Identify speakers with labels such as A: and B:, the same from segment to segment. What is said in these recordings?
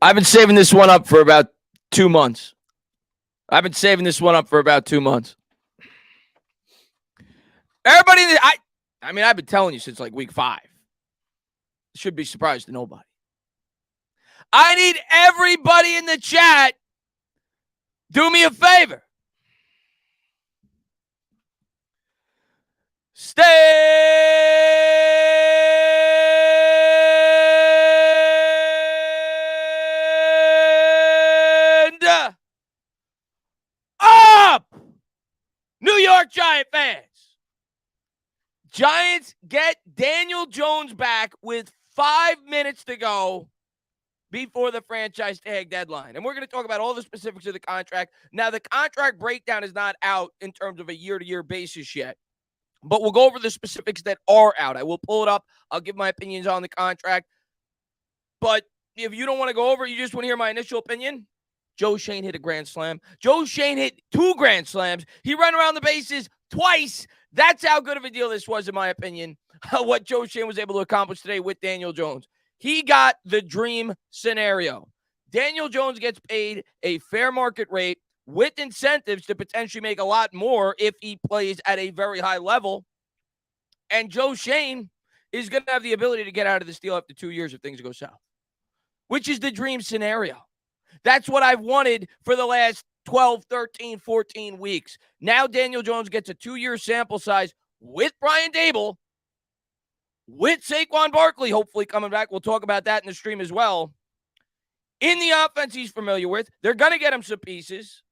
A: I've been saving this one up for about 2 months. Everybody, I've been telling you since like week 5. Should be surprised to nobody. I need everybody in the chat. Do me a favor. Stand up, New York Giant fans. Giants get Daniel Jones back with 5 minutes to go before the franchise tag deadline. And we're going to talk about all the specifics of the contract. Now, the contract breakdown is not out in terms of a year-to-year basis yet, but we'll go over the specifics that are out. I will pull it up. I'll give my opinions on the contract. But if you don't want to go over it, you just want to hear my initial opinion, Joe Schoen hit a grand slam. Joe Schoen hit 2 grand slams. He ran around the bases twice. That's how good of a deal this was, in my opinion, what Joe Schoen was able to accomplish today with Daniel Jones. He got the dream scenario. Daniel Jones gets paid a fair market rate with incentives to potentially make a lot more if he plays at a very high level. And Joe Schoen is going to have the ability to get out of this deal after 2 years if things go south, which is the dream scenario. That's what I've wanted for the last 12, 13, 14 weeks. Now Daniel Jones gets a 2-year sample size with Brian Dable, with Saquon Barkley hopefully coming back. We'll talk about that in the stream as well. In the offense he's familiar with. They're going to get him some pieces.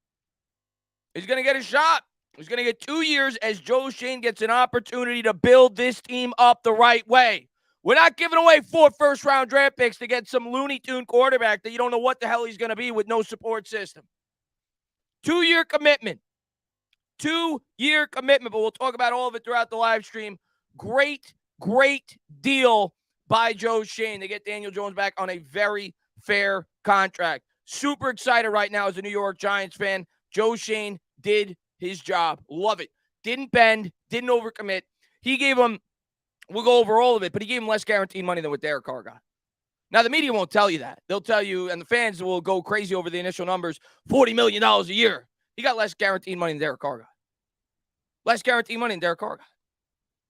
A: He's going to get a shot. He's going to get 2 years as Joe Schoen gets an opportunity to build this team up the right way. We're not giving away 4 first-round draft picks to get some Looney Tune quarterback that you don't know what the hell he's going to be with no support system. 2-year commitment. 2-year commitment, but we'll talk about all of it throughout the live stream. Great deal by Joe Schoen to get Daniel Jones back on a very fair contract. Super excited right now as a New York Giants fan. Joe Schoen did his job. Love it. Didn't bend, didn't overcommit. He gave him, we'll go over all of it, but he gave him less guaranteed money than what Derek Carr got. Now, the media won't tell you that. They'll tell you, and the fans will go crazy over the initial numbers, $40 million a year. He got less guaranteed money than Derek Carr got. Less guaranteed money than Derek Carr got.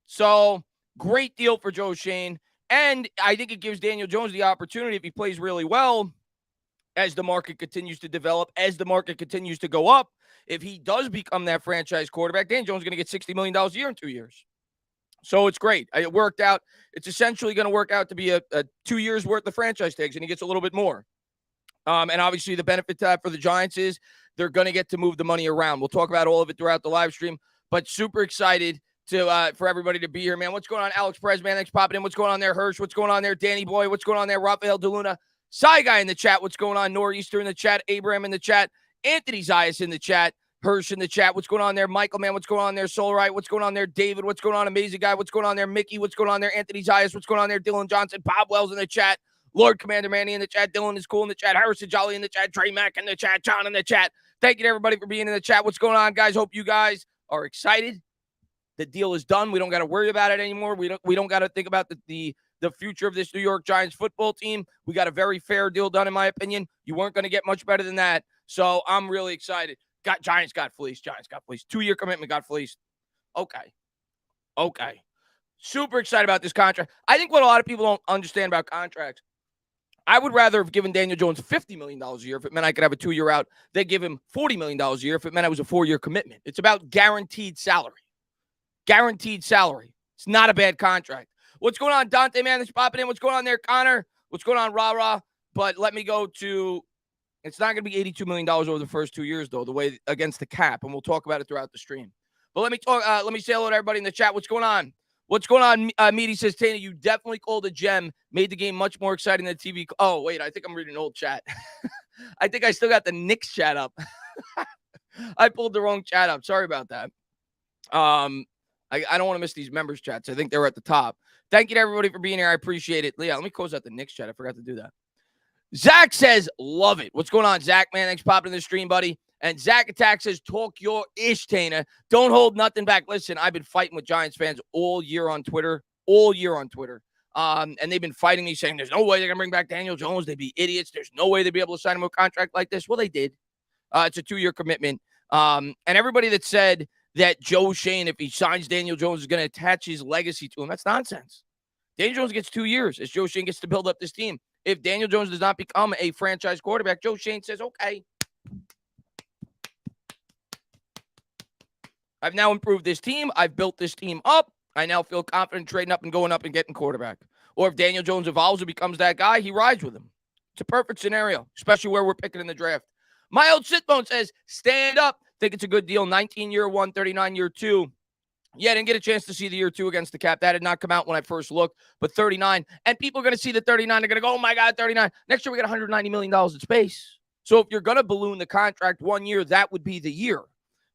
A: So, great deal for Joe Schoen. And I think it gives Daniel Jones the opportunity, if he plays really well, as the market continues to develop, as the market continues to go up, if he does become that franchise quarterback, Daniel Jones is going to get $60 million a year in 2 years. So it's great. It worked out. It's essentially going to work out to be a 2 years worth of franchise tags, and he gets a little bit more. And obviously the benefit to that for the Giants is they're going to get to move the money around. We'll talk about all of it throughout the live stream, but super excited to for everybody to be here, man. What's going on, Alex Perez, man? Thanks for popping in. What's going on there, Hirsch? What's going on there, Danny Boy? What's going on there, Rafael DeLuna? Cy Guy in the chat. What's going on, Nor'easter in the chat? Abraham in the chat. Anthony Zayas in the chat. Hirsch in the chat. What's going on there? Michael, man. What's going on there? Solarite. What's going on there? David. What's going on? Amazing Guy. What's going on there? Mickey. What's going on there? Anthony Zayas. What's going on there? Dylan Johnson. Bob Wells in the chat. Lord Commander Manny in the chat. Dylan is cool in the chat. Harrison Jolly in the chat. Trey Mack in the chat. John in the chat. Thank you to everybody for being in the chat. What's going on, guys? Hope you guys are excited. The deal is done. We don't got to worry about it anymore. We don't got to think about the future of this New York Giants football team. We got a very fair deal done, in my opinion. You weren't going to get much better than that. So I'm really excited. Giants got fleeced. 2-year commitment got fleeced. Okay. Super excited about this contract. I think what a lot of people don't understand about contracts, I would rather have given Daniel Jones $50 million a year if it meant I could have a 2-year out than give him $40 million a year if it meant I was a 4-year commitment. It's about guaranteed salary. Guaranteed salary. It's not a bad contract. What's going on, Dante, man? That's popping in. What's going on there, Connor? What's going on, Rah-Rah? But let me go to, it's not going to be $82 million over the first 2 years, though, the way against the cap, and we'll talk about it throughout the stream. But let me say hello to everybody in the chat. What's going on? What's going on? Meaty says, Tana, you definitely called a gem, made the game much more exciting than TV. Oh, wait, I think I'm reading an old chat. I think I still got the Knicks chat up. I pulled the wrong chat up. Sorry about that. I don't want to miss these members chats. I think they were at the top. Thank you to everybody for being here. I appreciate it. Yeah, let me close out the Knicks chat. I forgot to do that. Zach says, love it. What's going on, Zach, man? Thanks for popping in the stream, buddy. And Zach Attack says, talk your ish, Tana. Don't hold nothing back. Listen, I've been fighting with Giants fans all year on Twitter. And they've been fighting me saying there's no way they're going to bring back Daniel Jones. They'd be idiots. There's no way they'd be able to sign him a contract like this. Well, they did. It's a 2-year commitment. And everybody that said that Joe Schoen, if he signs Daniel Jones, is going to attach his legacy to him, that's nonsense. Daniel Jones gets 2 years as Joe Schoen gets to build up this team. If Daniel Jones does not become a franchise quarterback, Joe Schoen says, okay, I've now improved this team. I've built this team up. I now feel confident trading up and going up and getting quarterback. Or if Daniel Jones evolves and becomes that guy, he rides with him. It's a perfect scenario, especially where we're picking in the draft. My old sitbone says, stand up. Think it's a good deal. 19 year one, 39 year two. Yeah, I didn't get a chance to see the year two against the cap. That did not come out when I first looked, but 39. And people are going to see the 39. They're going to go, oh my God, 39. Next year, we got $190 million in space. So if you're going to balloon the contract 1 year, that would be the year,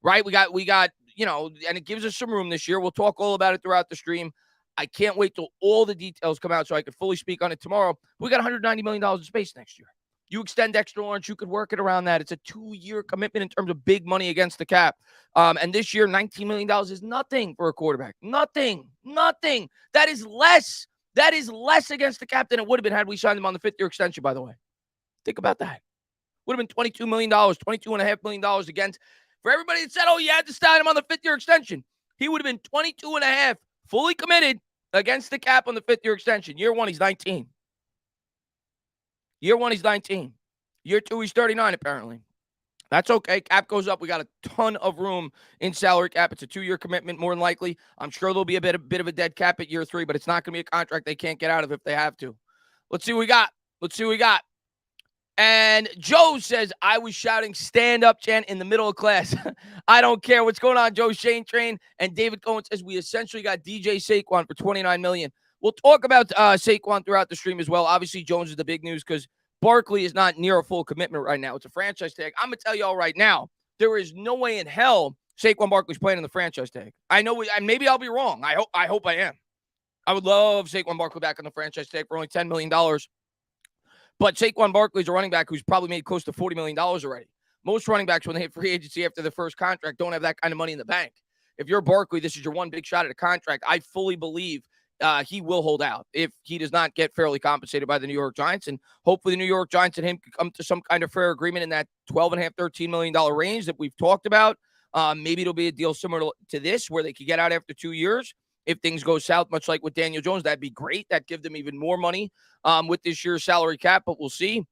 A: right? We got, and it gives us some room this year. We'll talk all about it throughout the stream. I can't wait till all the details come out so I can fully speak on it tomorrow. We got $190 million in space next year. You extend Dexter Lawrence, you could work it around that. It's a 2-year commitment in terms of big money against the cap. And this year, $19 million is nothing for a quarterback. Nothing. That is less. That is less against the cap than it would have been had we signed him on the 5th-year extension, by the way. Think about that. Would have been $22 million, $22.5 million against. For everybody that said, oh, you had to sign him on the 5th-year extension, he would have been 22.5 fully committed against the cap on the 5th-year extension. Year 1, he's 19. Year 1, he's 19. Year 2, he's 39, apparently. That's okay. Cap goes up. We got a ton of room in salary cap. It's a 2-year commitment, more than likely. I'm sure there'll be a bit of a dead cap at year 3, but it's not going to be a contract they can't get out of if they have to. Let's see what we got. And Joe says, I was shouting stand up chant in the middle of class. I don't care. What's going on, Joe Shane Train? And David Cohen says, we essentially got DJ Saquon for $29 million. We'll talk about Saquon throughout the stream as well. Obviously, Jones is the big news because Barkley is not near a full commitment right now. It's a franchise tag. I'm going to tell you all right now, there is no way in hell Saquon Barkley's playing in the franchise tag. I know, maybe I'll be wrong. I hope I am. I would love Saquon Barkley back on the franchise tag for only $10 million. But Saquon Barkley's a running back who's probably made close to $40 million already. Most running backs, when they hit free agency after the first contract, don't have that kind of money in the bank. If you're Barkley, this is your one big shot at a contract. I fully believe he will hold out if he does not get fairly compensated by the New York Giants. And hopefully the New York Giants and him can come to some kind of fair agreement in that $12.5, $13 million range that we've talked about. Maybe it'll be a deal similar to this where they could get out after 2 years. If things go south, much like with Daniel Jones, that'd be great. That'd give them even more money with this year's salary cap, but we'll see.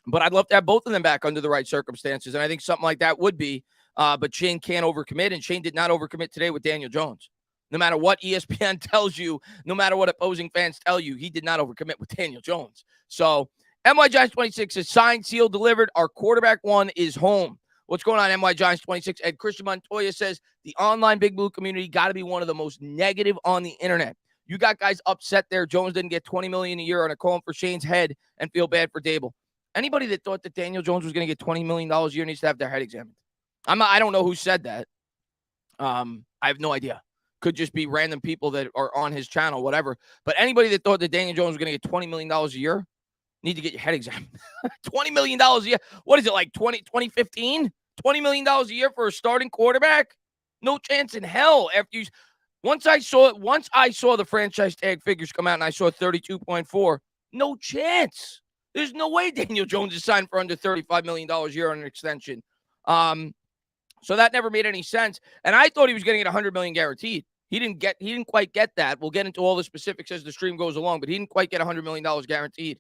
A: But I'd love to have both of them back under the right circumstances. And I think something like that would be. But Shane can't overcommit, and Shane did not overcommit today with Daniel Jones. No matter what ESPN tells you, no matter what opposing fans tell you, he did not overcommit with Daniel Jones. So NY Giants 26 is signed, sealed, delivered. Our quarterback 1 is home. What's going on, NY Giants 26? And Christian Montoya says the online Big Blue community got to be one of the most negative on the internet. You got guys upset there. Jones didn't get $20 million a year and are calling for Shane's head and feel bad for Dable. Anybody that thought that Daniel Jones was going to get $20 million a year needs to have their head examined. I don't know who said that. I have no idea. Could just be random people that are on his channel, whatever. But anybody that thought that Daniel Jones was going to get $20 million a year need to get your head examined. $20 million a year. What is it, like 2015? $20 million a year for a starting quarterback? No chance in hell. Once I saw the franchise tag figures come out and I saw 32.4, no chance. There's no way Daniel Jones is signed for under $35 million a year on an extension. So that never made any sense. And I thought he was going to get $100 million guaranteed. He didn't quite get that. We'll get into all the specifics as the stream goes along, but he didn't quite get $100 million guaranteed.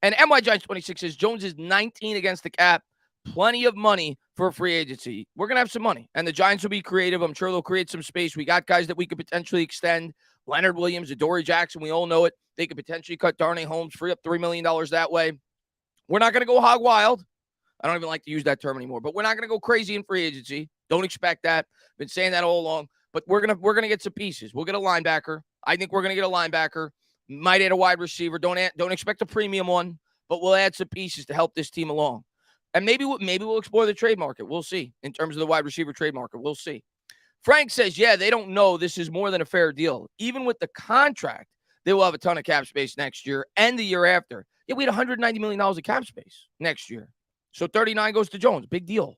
A: And NY Giants 26 says Jones is 19 against the cap. Plenty of money for free agency. We're going to have some money, and the Giants will be creative. I'm sure they'll create some space. We got guys that we could potentially extend. Leonard Williams, Adoree Jackson, we all know it. They could potentially cut Darnay Holmes, free up $3 million that way. We're not going to go hog wild. I don't even like to use that term anymore, but we're not going to go crazy in free agency. Don't expect that. Been saying that all along, but we're gonna get some pieces. We'll get a linebacker. I think we're going to get a linebacker. Might add a wide receiver. Don't expect a premium one, but we'll add some pieces to help this team along. And maybe we'll explore the trade market. We'll see. In terms of the wide receiver trade market, we'll see. Frank says, yeah, they don't know this is more than a fair deal. Even with the contract, they will have a ton of cap space next year and the year after. Yeah, we had $190 million of cap space next year. So 39 goes to Jones. Big deal.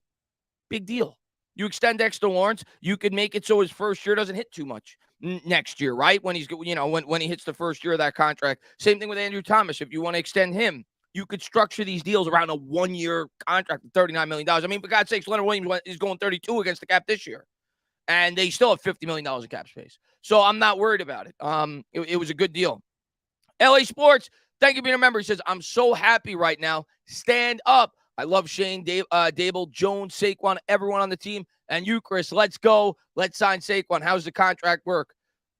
A: Big deal. You extend Dexter Lawrence, you could make it so his first year doesn't hit too much. next year, right? When he's, when he hits the first year of that contract. Same thing with Andrew Thomas. If you want to extend him, you could structure these deals around a 1-year contract of $39 million. I mean, for God's sakes, Leonard Williams is going 32 against the cap this year, and they still have $50 million in cap space. So I'm not worried about it. It was a good deal. LA Sports, thank you for being a member. He says, I'm so happy right now. Stand up. I love Shane, Dable, Jones, Saquon, everyone on the team. And you, Chris, let's go. Let's sign Saquon. How's the contract work?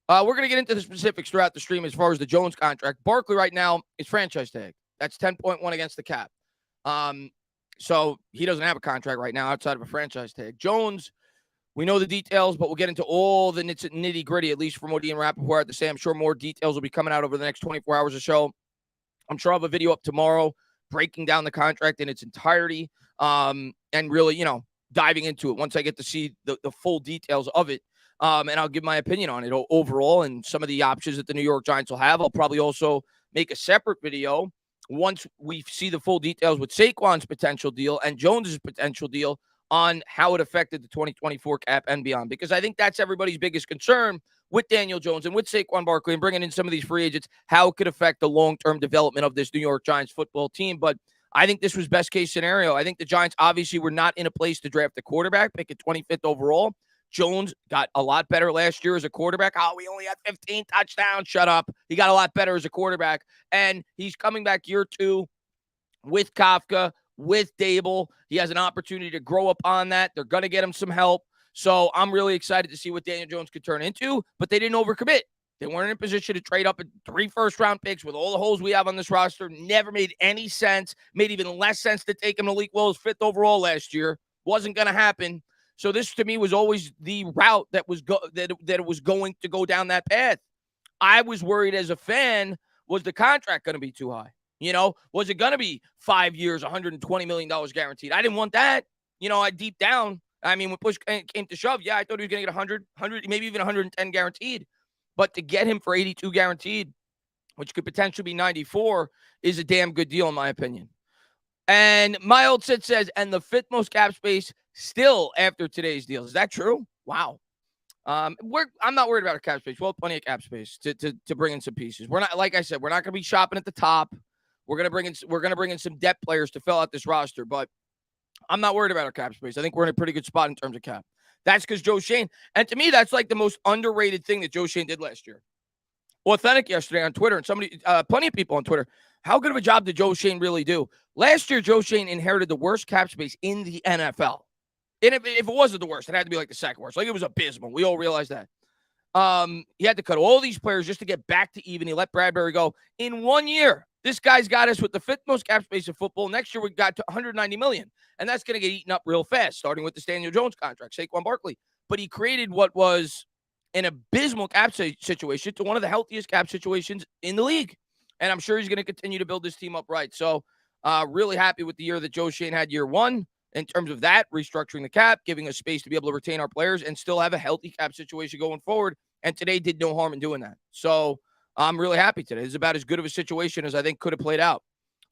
A: We're going to get into the specifics throughout the stream as far as the Jones contract. Barkley right now is franchise tag. That's 10.1 against the cap. So he doesn't have a contract right now outside of a franchise tag. Jones, we know the details, but we'll get into all the nitty-gritty, at least from what Ian Rappaport had to say. I'm sure more details will be coming out over the next 24 hours or so. I'm sure I'll have a video up tomorrow breaking down the contract in its entirety and really, diving into it once I get to see the full details of it. And I'll give my opinion on it overall and some of the options that the New York Giants will have. I'll probably also make a separate video once we see the full details with Saquon's potential deal and Jones's potential deal on how it affected the 2024 cap and beyond, because I think that's everybody's biggest concern with Daniel Jones and with Saquon Barkley and bringing in some of these free agents, how it could affect the long-term development of this New York Giants football team. But I think this was best case scenario. I think the Giants obviously were not in a place to draft a quarterback, pick at 25th overall. Jones got a lot better last year as a quarterback. Oh, we only had 15 touchdowns. Shut up. He got a lot better as a quarterback. And he's coming back year 2 with Kafka, with Dable. He has an opportunity to grow up on that. They're going to get him some help. So I'm really excited to see what Daniel Jones could turn into, but they didn't overcommit. They weren't in a position to trade up at 3 first-round picks with all the holes we have on this roster. Never made any sense. Made even less sense to take him to Malik Willis 5th overall last year. Wasn't going to happen. So this, to me, was always the route that it was going to go down that path. I was worried as a fan, was the contract going to be too high? Was it going to be 5 years, $120 million guaranteed? I didn't want that. I deep down, I mean, when push came to shove, yeah, I thought he was going to get 100, maybe even 110 guaranteed. But to get him for 82 guaranteed, which could potentially be 94, is a damn good deal in my opinion. And my old Sid says, and the 5th most cap space still after today's deal. Is that true? Wow. I'm not worried about our cap space. We'll have plenty of cap space to bring in some pieces. We're not, like I said, we're not going to be shopping at the top. We're going to bring in some depth players to fill out this roster, but I'm not worried about our cap space. I think we're in a pretty good spot in terms of cap. That's because Joe Schoen, and to me, that's like the most underrated thing that Joe Schoen did last year. Authentic yesterday on Twitter, and plenty of people on Twitter, how good of a job did Joe Schoen really do? Last year, Joe Schoen inherited the worst cap space in the NFL. And if it wasn't the worst, it had to be like the second worst. Like, it was abysmal. We all realized that. He had to cut all these players just to get back to even. He let Bradbury go. In 1 year, this guy's got us with the 5th most cap space in football. Next year, we got to $190 million. And that's going to get eaten up real fast, starting with the Daniel Jones contract, Saquon Barkley. But he created what was an abysmal cap situation to one of the healthiest cap situations in the league. And I'm sure he's going to continue to build this team up right. So really happy with the year that Joe Schoen had year 1 in terms of that, restructuring the cap, giving us space to be able to retain our players and still have a healthy cap situation going forward. And today did no harm in doing that. So I'm really happy today. It's about as good of a situation as I think could have played out.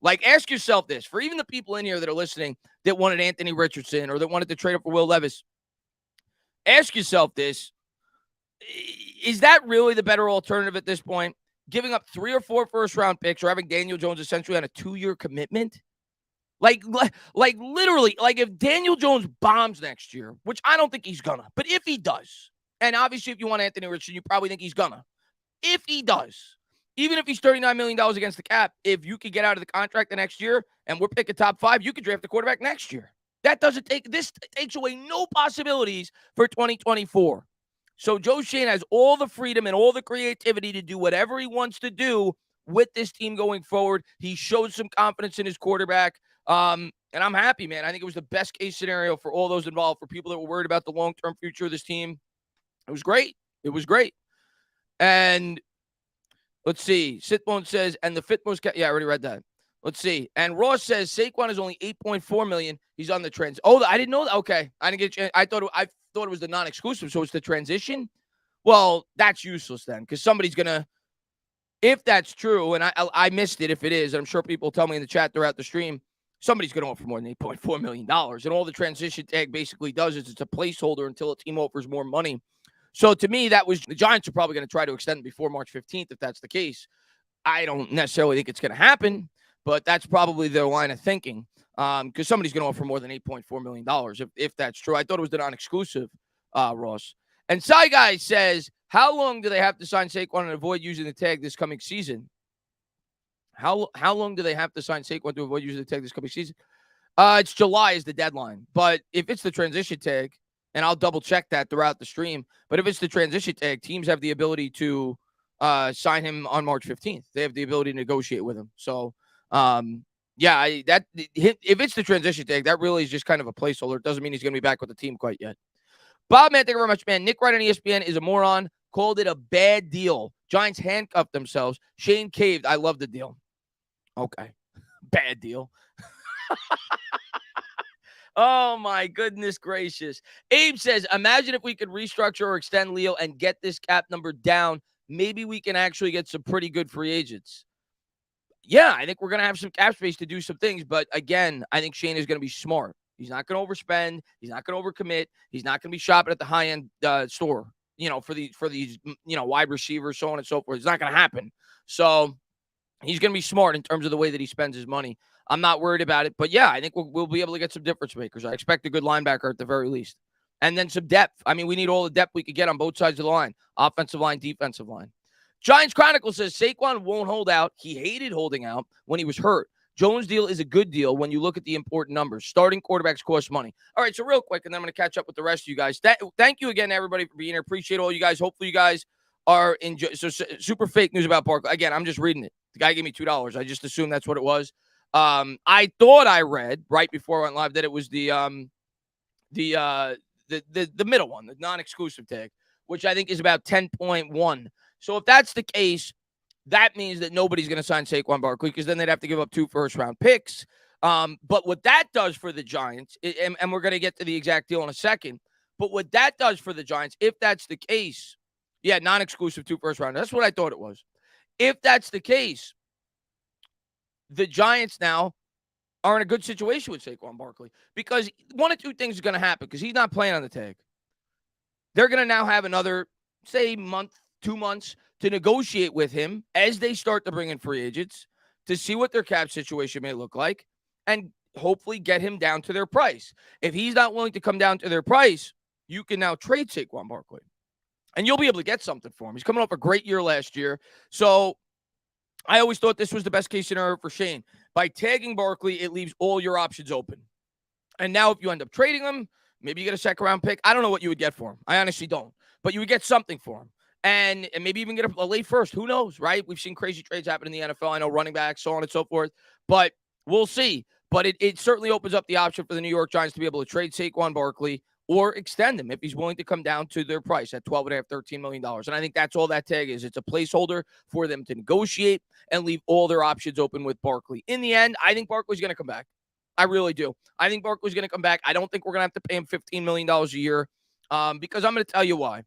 A: Like, ask yourself this, for even the people in here that are listening that wanted Anthony Richardson or that wanted to trade up for Will Levis, ask yourself this. Is that really the better alternative at this point? Giving up 3 or 4 first-round picks or having Daniel Jones essentially on a 2-year commitment? Like literally, like if Daniel Jones bombs next year, which I don't think he's gonna, but if he does, and obviously if you want Anthony Richardson, you probably think he's gonna. If he does, even if he's $39 million against the cap, if you could get out of the contract the next year and we're picking top 5, you could draft the quarterback next year. This takes away no possibilities for 2024. So Joe Schoen has all the freedom and all the creativity to do whatever he wants to do with this team going forward. He showed some confidence in his quarterback. And I'm happy, man. I think it was the best case scenario for all those involved, for people that were worried about the long-term future of this team. It was great. It was great. And let's see. Sitbone says, and the 5th most cap. Yeah, I already read that. Let's see. And Ross says Saquon is only $8.4 million. He's on the trends. Oh, I didn't know that. Okay. I didn't get. I thought it was the non-exclusive. So it's the transition. Well, that's useless then, because somebody's gonna. If that's true, and I missed it if it is, and I'm sure people tell me in the chat throughout the stream, somebody's going to offer more than $8.4 million. And all the transition tag basically does is it's a placeholder until a team offers more money. So to me, that was the Giants are probably going to try to extend before March 15th if that's the case. I don't necessarily think it's going to happen, but that's probably their line of thinking because somebody's going to offer more than $8.4 million if that's true. I thought it was the non-exclusive, Ross. And Cy Guy says, how long do they have to sign Saquon and avoid using the tag this coming season? How long do they have to sign Saquon to avoid using the tag this coming season? It's July is the deadline. But if it's the transition tag, and I'll double check that throughout the stream, but if it's the transition tag, teams have the ability to sign him on March 15th. They have the ability to negotiate with him. So, if it's the transition tag, that really is just kind of a placeholder. It doesn't mean he's going to be back with the team quite yet. Bob, man, thank you very much, man. Nick Wright on ESPN is a moron. Called it a bad deal. Giants handcuffed themselves. Shane caved. I love the deal. Okay. Bad deal. Oh, my goodness gracious. Abe says, imagine if we could restructure or extend Leo and get this cap number down. Maybe we can actually get some pretty good free agents. Yeah, I think we're going to have some cap space to do some things. But again, I think Shane is going to be smart. He's not going to overspend. He's not going to overcommit. He's not going to be shopping at the high-end store, for these, wide receivers, so on and so forth. It's not going to happen. So he's going to be smart in terms of the way that he spends his money. I'm not worried about it. But, yeah, I think we'll be able to get some difference makers. I expect a good linebacker at the very least. And then some depth. I mean, we need all the depth we could get on both sides of the line, offensive line, defensive line. Giants Chronicle says Saquon won't hold out. He hated holding out when he was hurt. Jones' deal is a good deal when you look at the important numbers. Starting quarterbacks cost money. All right, so real quick, and then I'm going to catch up with the rest of you guys. Thank you again, everybody, for being here. Appreciate all you guys. Hopefully you guys are enjoying. So super fake news about Barkley. Again, I'm just reading it. The guy gave me $2. I just assumed that's what it was. I thought I read right before I went live that it was the middle one, the non-exclusive tag, which I think is about 10.1. So if that's the case, that means that nobody's going to sign Saquon Barkley because then they'd have to give up 2 first-round picks. But what that does for the Giants, and we're going to get to the exact deal in a second, but what that does for the Giants, if that's the case, yeah, non-exclusive 2 first-round. That's what I thought it was. If that's the case, the Giants now are in a good situation with Saquon Barkley because one of two things is going to happen because he's not playing on the tag. They're going to now have another, say, month, 2 months to negotiate with him as they start to bring in free agents to see what their cap situation may look like and hopefully get him down to their price. If he's not willing to come down to their price, you can now trade Saquon Barkley and you'll be able to get something for him. He's coming off a great year last year. So I always thought this was the best case scenario for Shane. By tagging Barkley, it leaves all your options open. And now if you end up trading him, maybe you get a second-round pick. I don't know what you would get for him. I honestly don't. But you would get something for him. And maybe even get a late first. Who knows, right? We've seen crazy trades happen in the NFL. I know running backs, so on and so forth. But we'll see. But it certainly opens up the option for the New York Giants to be able to trade Saquon Barkley or extend him if he's willing to come down to their price at $12.5, $13 million. And I think that's all that tag is. It's a placeholder for them to negotiate and leave all their options open with Barkley. In the end, I think Barkley's going to come back. I really do. I think Barkley's going to come back. I don't think we're going to have to pay him $15 million a year because I'm going to tell you why.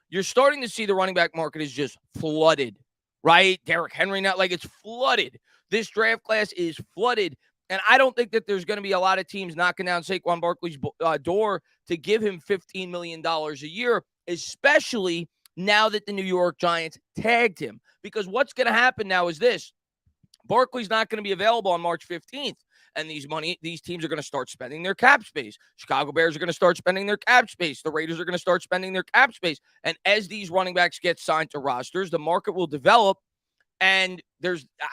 A: You're starting to see the running back market is just flooded, right? Derrick Henry, not like it's flooded. This draft class is flooded. And I don't think that there's going to be a lot of teams knocking down Saquon Barkley's door to give him $15 million a year, especially now that the New York Giants tagged him. Because what's going to happen now is this. Barkley's not going to be available on March 15th. And these teams are going to start spending their cap space. Chicago Bears are going to start spending their cap space. The Raiders are going to start spending their cap space. And as these running backs get signed to rosters, the market will develop. And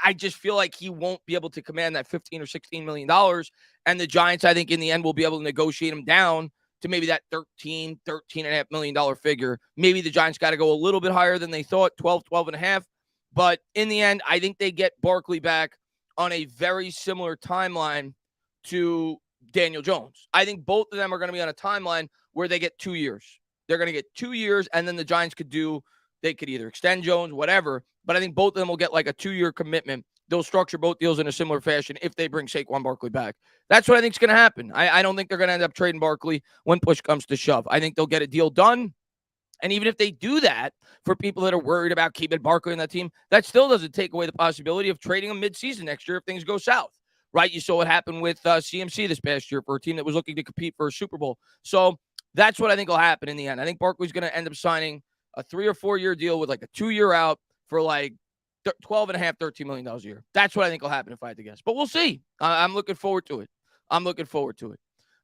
A: I just feel like he won't be able to command that $15 or $16 million. And the Giants, I think, in the end, will be able to negotiate him down to maybe that $13.5 million figure. Maybe the Giants got to go a little bit higher than they thought, 12.5. But in the end, I think they get Barkley back on a very similar timeline to Daniel Jones. I think both of them are going to be on a timeline where they get 2 years. They're going to get 2 years, and then the Giants could either extend Jones, whatever. But I think both of them will get like a 2-year commitment. They'll structure both deals in a similar fashion if they bring Saquon Barkley back. That's what I think is going to happen. I don't think they're going to end up trading Barkley when push comes to shove. I think they'll get a deal done. And even if they do that, for people that are worried about keeping Barkley on that team, that still doesn't take away the possibility of trading him midseason next year if things go south, right? You saw what happened with CMC this past year for a team that was looking to compete for a Super Bowl. So That's what I think will happen in the end. I think Barkley's going to end up signing a 3 or 4 year deal with like a 2-year out for like 12 and a half, $13 million a year. That's what I think will happen if I had to guess. But we'll see. I'm looking forward to it.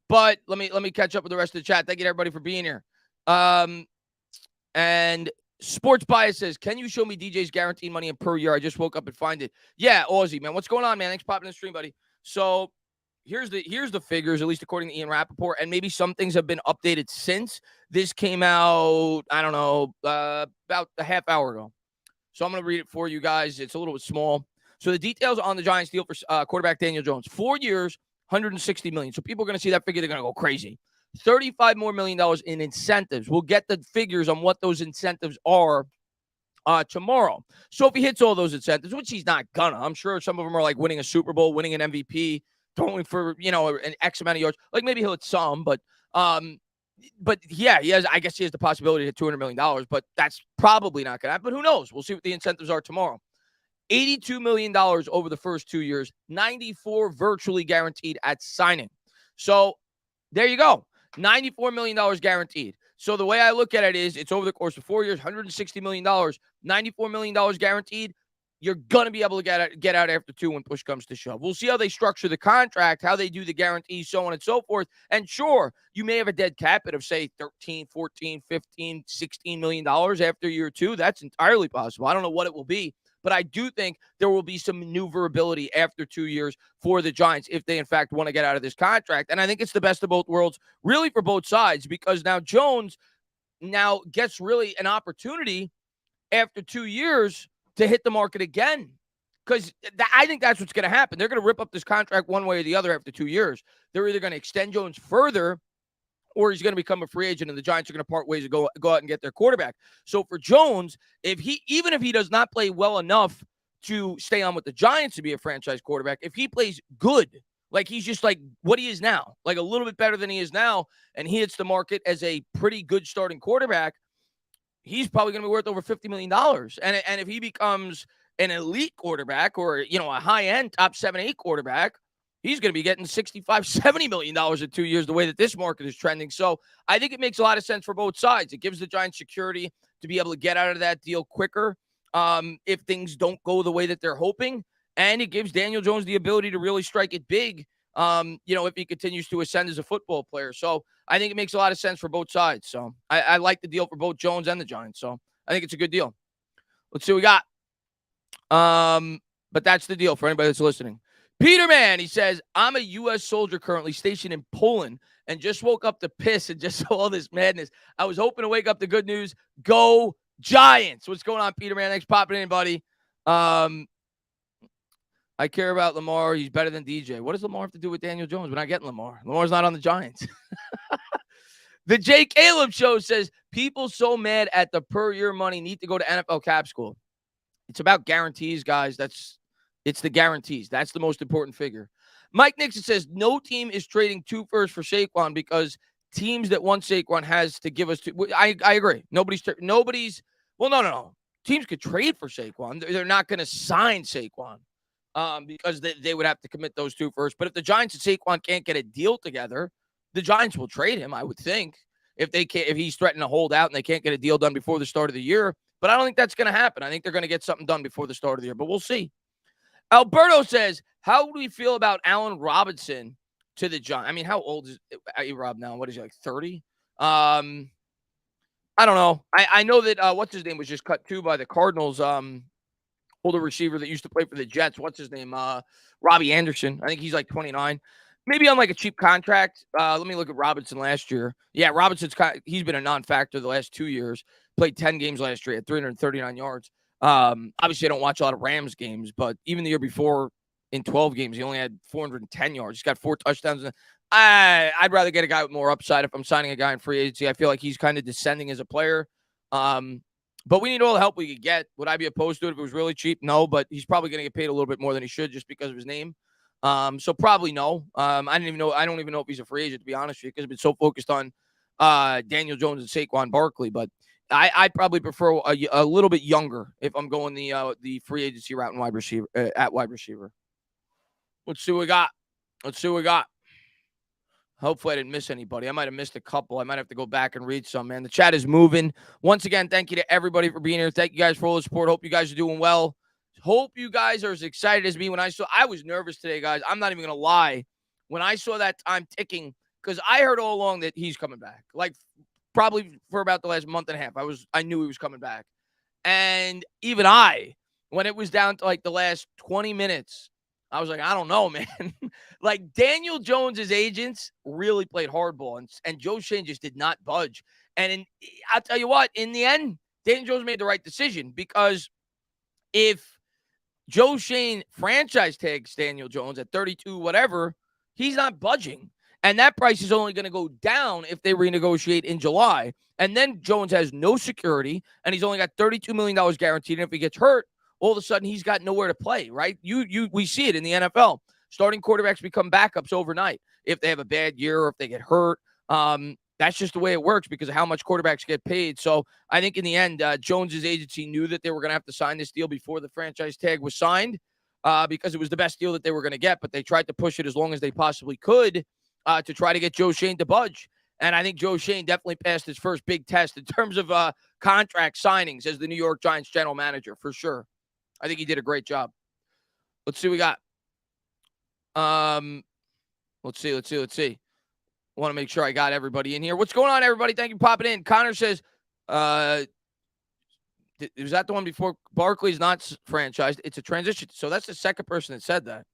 A: But let me catch up with the rest of the chat. Thank you to everybody for being here. And Sports Bias says, can you show me DJ's guaranteed money in per year? I just woke up and find it. Yeah, Aussie, man. What's going on, man? Thanks for popping in the stream, buddy. So here's the figures, at least according to Ian Rappaport, and maybe some things have been updated since this came out, I don't know, about a half hour ago. So I'm going to read it for you guys. It's a little bit small. So the details on the Giants deal for quarterback Daniel Jones, 4 years, $160 million. So people are going to see that figure. They're going to go crazy. $35 more million in incentives. We'll get the figures on what those incentives are tomorrow. So if he hits all those incentives, which he's not gonna, I'm sure some of them are like winning a Super Bowl, winning an MVP, throwing for, an X amount of yards. Like maybe he'll hit some, but yeah, I guess he has the possibility to hit $200 million, but that's probably not gonna happen. But who knows? We'll see what the incentives are tomorrow. $82 million over the first 2 years, 94 virtually guaranteed at signing. So there you go. $94 million guaranteed. So the way I look at it is it's over the course of 4 years, $160 million, $94 million guaranteed. You're going to be able to get out after 2 when push comes to shove. We'll see how they structure the contract, how they do the guarantees, so on and so forth. And sure, you may have a dead cap of, say, 13, 14, 15, $16 million after year 2. That's entirely possible. I don't know what it will be. But I do think there will be some maneuverability after 2 years for the Giants if they, in fact, want to get out of this contract. And I think it's the best of both worlds, really, for both sides, because now Jones now gets really an opportunity after 2 years to hit the market again. Because I think that's what's going to happen. They're going to rip up this contract one way or the other after 2 years. They're either going to extend Jones further, or he's going to become a free agent, and the Giants are going to part ways and go out and get their quarterback. So for Jones, even if he does not play well enough to stay on with the Giants to be a franchise quarterback, if he plays good, like he's just like what he is now, like a little bit better than he is now, and he hits the market as a pretty good starting quarterback, he's probably going to be worth over $50 million. And if he becomes an elite quarterback or, a high-end top 7-8 quarterback, he's going to be getting $65, $70 million in 2 years, the way that this market is trending. So I think it makes a lot of sense for both sides. It gives the Giants security to be able to get out of that deal quicker if things don't go the way that they're hoping. And it gives Daniel Jones the ability to really strike it big, if he continues to ascend as a football player. So I think it makes a lot of sense for both sides. So I like the deal for both Jones and the Giants. So I think it's a good deal. Let's see what we got. But that's the deal for anybody that's listening. Peterman, he says, I'm a U.S. soldier currently stationed in Poland and just woke up to piss and just saw all this madness. I was hoping to wake up to good news. Go Giants. What's going on, Peterman? Thanks for popping in, buddy. I care about Lamar. He's better than DJ. What does Lamar have to do with Daniel Jones? We're not getting Lamar. Lamar's not on the Giants. The J. Caleb Show says, people so mad at the per year money need to go to NFL cap school. It's about guarantees, guys. It's the guarantees. That's the most important figure. Mike Nixon says, no team is trading 2 firsts for Saquon because teams that want Saquon has to give us 2. I agree. Nobody's. Well, no. Teams could trade for Saquon. They're not going to sign Saquon because they would have to commit those 2 firsts. But if the Giants and Saquon can't get a deal together, the Giants will trade him, I would think, if he's threatening to hold out and they can't get a deal done before the start of the year. But I don't think that's going to happen. I think they're going to get something done before the start of the year. But we'll see. Alberto says, how do we feel about Allen Robinson to the Giants? I mean, how old is A-Rob now? What is he, like 30? I don't know. I know that what's his name was just cut too by the Cardinals. Older receiver that used to play for the Jets. What's his name? Robbie Anderson. I think he's like 29. Maybe on like a cheap contract. Let me look at Robinson last year. Yeah, he's been a non-factor the last 2 years. Played 10 games last year at 339 yards. Obviously, I don't watch a lot of Rams games, but even the year before, in 12 games, he only had 410 yards. He's got 4 touchdowns. I'd rather get a guy with more upside if I'm signing a guy in free agency. I feel like he's kind of descending as a player. But we need all the help we could get. Would I be opposed to it if it was really cheap? No, but he's probably going to get paid a little bit more than he should just because of his name. So probably no. I don't even know if he's a free agent, to be honest with you, because I've been so focused on Daniel Jones and Saquon Barkley. But I'd probably prefer a little bit younger if I'm going the free agency route and wide receiver. Let's see what we got. Hopefully I didn't miss anybody. I might have missed a couple. I might have to go back and read some, man. The chat is moving. Once again, thank you to everybody for being here. Thank you guys for all the support. Hope you guys are doing well. Hope you guys are as excited as me when I was nervous today, guys. I'm not even going to lie. When I saw that time ticking, because I heard all along that he's coming back. Like, probably for about the last month and a half. I knew he was coming back. And even when it was down to like the last 20 minutes, I was like, I don't know, man. Like, Daniel Jones's agents really played hardball, and Joe Schoen just did not budge. And I'll tell you what, in the end, Daniel Jones made the right decision, because if Joe Schoen franchise tags Daniel Jones at 32 whatever, he's not budging. And that price is only going to go down if they renegotiate in July. And then Jones has no security, and he's only got $32 million guaranteed. And if he gets hurt, all of a sudden he's got nowhere to play, right? We see it in the NFL. Starting quarterbacks become backups overnight if they have a bad year or if they get hurt. That's just the way it works because of how much quarterbacks get paid. So I think in the end, Jones's agency knew that they were going to have to sign this deal before the franchise tag was signed, because it was the best deal that they were going to get. But they tried to push it as long as they possibly could to try to get Joe Schoen to budge. And I think Joe Schoen definitely passed his first big test in terms of contract signings as the New York Giants general manager, for sure. I think he did a great job. Let's see what we got. Let's see. I want to make sure I got everybody in here. What's going on, everybody? Thank you for popping in. Connor says, was that the one before? Barkley's not franchised. It's a transition. So that's the second person that said that.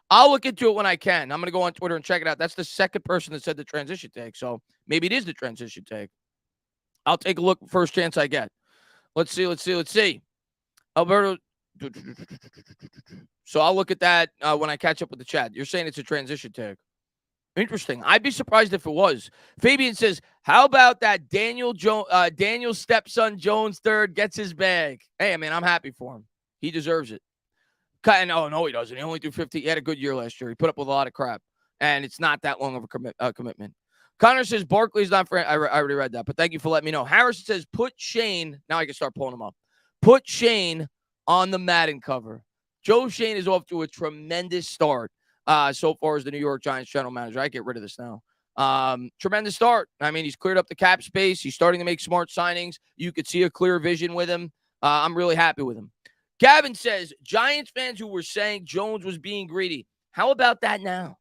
A: I'll look into it when I can. I'm going to go on Twitter and check it out. That's the second person that said the transition tag. So maybe it is the transition tag. I'll take a look first chance I get. Let's see. Alberto. So I'll look at that when I catch up with the chat. You're saying it's a transition tag. Interesting. I'd be surprised if it was. Fabian says, how about that Daniel stepson Jones third gets his bag? Hey, man, I'm happy for him. He deserves it. No, he doesn't. He only threw 50. He had a good year last year. He put up with a lot of crap, and it's not that long of a commitment. Connor says, Barkley's not for. I already read that, but thank you for letting me know. Harrison says, put Schoen. Now I can start pulling him up. Put Schoen on the Madden cover. Joe Schoen is off to a tremendous start so far as the New York Giants general manager. I get rid of this now. Tremendous start. I mean, he's cleared up the cap space. He's starting to make smart signings. You could see a clear vision with him. I'm really happy with him. Gavin says, Giants fans who were saying Jones was being greedy, how about that now?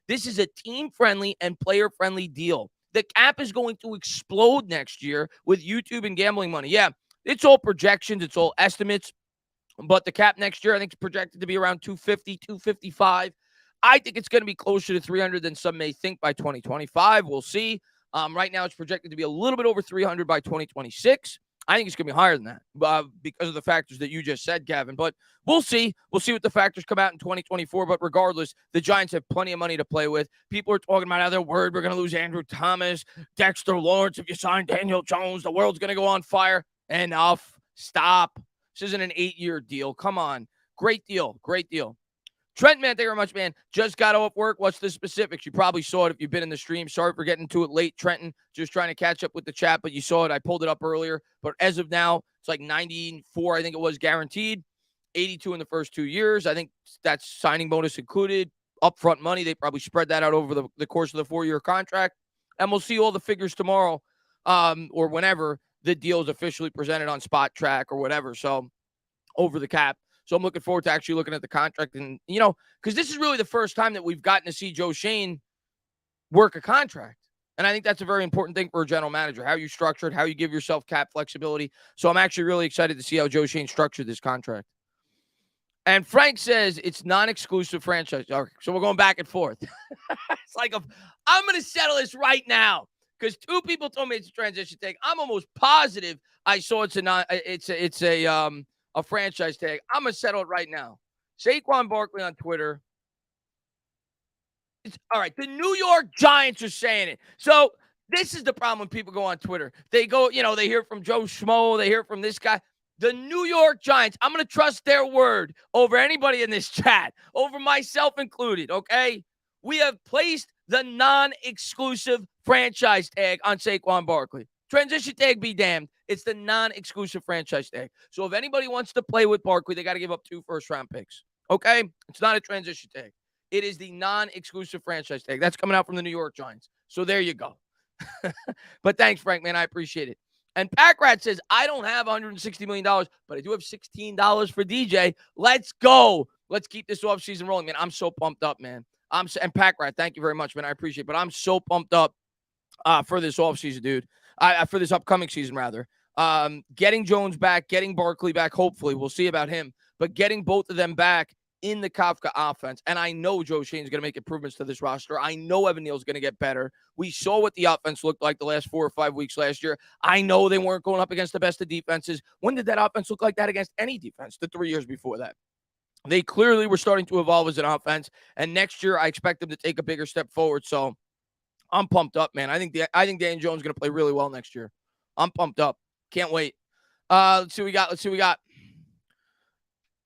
A: This is a team-friendly and player-friendly deal. The cap is going to explode next year with YouTube and gambling money. Yeah, it's all projections. It's all estimates. But the cap next year, I think, is projected to be around 250, 255. I think it's going to be closer to 300 than some may think by 2025. We'll see. Right now, it's projected to be a little bit over 300 by 2026. I think it's going to be higher than that because of the factors that you just said, Gavin. But we'll see. We'll see what the factors come out in 2024. But regardless, the Giants have plenty of money to play with. People are talking about how they're worried we're going to lose Andrew Thomas, Dexter Lawrence. If you sign Daniel Jones, the world's going to go on fire. Enough. Stop. This isn't an 8-year deal. Come on. Great deal. Trent, man, thank you very much, man. Just got off work. What's the specifics? You probably saw it if you've been in the stream. Sorry for getting to it late, Trenton. Just trying to catch up with the chat, but you saw it. I pulled it up earlier. But as of now, it's like 94, I think it was guaranteed. 82 in the first 2 years. I think that's signing bonus included. Upfront money. They probably spread that out over the course of the 4-year contract. And we'll see all the figures tomorrow or whenever the deal is officially presented on Spot Track or whatever. So over the cap. So I'm looking forward to actually looking at the contract. And, because this is really the first time that we've gotten to see Joe Schoen work a contract. And I think that's a very important thing for a general manager, how you structure it, how you give yourself cap flexibility. So I'm actually really excited to see how Joe Schoen structured this contract. And Frank says it's non-exclusive franchise. Okay, so we're going back and forth. It's like, I'm going to settle this right now because 2 people told me it's a transition tag. I'm almost positive I saw it's a franchise tag. I'm going to settle it right now. Saquon Barkley on Twitter. All right, the New York Giants are saying it. So this is the problem when people go on Twitter. They go, they hear from Joe Schmo. They hear from this guy. The New York Giants, I'm going to trust their word over anybody in this chat, over myself included, okay? We have placed the non-exclusive franchise tag on Saquon Barkley. Transition tag be damned. It's the non-exclusive franchise tag. So if anybody wants to play with Barkley, they got to give up 2 first-round picks. Okay? It's not a transition tag. It is the non-exclusive franchise tag. That's coming out from the New York Giants. So there you go. But thanks, Frank, man. I appreciate it. And Packrat says, I don't have $160 million, but I do have $16 for DJ. Let's go. Let's keep this offseason rolling, man. I'm so pumped up, man. And Packrat, thank you very much, man. I appreciate it. But I'm so pumped up for this offseason, dude. For this upcoming season, rather. Getting Jones back, getting Barkley back, hopefully. We'll see about him. But getting both of them back in the Kafka offense. And I know Joe Shane's going to make improvements to this roster. I know Evan Neal's going to get better. We saw what the offense looked like the last 4 or 5 weeks last year. I know they weren't going up against the best of defenses. When did that offense look like that against any defense? The 3 years before that. They clearly were starting to evolve as an offense. And next year, I expect them to take a bigger step forward. So I'm pumped up, man. I think Daniel Jones is going to play really well next year. I'm pumped up. Can't wait. Let's see what we got.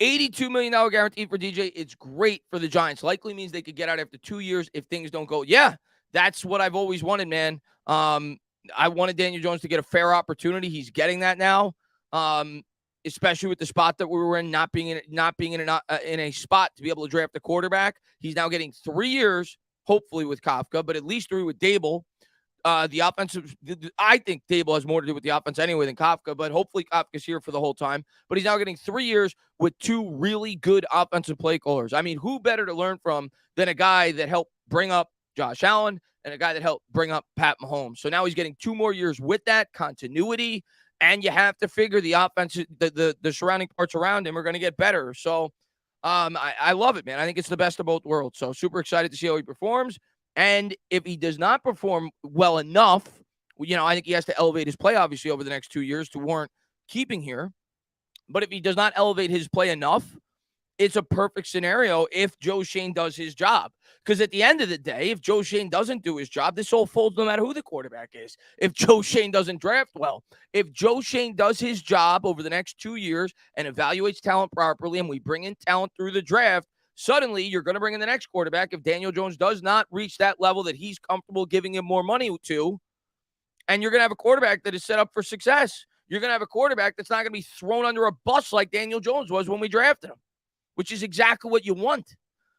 A: $82 million guarantee for DJ. It's great for the Giants. Likely means they could get out after 2 years if things don't go. Yeah, that's what I've always wanted, man. I wanted Daniel Jones to get a fair opportunity. He's getting that now, especially with the spot that we were in, not being in a spot to be able to draft a quarterback. He's now getting 3 years, hopefully with Kafka, but at least 3 with Dable. The offensive, I think Dable has more to do with the offense anyway than Kafka, but hopefully Kafka's here for the whole time. But he's now getting 3 years with 2 really good offensive play callers. I mean, who better to learn from than a guy that helped bring up Josh Allen and a guy that helped bring up Pat Mahomes? So now he's getting 2 more years with that continuity, and you have to figure the offense, the surrounding parts around him are going to get better. So I love it, man. I think it's the best of both worlds. So super excited to see how he performs. And if he does not perform well enough, I think he has to elevate his play, obviously, over the next 2 years to warrant keeping here. But if he does not elevate his play enough, it's a perfect scenario if Joe Schoen does his job. Because at the end of the day, if Joe Schoen doesn't do his job, this all folds no matter who the quarterback is. If Joe Schoen doesn't draft well, if Joe Schoen does his job over the next 2 years and evaluates talent properly, and we bring in talent through the draft, suddenly you're going to bring in the next quarterback if Daniel Jones does not reach that level that he's comfortable giving him more money to, and you're going to have a quarterback that is set up for success. You're going to have a quarterback that's not going to be thrown under a bus like Daniel Jones was when we drafted him, which is exactly what you want.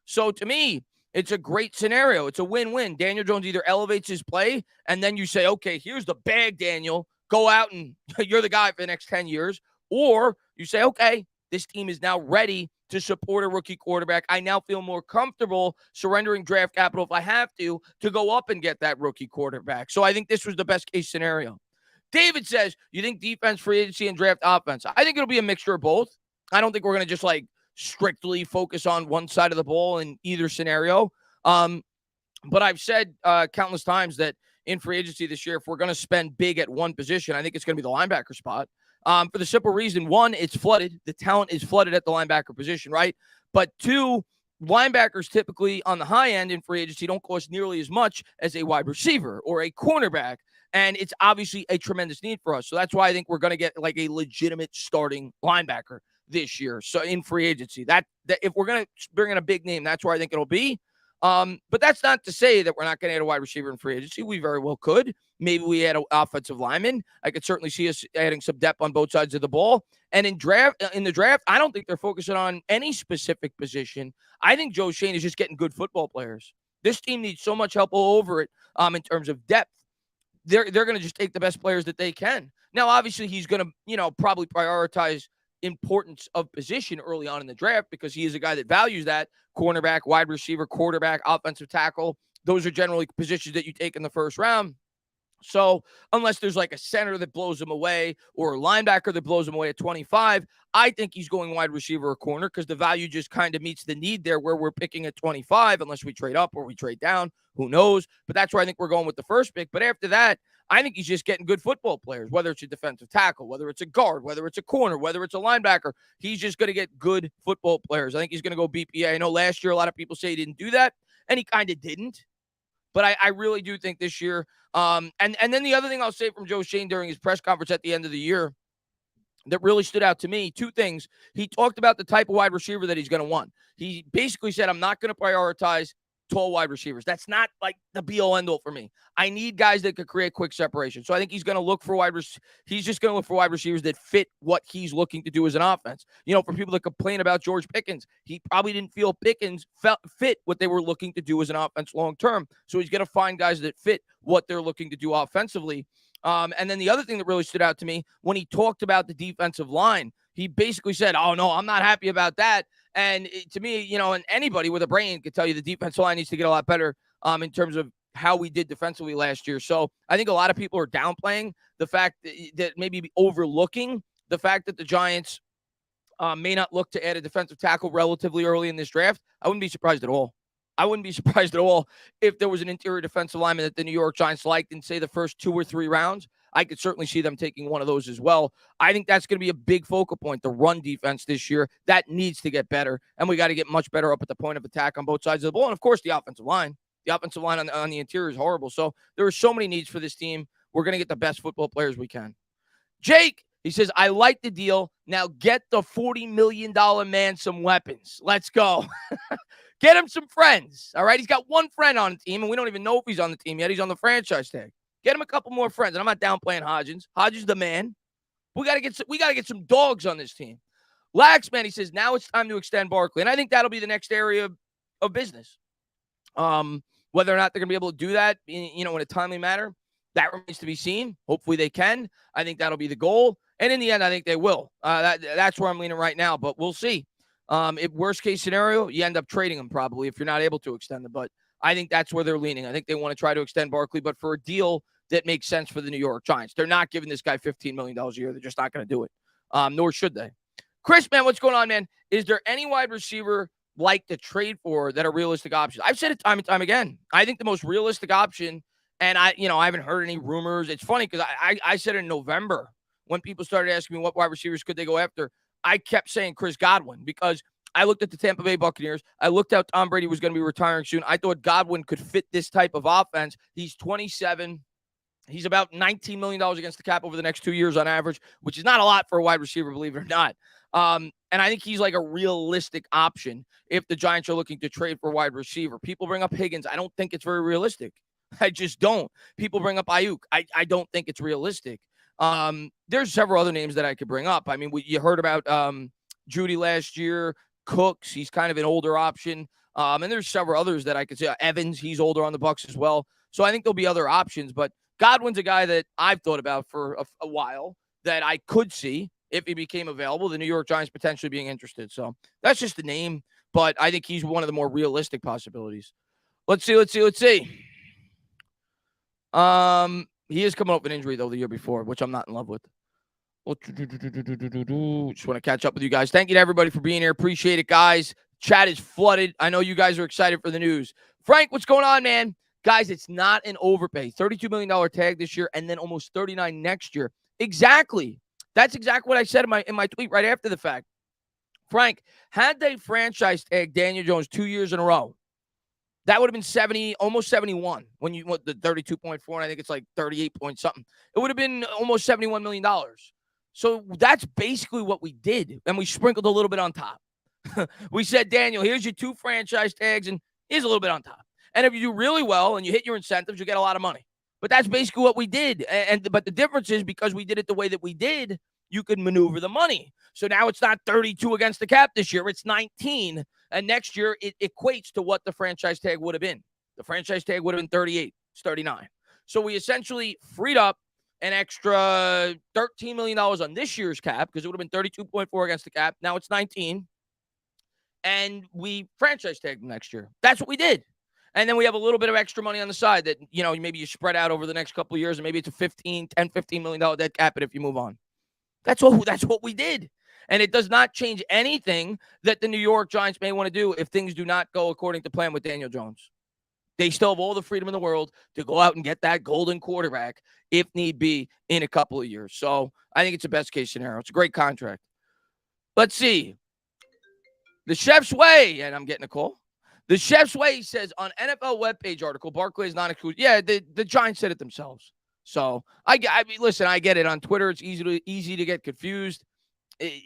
A: So to me, it's a great scenario. It's a win-win. Daniel Jones either elevates his play, and then you say, okay, here's the bag, Daniel. Go out and you're the guy for the next 10 years. Or you say, okay, this team is now ready to support a rookie quarterback. I now feel more comfortable surrendering draft capital if I have to go up and get that rookie quarterback. So I think this was the best case scenario. David says, you think defense, free agency, and draft offense? I think it'll be a mixture of both. I don't think we're going to just strictly focus on one side of the ball in either scenario. But I've said countless times that in free agency this year, if we're going to spend big at one position, I think it's going to be the linebacker spot. For the simple reason, one, it's flooded. The talent is flooded at the linebacker position, right? But two, linebackers typically on the high end in free agency don't cost nearly as much as a wide receiver or a cornerback. And it's obviously a tremendous need for us. So that's why I think we're going to get a legitimate starting linebacker this year. So in free agency, that if we're going to bring in a big name, that's where I think it'll be. But that's not to say that we're not going to add a wide receiver in free agency. We very well could. Maybe we add an offensive lineman. I could certainly see us adding some depth on both sides of the ball. And in the draft, I don't think they're focusing on any specific position. I think Joe Schoen is just getting good football players. This team needs so much help all over it in terms of depth. They're going to just take the best players that they can. Now, obviously, he's going to, probably prioritize importance of position early on in the draft because he is a guy that values that. Cornerback, wide receiver, quarterback, offensive tackle. Those are generally positions that you take in the first round. So unless there's a center that blows him away or a linebacker that blows him away at 25, I think he's going wide receiver or corner because the value just kind of meets the need there where we're picking at 25 unless we trade up or we trade down. Who knows? But that's where I think we're going with the first pick. But after that, I think he's just getting good football players, whether it's a defensive tackle, whether it's a guard, whether it's a corner, whether it's a linebacker. He's just going to get good football players. I think he's going to go BPA. I know last year a lot of people say he didn't do that, and he kind of didn't. But I really do think this year, and then the other thing I'll say from Joe Schoen during his press conference at the end of the year that really stood out to me, two things. He talked about the type of wide receiver that he's going to want. He basically said, I'm not going to prioritize tall wide receivers. That's not like the be-all end-all for me. I need guys that could create quick separation. So I think he's going to look for he's just going to look for wide receivers that fit what he's looking to do as an offense. For people that complain about George Pickens, he probably didn't feel Pickens fit what they were looking to do as an offense long term. So he's going to find guys that fit what they're looking to do offensively. And then the other thing that really stood out to me when he talked about the defensive line, he basically said, "Oh no, I'm not happy about that." And to me, and anybody with a brain could tell you the defensive line needs to get a lot better in terms of how we did defensively last year. So I think a lot of people are downplaying the fact that maybe overlooking the fact that the Giants may not look to add a defensive tackle relatively early in this draft. I wouldn't be surprised at all. I wouldn't be surprised at all if there was an interior defensive lineman that the New York Giants liked in, say, the first 2 or 3 rounds. I could certainly see them taking one of those as well. I think that's going to be a big focal point, the run defense this year. That needs to get better, and we got to get much better up at the point of attack on both sides of the ball. And, of course, the offensive line. The offensive line on the interior is horrible. So there are so many needs for this team. We're going to get the best football players we can. Jake, he says, I like the deal. Now get the $40 million man some weapons. Let's go. Get him some friends, all right? He's got one friend on the team, and we don't even know if he's on the team yet. He's on the franchise tag. Get him a couple more friends, and I'm not downplaying Hodgins. Hodgins the man. We got to get some dogs on this team. Laxman, he says, now it's time to extend Barkley, and I think that'll be the next area of business. Whether or not they're going to be able to do that, in a timely manner, that remains to be seen. Hopefully they can. I think that'll be the goal, and in the end, I think they will. That's where I'm leaning right now, but we'll see. If worst case scenario, you end up trading him probably if you're not able to extend him. But I think that's where they're leaning. I think they want to try to extend Barkley, but for a deal that makes sense for the New York Giants. They're not giving this guy $15 million a year. They're just not going to do it. Nor should they. Chris, man, what's going on, man? Is there any wide receiver like to trade for that are realistic options? I've said it time and time again. I think the most realistic option, and I haven't heard any rumors. It's funny because I said it in November when people started asking me what wide receivers could they go after. I kept saying Chris Godwin because I looked at the Tampa Bay Buccaneers. I looked how Tom Brady was going to be retiring soon. I thought Godwin could fit this type of offense. He's 27. He's about $19 million against the cap over the next 2 years on average, which is not a lot for a wide receiver, believe it or not. And I think he's like a realistic option if the Giants are looking to trade for a wide receiver. People bring up Higgins. I don't think it's very realistic. I just don't. People bring up Ayuk. I don't think it's realistic. There's several other names that I could bring up. I mean, you heard about Judy last year. Cooks, he's kind of an older option. And there's several others that I could say. Evans, he's older on the Bucs as well. So I think there'll be other options. But Godwin's a guy that I've thought about for a while that I could see if he became available, the New York Giants potentially being interested. So that's just the name. But I think he's one of the more realistic possibilities. Let's see. He is coming off an injury, though, the year before, which I'm not in love with. Just want to catch up with you guys. Thank you to everybody for being here. Appreciate it, guys. Chat is flooded. I know you guys are excited for the news. Frank, what's going on, man? Guys, it's not an overpay. $32 million tag this year and then almost $39 next year. Exactly. That's exactly what I said in my tweet right after the fact. Frank, had they franchise tag Daniel Jones 2 years in a row, that would have been 70, almost 71 when you went the 32.4, and I think it's like 38 point something. It would have been almost $71 million. So that's basically what we did, and we sprinkled a little bit on top. We said, Daniel, here's your 2 franchise tags, and here's a little bit on top. And if you do really well and you hit your incentives, you get a lot of money. But that's basically what we did. But the difference is because we did it the way that we did, you could maneuver the money. So now it's not 32 against the cap this year. It's 19. And next year, it equates to what the franchise tag would have been. The franchise tag would have been 38. It's 39. So we essentially freed up an extra $13 million on this year's cap because it would have been 32.4 against the cap. Now it's 19. And we franchise tagged them next year. That's what we did. And then we have a little bit of extra money on the side that, maybe you spread out over the next couple of years, and maybe it's a $15 million dead cap if you move on. That's what we did. And it does not change anything that the New York Giants may want to do if things do not go according to plan with Daniel Jones. They still have all the freedom in the world to go out and get that golden quarterback if need be in a couple of years. So I think it's a best case scenario. It's a great contract. Let's see. The Chef's Way, and I'm getting a call. The Chef's Way says on NFL webpage article, Barkley is not exclusive. Yeah, the Giants said it themselves. So I mean, listen, I get it. On Twitter, it's easy to get confused.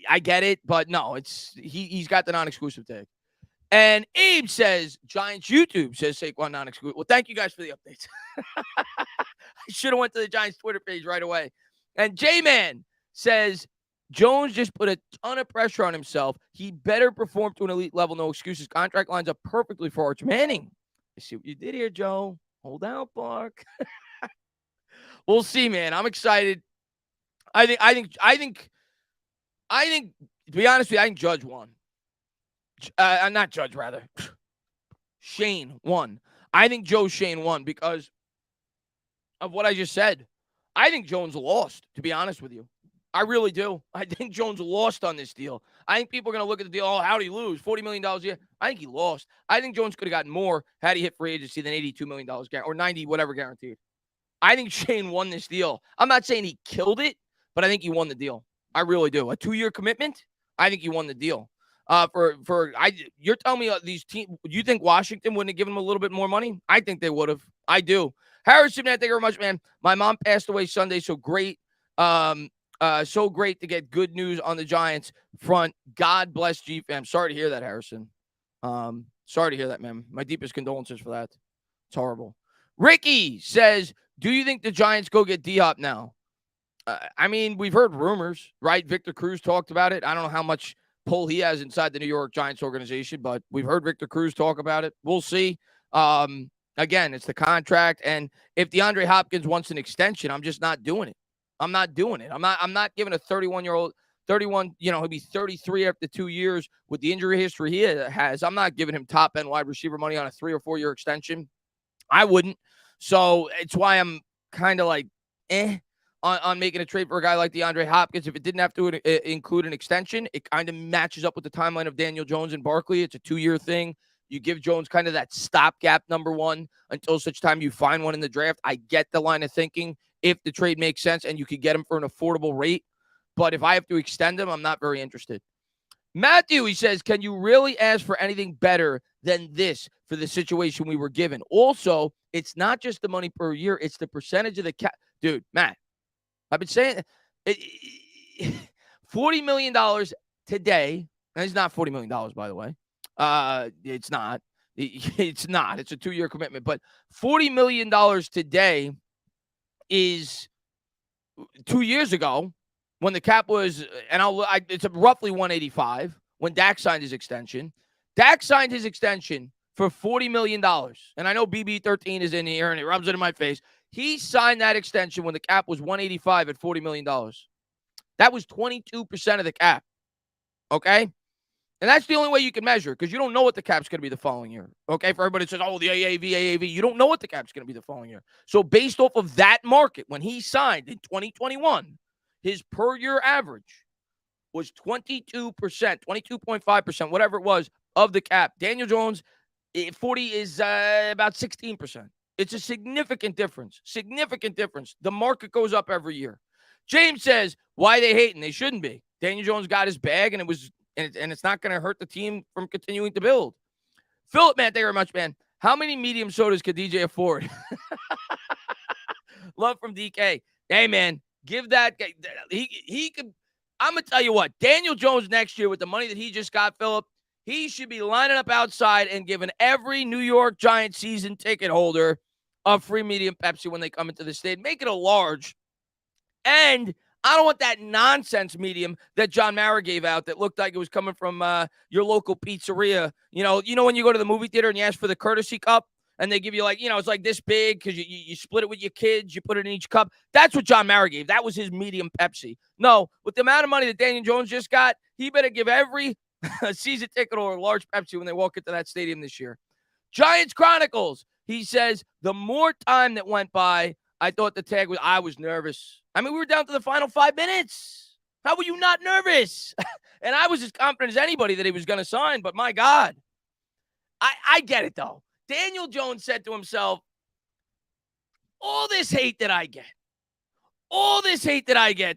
A: I get it, but no, he's got the non-exclusive tag. And Abe says, Giants YouTube says Saquon non-exclusive. Well, thank you guys for the updates. I should have went to the Giants Twitter page right away. And J-Man says, Jones just put a ton of pressure on himself. He better perform to an elite level. No excuses. Contract lines up perfectly for Arch Manning. I see what you did here, Joe. Hold out, Bark. We'll see, man. I'm excited. I think, to be honest with you, I think Judge won. Not Judge, rather. Shane won. I think Joe Shane won because of what I just said. I think Jones lost, to be honest with you. I really do. I think Jones lost on this deal. I think people are going to look at the deal, oh, how'd he lose? $40 million a year. I think he lost. I think Jones could have gotten more had he hit free agency than $82 million or 90, whatever guaranteed. I think Shane won this deal. I'm not saying he killed it, but I think he won the deal. I really do. A 2-year commitment, I think he won the deal. You're telling me these teams, you think Washington wouldn't have given him a little bit more money? I think they would have. I do. Harrison, man, thank you very much, man. My mom passed away Sunday, so great. So great to get good news on the Giants front. God bless G-Fam. Sorry to hear that, Harrison. Sorry to hear that, man. My deepest condolences for that. It's horrible. Ricky says, do you think the Giants go get D-Hop now? I mean, we've heard rumors, right? Victor Cruz talked about it. I don't know how much pull he has inside the New York Giants organization, but we've heard Victor Cruz talk about it. We'll see. Again, it's the contract. And if DeAndre Hopkins wants an extension, I'm just not doing it. I'm not doing it. I'm not giving a 31-year-old, he'll be 33 after 2 years with the injury history he has. I'm not giving him top-end wide receiver money on a 3 or 4 year extension. I wouldn't. So it's why I'm kind of like, on making a trade for a guy like DeAndre Hopkins. If it didn't have to include an extension, it kind of matches up with the timeline of Daniel Jones and Barkley. It's a 2-year thing. You give Jones kind of that stopgap number one until such time you find one in the draft. I get the line of thinking if the trade makes sense and you could get him for an affordable rate. But if I have to extend him, I'm not very interested. Matthew, he says, can you really ask for anything better than this for the situation we were given? Also, it's not just the money per year. It's the percentage of the cap. Dude, Matt, I've been saying $40 million today. And it's not $40 million, by the way. It's not. It's not. It's a 2-year commitment. But $40 million today is 2 years ago when the cap was, it's roughly 185 when Dak signed his extension. Dak signed his extension for $40 million. And I know BB13 is in here and it rubs it in my face. He signed that extension when the cap was 185 at $40 million. That was 22% of the cap. Okay? And that's the only way you can measure because you don't know what the cap's going to be the following year. Okay? For everybody that says, oh, the AAV. You don't know what the cap's going to be the following year. So based off of that market, when he signed in 2021, his per year average was 22%, 22.5%, whatever it was, of the cap. Daniel Jones, 40 is about 16%. It's a significant difference. Significant difference. The market goes up every year. James says, why they hating? They shouldn't be. Daniel Jones got his bag, and it's not going to hurt the team from continuing to build. Philip, man, thank you very much, man. How many medium sodas could DJ afford? Love from DK. Hey, man, give that guy. He could. I'm going to tell you what. Daniel Jones next year with the money that he just got, Philip, he should be lining up outside and giving every New York Giants season ticket holder a free medium Pepsi when they come into the state. Make it a large. And I don't want that nonsense medium that John Mara gave out that looked like it was coming from your local pizzeria. You know when you go to the movie theater and you ask for the courtesy cup and they give you it's like this big because you split it with your kids. You put it in each cup. That's what John Mara gave. That was his medium Pepsi. No, with the amount of money that Daniel Jones just got, he better give every season ticket or a large Pepsi when they walk into that stadium this year. Giants Chronicles. He says, the more time that went by, I thought the tag was, I was nervous. I mean, we were down to the final 5 minutes. How were you not nervous? And I was as confident as anybody that he was going to sign, but my God. I get it, though. Daniel Jones said to himself, all this hate that I get,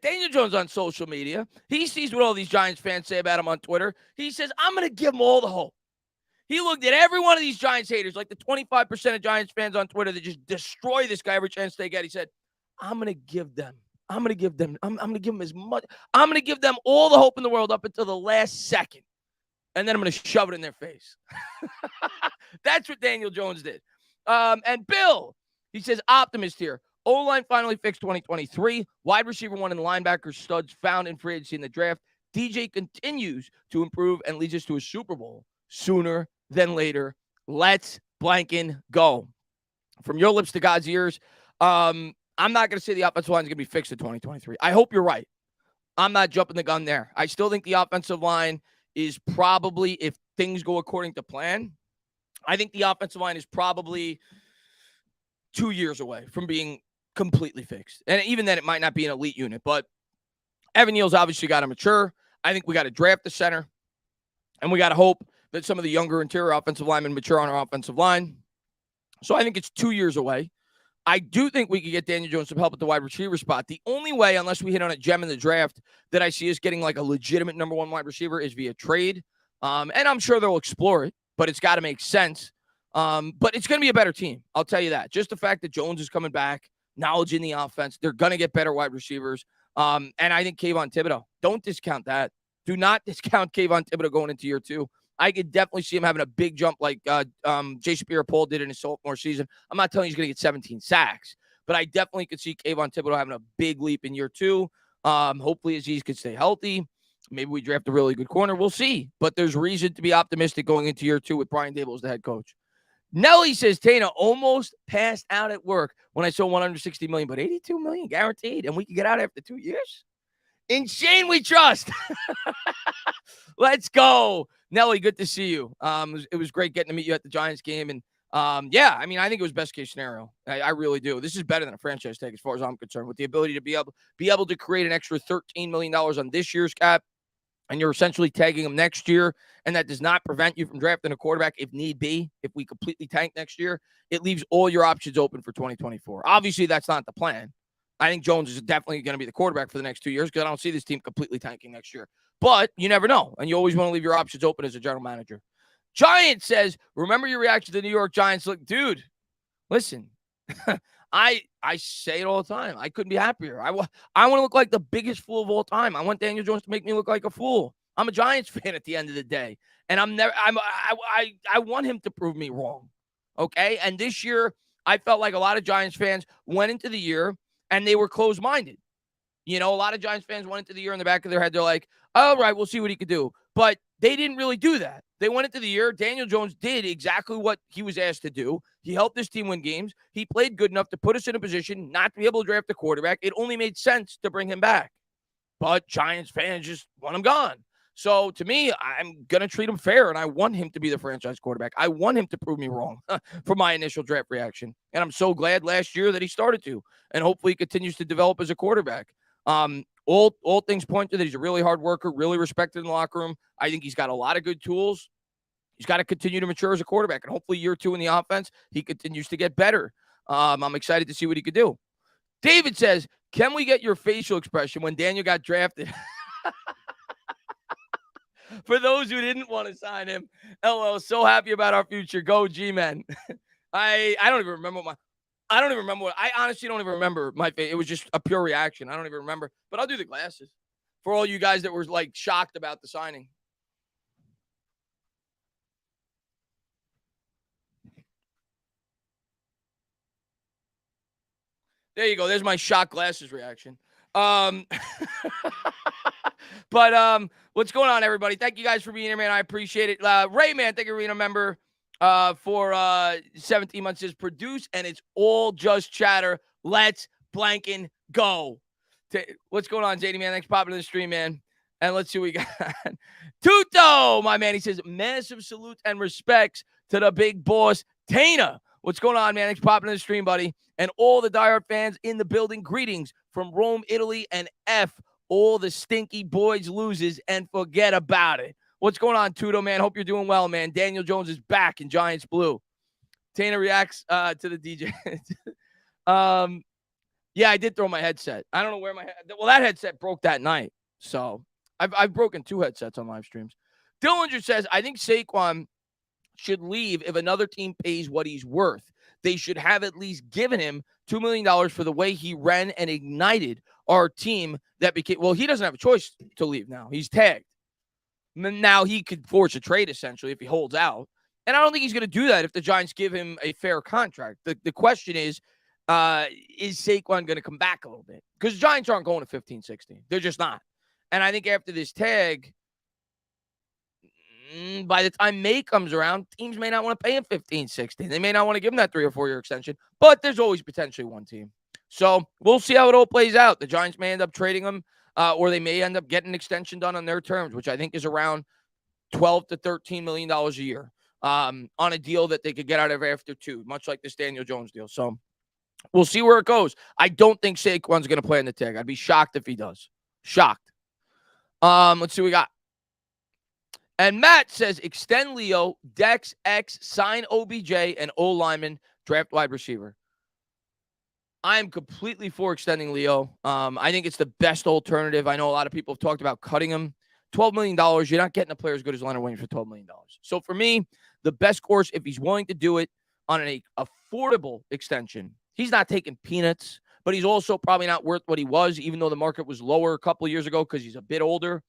A: Daniel Jones on social media, he sees what all these Giants fans say about him on Twitter. He says, I'm going to give them all the hope. He looked at every one of these Giants haters, like the 25% of Giants fans on Twitter that just destroy this guy every chance they get. He said, I'm going to give them as much. I'm going to give them all the hope in the world up until the last second. and then I'm going to shove it in their face. That's what Daniel Jones did. And Bill, he says, optimist here. O-line finally fixed 2023. Wide receiver one and linebacker studs found in free agency in the draft. DJ continues to improve and leads us to a Super Bowl sooner than later. Let's blanking go. From your lips to God's ears, I'm not going to say the offensive line is going to be fixed in 2023. I hope you're right. I'm not jumping the gun there. I still think the offensive line is probably, if things go according to plan, I think the offensive line is probably 2 years away from being completely fixed. And even then, it might not be an elite unit. But Evan Neal's obviously got to mature. I think we got to draft the center. And we got to hope that some of the younger interior offensive linemen mature on our offensive line. So I think it's 2 years away. I do think we could get Daniel Jones some help at the wide receiver spot. The only way, unless we hit on a gem in the draft, that I see us getting like a legitimate number one wide receiver is via trade. And I'm sure they'll explore it, but it's got to make sense. But it's going to be a better team. I'll tell you that. Just the fact that Jones is coming back, knowledge in the offense, they're going to get better wide receivers. And I think Kayvon Thibodeau, don't discount that. Do not discount Kayvon Thibodeau going into year two. I could definitely see him having a big jump like Jason Pierre-Paul did in his sophomore season. I'm not telling you he's going to get 17 sacks, but I definitely could see Kayvon Thibodeau having a big leap in year two. Hopefully Azeez could stay healthy. Maybe we draft a really good corner. We'll see. But there's reason to be optimistic going into year two with Brian Daboll as the head coach. Nelly says, Tana almost passed out at work when I saw $160 million, but $82 million guaranteed, and we can get out after 2 years? In Shane we trust. Let's go. Nelly, good to see you. It was great getting to meet you at the Giants game. And yeah, I mean, I think it was best case scenario. I really do. This is better than a franchise tag as far as I'm concerned, with the ability to be able to create an extra $13 million on this year's cap. And you're essentially tagging him next year, and that does not prevent you from drafting a quarterback if need be. If we completely tank next year, it leaves all your options open for 2024. Obviously, that's not the plan. I think Jones is definitely going to be the quarterback for the next 2 years because I don't see this team completely tanking next year. But you never know, and you always want to leave your options open as a general manager. Giant says, remember your reaction to the New York Giants? Look, dude, listen, I say it all the time. I couldn't be happier. I want to look like the biggest fool of all time. I want Daniel Jones to make me look like a fool. I'm a Giants fan at the end of the day, and I want him to prove me wrong. Okay, and this year I felt like a lot of Giants fans went into the year and they were closed-minded. You know, a lot of Giants fans went into the year in the back of their head. They're like, all right, we'll see what he could do. But they didn't really do that. They went into the year. Daniel Jones did exactly what he was asked to do. He helped this team win games. He played good enough to put us in a position not to be able to draft a quarterback. It only made sense to bring him back. But Giants fans just want him gone. So to me, I'm going to treat him fair, and I want him to be the franchise quarterback. I want him to prove me wrong for my initial draft reaction. And I'm so glad last year that he started to, and hopefully he continues to develop as a quarterback. All things point to that he's a really hard worker, really respected in the locker room. I think he's got a lot of good tools. He's got to continue to mature as a quarterback, and hopefully year two in the offense, he continues to get better. I'm excited to see what he could do. David says, can we get your facial expression when Daniel got drafted? For those who didn't want to sign him, LL, so happy about our future. Go G-Men. I don't even remember I honestly don't even remember my face. It was just a pure reaction. I don't even remember. But I'll do the glasses for all you guys that were like shocked about the signing. There you go. There's my shock glasses reaction. But what's going on, everybody? Thank you guys for being here, man. I appreciate it. Ray, man, thank you for being a member for 17 months. Is produce, and it's all just chatter. Let's blanking go. What's going on, JD, man? Thanks for popping in the stream, man. And let's see what we got. Tuto, my man. He says, massive salute and respects to the big boss, Tana. What's going on, man? Thanks for popping in the stream, buddy. And all the diehard fans in the building, greetings from Rome, Italy, and F. All the stinky boys loses and forget about it. What's going on, Tuto, man? Hope you're doing well, man. Daniel Jones is back in Giants blue. Tana reacts to the DJ. Yeah, I did throw my headset. I don't know where that headset broke that night. So I've broken 2 headsets on live streams. Dillinger says, I think Saquon should leave if another team pays what he's worth. They should have at least given him $2 million for the way he ran and ignited our team that became, well, he doesn't have a choice to leave now. He's tagged. Now he could force a trade essentially if he holds out. And I don't think he's going to do that if the Giants give him a fair contract. The question is Saquon going to come back a little bit? Because the Giants aren't going to 15-16. They're just not. And I think after this tag, by the time May comes around, teams may not want to pay him 15-16. They may not want to give him that 3 or 4 year extension, but there's always potentially one team. So we'll see how it all plays out. The Giants may end up trading him, or they may end up getting an extension done on their terms, which I think is around $12 to $13 million a year on a deal that they could get out of after 2, much like this Daniel Jones deal. So we'll see where it goes. I don't think Saquon's going to play in the tag. I'd be shocked if he does. Shocked. Let's see what we got. And Matt says, extend Leo, Dex, X, sign OBJ, and O-lineman, draft wide receiver. I am completely for extending Leo. I think it's the best alternative. I know a lot of people have talked about cutting him. $12 million, you're not getting a player as good as Leonard Williams for $12 million. So for me, the best course, if he's willing to do it on an affordable extension, he's not taking peanuts, but he's also probably not worth what he was, even though the market was lower a couple of years ago because he's a bit older.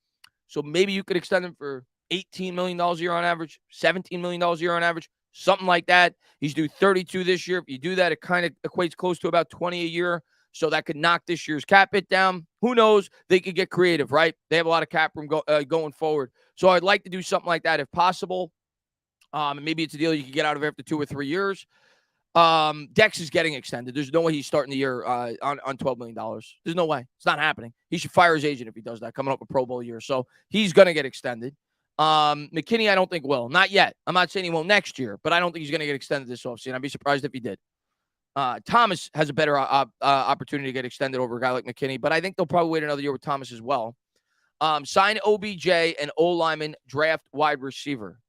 A: So maybe you could extend him for $18 million a year on average, $17 million a year on average, something like that. He's due 32 this year. If you do that, it kind of equates close to about 20 a year. So that could knock this year's cap hit down. Who knows? They could get creative, right? They have a lot of cap room going forward. So I'd like to do something like that if possible. Maybe it's a deal you can get out of after 2 or 3 years. Dex is getting extended. There's no way he's starting the year on $12 million. There's no way. It's not happening. He should fire his agent if he does that, coming up a Pro Bowl year. So he's going to get extended. McKinney, I don't think will. Not yet. I'm not saying he won't next year, but I don't think he's going to get extended this offseason. I'd be surprised if he did. Thomas has a better opportunity to get extended over a guy like McKinney, but I think they'll probably wait another year with Thomas as well. Sign OBJ and O-lineman, draft wide receiver.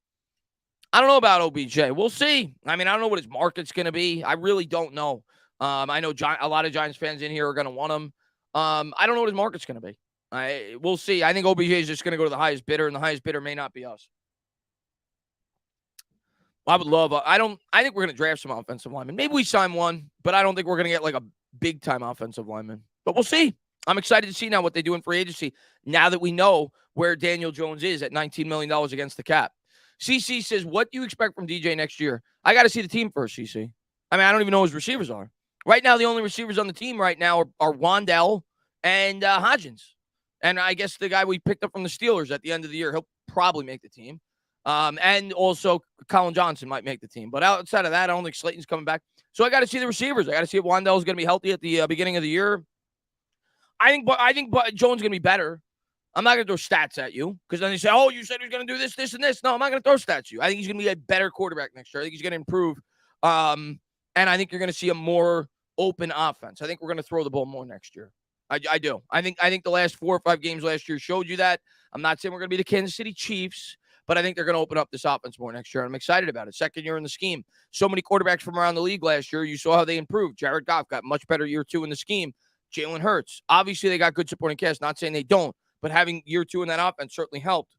A: I don't know about OBJ. We'll see. I mean, I don't know what his market's going to be. I really don't know. I know a lot of Giants fans in here are going to want him. I don't know what his market's going to be. We'll see. I think OBJ is just going to go to the highest bidder, and the highest bidder may not be us. I would love. I think we're going to draft some offensive linemen. Maybe we sign one, but I don't think we're going to get like a big time offensive lineman. But we'll see. I'm excited to see now what they do in free agency. Now that we know where Daniel Jones is at $19 million against the cap. CC says, "What do you expect from DJ next year?" I got to see the team first, CC. I mean, I don't even know who his receivers are right now. The only receivers on the team right now are Wandell and Hodgins. And I guess the guy we picked up from the Steelers at the end of the year, he'll probably make the team. And also Colin Johnson might make the team. But outside of that, I don't think Slayton's coming back. So I got to see the receivers. I got to see if Wandell's going to be healthy at the beginning of the year. I think Jones is going to be better. I'm not going to throw stats at you because then they say, oh, you said he's going to do this, this, and this. No, I'm not going to throw stats at you. I think he's going to be a better quarterback next year. I think he's going to improve. And I think you're going to see a more open offense. I think we're going to throw the ball more next year. I do. I think the last 4 or 5 games last year showed you that. I'm not saying we're going to be the Kansas City Chiefs, but I think they're going to open up this offense more next year. I'm excited about it. Second year in the scheme. So many quarterbacks from around the league last year. You saw how they improved. Jared Goff got much better year 2 in the scheme. Jalen Hurts. Obviously, they got good supporting cast. Not saying they don't, but having year 2 in that offense certainly helped.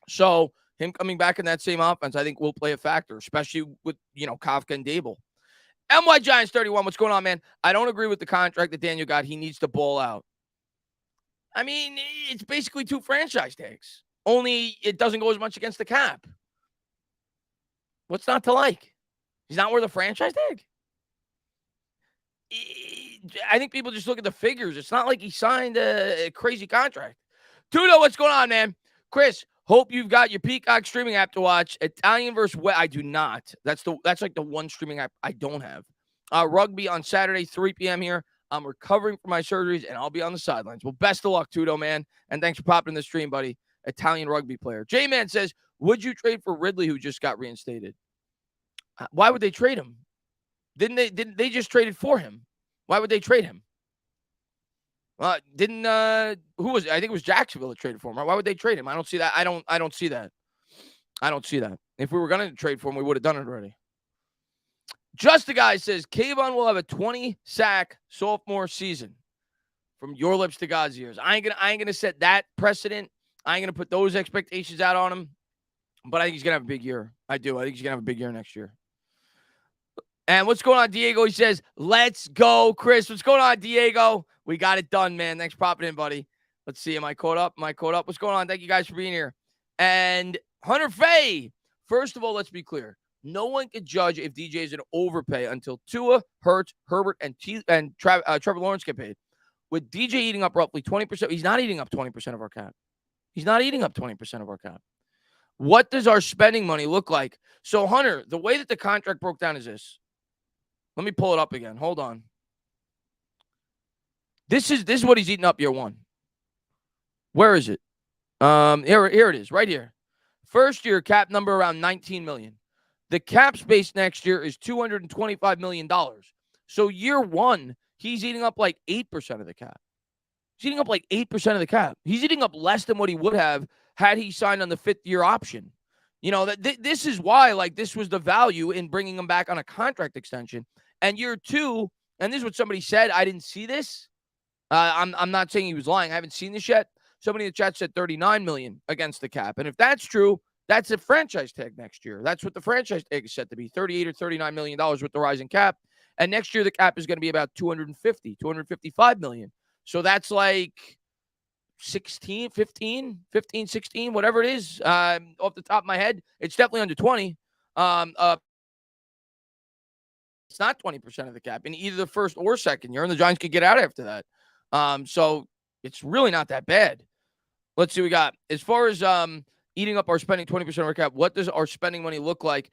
A: So him coming back in that same offense, I think will play a factor, especially with, Kafka and Dable. MY Giants 31. What's going on, man? I don't agree with the contract that Daniel got. He needs to ball out. I mean, it's basically 2 franchise tags. Only it doesn't go as much against the cap. What's not to like? He's not worth a franchise tag? I think people just look at the figures. It's not like he signed a crazy contract. Tudo, what's going on, man? Chris, hope you've got your Peacock streaming app to watch. Italian versus West. I do not. That's like the one streaming app I don't have. Rugby on Saturday, 3 p.m. here. I'm recovering from my surgeries, and I'll be on the sidelines. Well, best of luck, Tudo, man. And thanks for popping in the stream, buddy. Italian rugby player. J-Man says, would you trade for Ridley, who just got reinstated? Why would they trade him? Didn't they just traded for him? Why would they trade him? Who was it? I think it was Jacksonville that traded for him. Right? Why would they trade him? I don't see that. I don't see that. I don't see that. If we were going to trade for him, we would have done it already. Just the guy says, Kayvon will have a 20-sack sophomore season. From your lips to God's ears. I ain't gonna set that precedent. I ain't gonna put those expectations out on him. But I think he's gonna have a big year. I do. I think he's gonna have a big year next year. And what's going on, Diego? He says, let's go, Chris. What's going on, Diego? We got it done, man. Thanks for popping in, buddy. Let's see. Am I caught up? What's going on? Thank you guys for being here. And Hunter Fay, first of all, let's be clear. No one can judge if DJ is an overpay until Tua, Hurts, Herbert, and Trevor Lawrence get paid. With DJ eating up roughly 20%, he's not eating up 20% of our cap. He's not eating up 20% of our cap. What does our spending money look like? So, Hunter, the way that the contract broke down is this. Let me pull it up again. Hold on. This is what he's eating up year one. Where is it? Here it is, right here. First year cap number around $19 million. The cap space next year is $225 million. So year one, he's eating up like 8% of the cap. He's eating up like 8% of the cap. He's eating up less than what he would have had he signed on the 5th-year option. This is why, like, this was the value in bringing him back on a contract extension. And year two, and this is what somebody said. I didn't see this. I'm not saying he was lying. I haven't seen this yet. Somebody in the chat said $39 million against the cap. And if that's true, that's a franchise tag next year. That's what the franchise tag is set to be, $38 or $39 million with the rising cap. And next year, the cap is going to be about $255 million. So that's like 16, 15, 16, whatever it is. Off the top of my head, it's definitely under 20. It's not 20% of the cap in either the first or second year, and the Giants could get out after that. So it's really not that bad. Let's see what we got. As far as eating up our spending 20% of our cap, what does our spending money look like?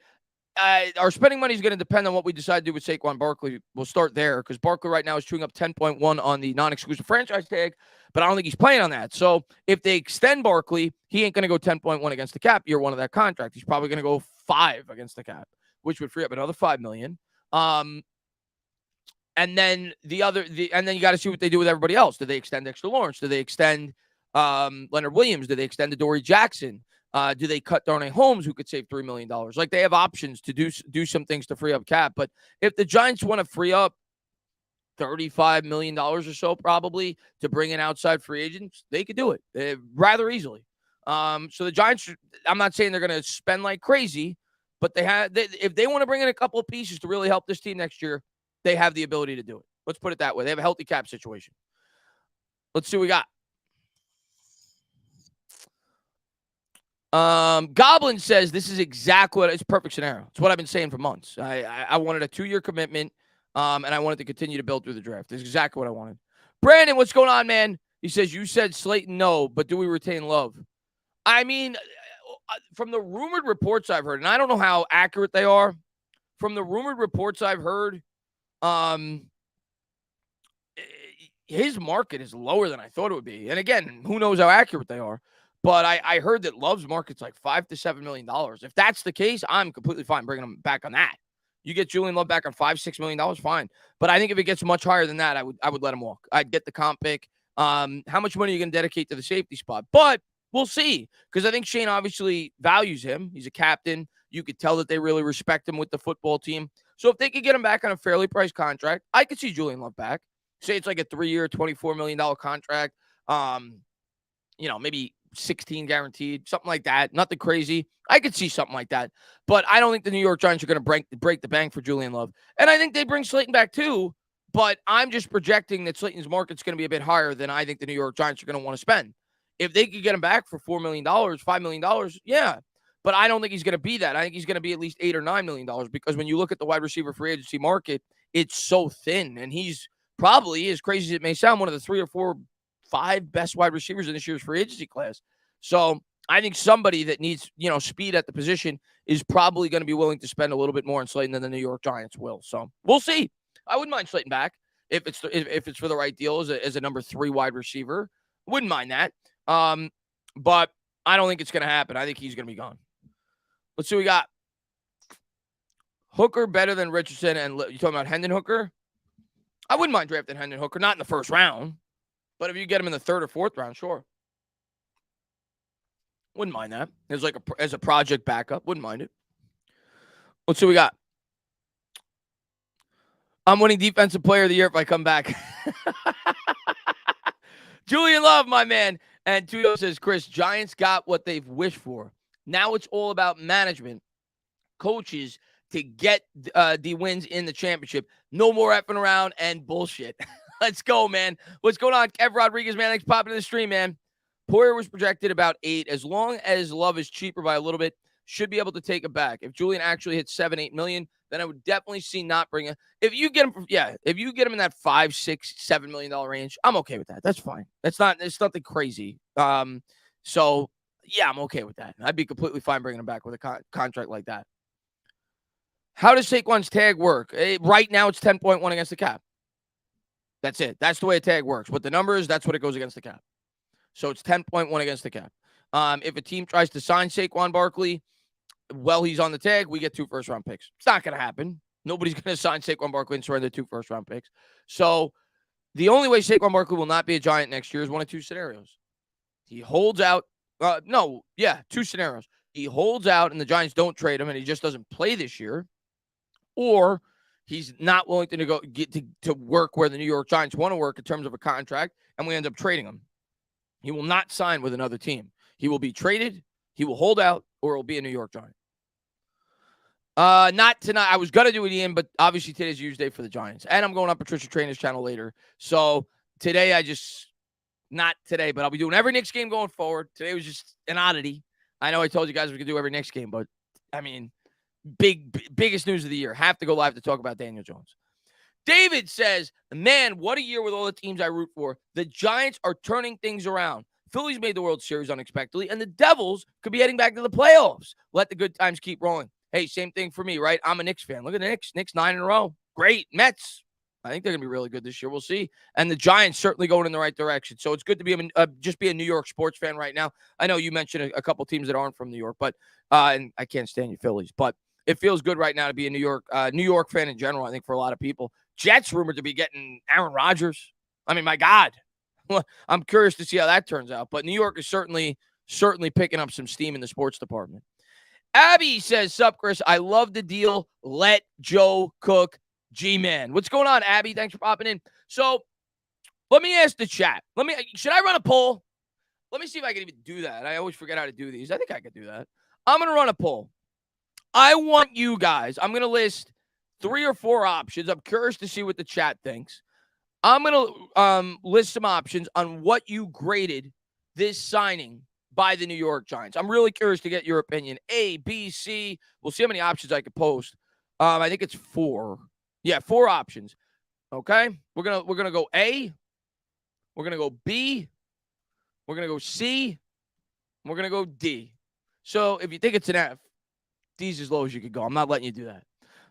A: Our spending money is going to depend on what we decide to do with Saquon Barkley. We'll start there because Barkley right now is chewing up 10.1 on the non-exclusive franchise tag, but I don't think he's playing on that. So if they extend Barkley, he ain't going to go 10.1 against the cap year one of that contract. He's probably going to go 5 against the cap, which would free up another $5 million. And then and then you got to see what they do with everybody else. Do they extend Dexter Lawrence? Do they extend Leonard Williams? Do they extend Adoree Jackson? Do they cut Darnay Holmes, who could save $3 million? Like, they have options to do some things to free up cap. But if the Giants want to free up $35 million or so, probably, to bring in outside free agents, they could do it rather easily. So the Giants, I'm not saying they're going to spend like crazy, but if they want to bring in a couple of pieces to really help this team next year, they have the ability to do it. Let's put it that way. They have a healthy cap situation. Let's see what we got. Goblin says this is exactly it's a perfect scenario. It's what I've been saying for months. I wanted a 2-year commitment, and I wanted to continue to build through the draft. This is exactly what I wanted. Brandon, what's going on, man? He says, you said Slayton no, but do we retain Love? I mean, from the rumored reports I've heard, and I don't know how accurate they are, from the rumored reports I've heard, his market is lower than I thought it would be. And again, who knows how accurate they are. But I heard that Love's market's like $5 to $7 million. If that's the case, I'm completely fine bringing him back on that. You get Julian Love back on $5-6 million, fine. But I think if it gets much higher than that, I would let him walk. I'd get the comp pick. How much money are you going to dedicate to the safety spot? But we'll see, because I think Schoen obviously values him. He's a captain. You could tell that they really respect him with the football team. So if they could get him back on a fairly priced contract, I could see Julian Love back. Say it's like a 3-year, $24 million contract. Maybe 16 guaranteed, something like that. Nothing crazy. I could see something like that. But I don't think the New York Giants are going to break the bank for Julian Love. And I think they bring Slayton back too. But I'm just projecting that Slayton's market's going to be a bit higher than I think the New York Giants are going to want to spend. If they could get him back for $4 million, $5 million, yeah. But I don't think he's going to be that. I think he's going to be at least $8 or $9 million, because when you look at the wide receiver free agency market, it's so thin. And he's probably, as crazy as it may sound, one of the 3 or 4, 5 best wide receivers in this year's free agency class. So I think somebody that needs, speed at the position is probably going to be willing to spend a little bit more on Slayton than the New York Giants will. So we'll see. I wouldn't mind Slayton back if it's for the right deal as a number 3 wide receiver. Wouldn't mind that. But I don't think it's going to happen. I think he's going to be gone. Let's see what we got. Hooker better than Richardson, and you talking about Hendon Hooker? I wouldn't mind drafting Hendon Hooker, not in the first round, but if you get him in the 3rd or 4th round, sure. Wouldn't mind that. As a project backup, wouldn't mind it. Let's see what we got. I'm winning Defensive Player of the Year if I come back. Julian Love, my man. And Tuyo says, Chris, Giants got what they've wished for. Now it's all about management, coaches, to get the wins in the championship. No more effing around and bullshit. Let's go, man. What's going on? Kev Rodriguez, man. Thanks for popping in the stream, man. Poyer was projected about 8. As long as Love is cheaper by a little bit, should be able to take it back. If Julian actually hits 7-8 million, then I would definitely see not bring it. If you get him, if you get him in that $5, $6, $7 million range, I'm okay with that. That's fine. It's nothing crazy. So yeah, I'm okay with that. I'd be completely fine bringing him back with a contract like that. How does Saquon's tag work? Right now, it's 10.1 against the cap. That's it. That's the way a tag works. With the numbers, that's what it goes against the cap. So it's 10.1 against the cap. If a team tries to sign Saquon Barkley while he's on the tag, we get 2 first-round picks. It's not going to happen. Nobody's going to sign Saquon Barkley and surrender 2 first-round picks. So the only way Saquon Barkley will not be a Giant next year is one of 2 scenarios. He holds out. 2 scenarios. He holds out and the Giants don't trade him and he just doesn't play this year. Or he's not willing to get to work where the New York Giants want to work in terms of a contract, and we end up trading him. He will not sign with another team. He will be traded, he will hold out, or he'll be a New York Giant. Not tonight. I was going to do it, Ian, but obviously today's a huge day for the Giants. And I'm going on Patricia Trainer's channel later. So today not today, but I'll be doing every Knicks game going forward. Today was just an oddity. I know I told you guys we could do every Knicks game, but I mean, biggest news of the year. Have to go live to talk about Daniel Jones. David says, man, what a year with all the teams I root for. The Giants are turning things around. Phillies made the World Series unexpectedly, and the Devils could be heading back to the playoffs. Let the good times keep rolling. Hey, same thing for me, right? I'm a Knicks fan. Look at the Knicks. Knicks 9 in a row. Great. Mets. I think they're going to be really good this year. We'll see. And the Giants certainly going in the right direction. So it's good to be just be a New York sports fan right now. I know you mentioned a couple teams that aren't from New York, but and I can't stand you Phillies, but it feels good right now to be a New York fan in general, I think, for a lot of people. Jets rumored to be getting Aaron Rodgers. I mean, my God. I'm curious to see how that turns out. But New York is certainly picking up some steam in the sports department. Abby says, sup, Chris, I love the deal. Let Joe cook, G-Man. What's going on, Abby? Thanks for popping in. So let me ask the chat. Should I run a poll? Let me see if I can even do that. I always forget how to do these. I think I could do that. I'm going to run a poll. I want you guys, I'm going to list 3 or 4 options. I'm curious to see what the chat thinks. I'm going to list some options on what you graded this signing by the New York Giants. I'm really curious to get your opinion. A, B, C. We'll see how many options I could post. I think it's 4. Yeah, 4 options. Okay? We're gonna go A. We're going to go B. We're going to go C. We're going to go D. So if you think it's an F, D's as low as you could go. I'm not letting you do that.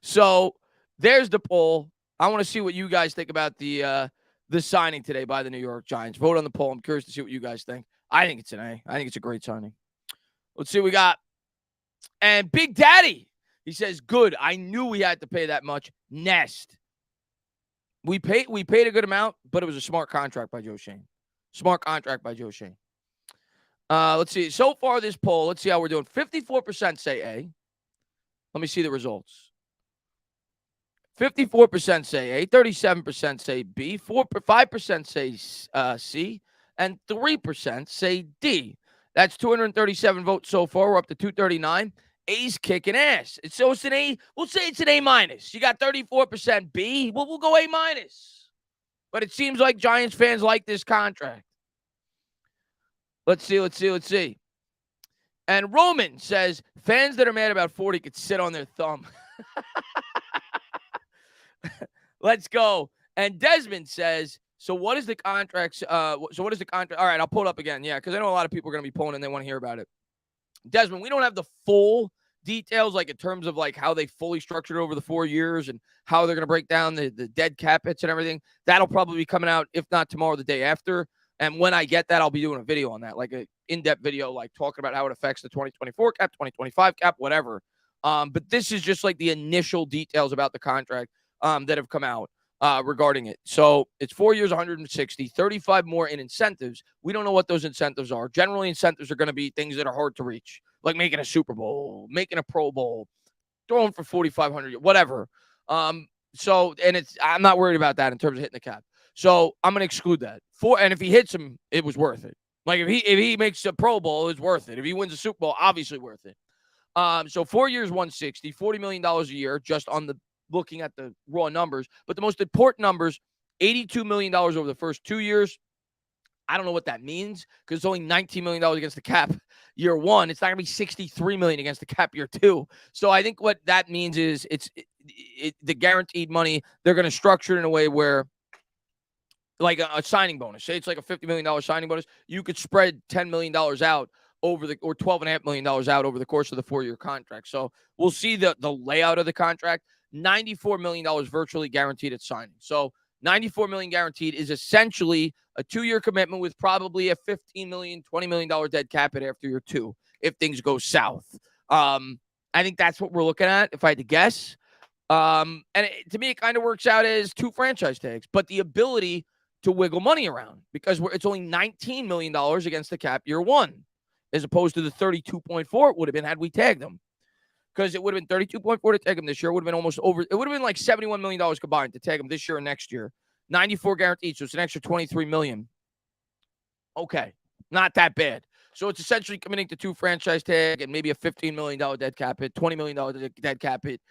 A: So there's the poll. I want to see what you guys think about the signing today by the New York Giants. Vote on the poll. I'm curious to see what you guys think. I think it's an A. I think it's a great signing. Let's see what we got. And Big Daddy, he says, good. I knew we had to pay that much. Nest. We paid a good amount, but it was a smart contract by Joe Schoen. Smart contract by Joe Schoen. Let's see. So far, this poll, let's see how we're doing. 54% say A. Let me see the results. 54% say A, 37% say B, 5% say C, and 3% say D. That's 237 votes so far. We're up to 239. A's kicking ass. So it's an A. We'll say it's an A minus. You got 34% B. We'll go A minus. But it seems like Giants fans like this contract. Let's see. And Roman says, fans that are mad about 40 could sit on their thumb. Let's go. And Desmond says, so what is the contract? All right, I'll pull it up again. Yeah, because I know a lot of people are going to be pulling and they want to hear about it. Desmond, we don't have the full details, like in terms of like how they fully structured over the 4 years and how they're going to break down the dead cap hits and everything. That'll probably be coming out, if not tomorrow, the day after. And when I get that, I'll be doing a video on that, like an in-depth video, like talking about how it affects the 2024 cap, 2025 cap, whatever. But this is just like the initial details about the contract that have come out regarding it. So it's 4 years, 160, 35 more in incentives. We don't know what those incentives are. Generally, incentives are going to be things that are hard to reach, like making a Super Bowl, making a Pro Bowl, throwing for 4,500, whatever. I'm not worried about that in terms of hitting the cap. So I'm going to exclude that. And if he hits him, it was worth it. Like if he makes a Pro Bowl, it's worth it. If he wins a Super Bowl, obviously worth it. So 4 years, 160, $40 million a year, just on the looking at the raw numbers. But the most important numbers, $82 million over the first 2 years. I don't know what that means because it's only $19 million against the cap year one. It's not going to be $63 million against the cap year two. So I think what that means is the guaranteed money, they're going to structure it in a way where, like a signing bonus. Say it's like a $50 million signing bonus. You could spread $10 million out or $12.5 million out over the course of the 4-year contract. So we'll see the layout of the contract. $94 million virtually guaranteed at signing. So $94 million guaranteed is essentially a 2-year commitment with probably a $15 million, $20 million dead cap hit after year two if things go south. I think that's what we're looking at if I had to guess. To me, it kind of works out as 2 franchise tags, but the ability to wiggle money around because it's only $19 million against the cap year one, as opposed to the 32.4 it would have been had we tagged them. Because it would have been 32.4 to tag him this year. It would have been almost over. It would have been like $71 million combined to tag him this year and next year. 94 guaranteed, so it's an extra $23 million. Okay, not that bad. So it's essentially committing to 2 franchise tag and maybe a $15 million dead cap hit, $20 million dead cap hit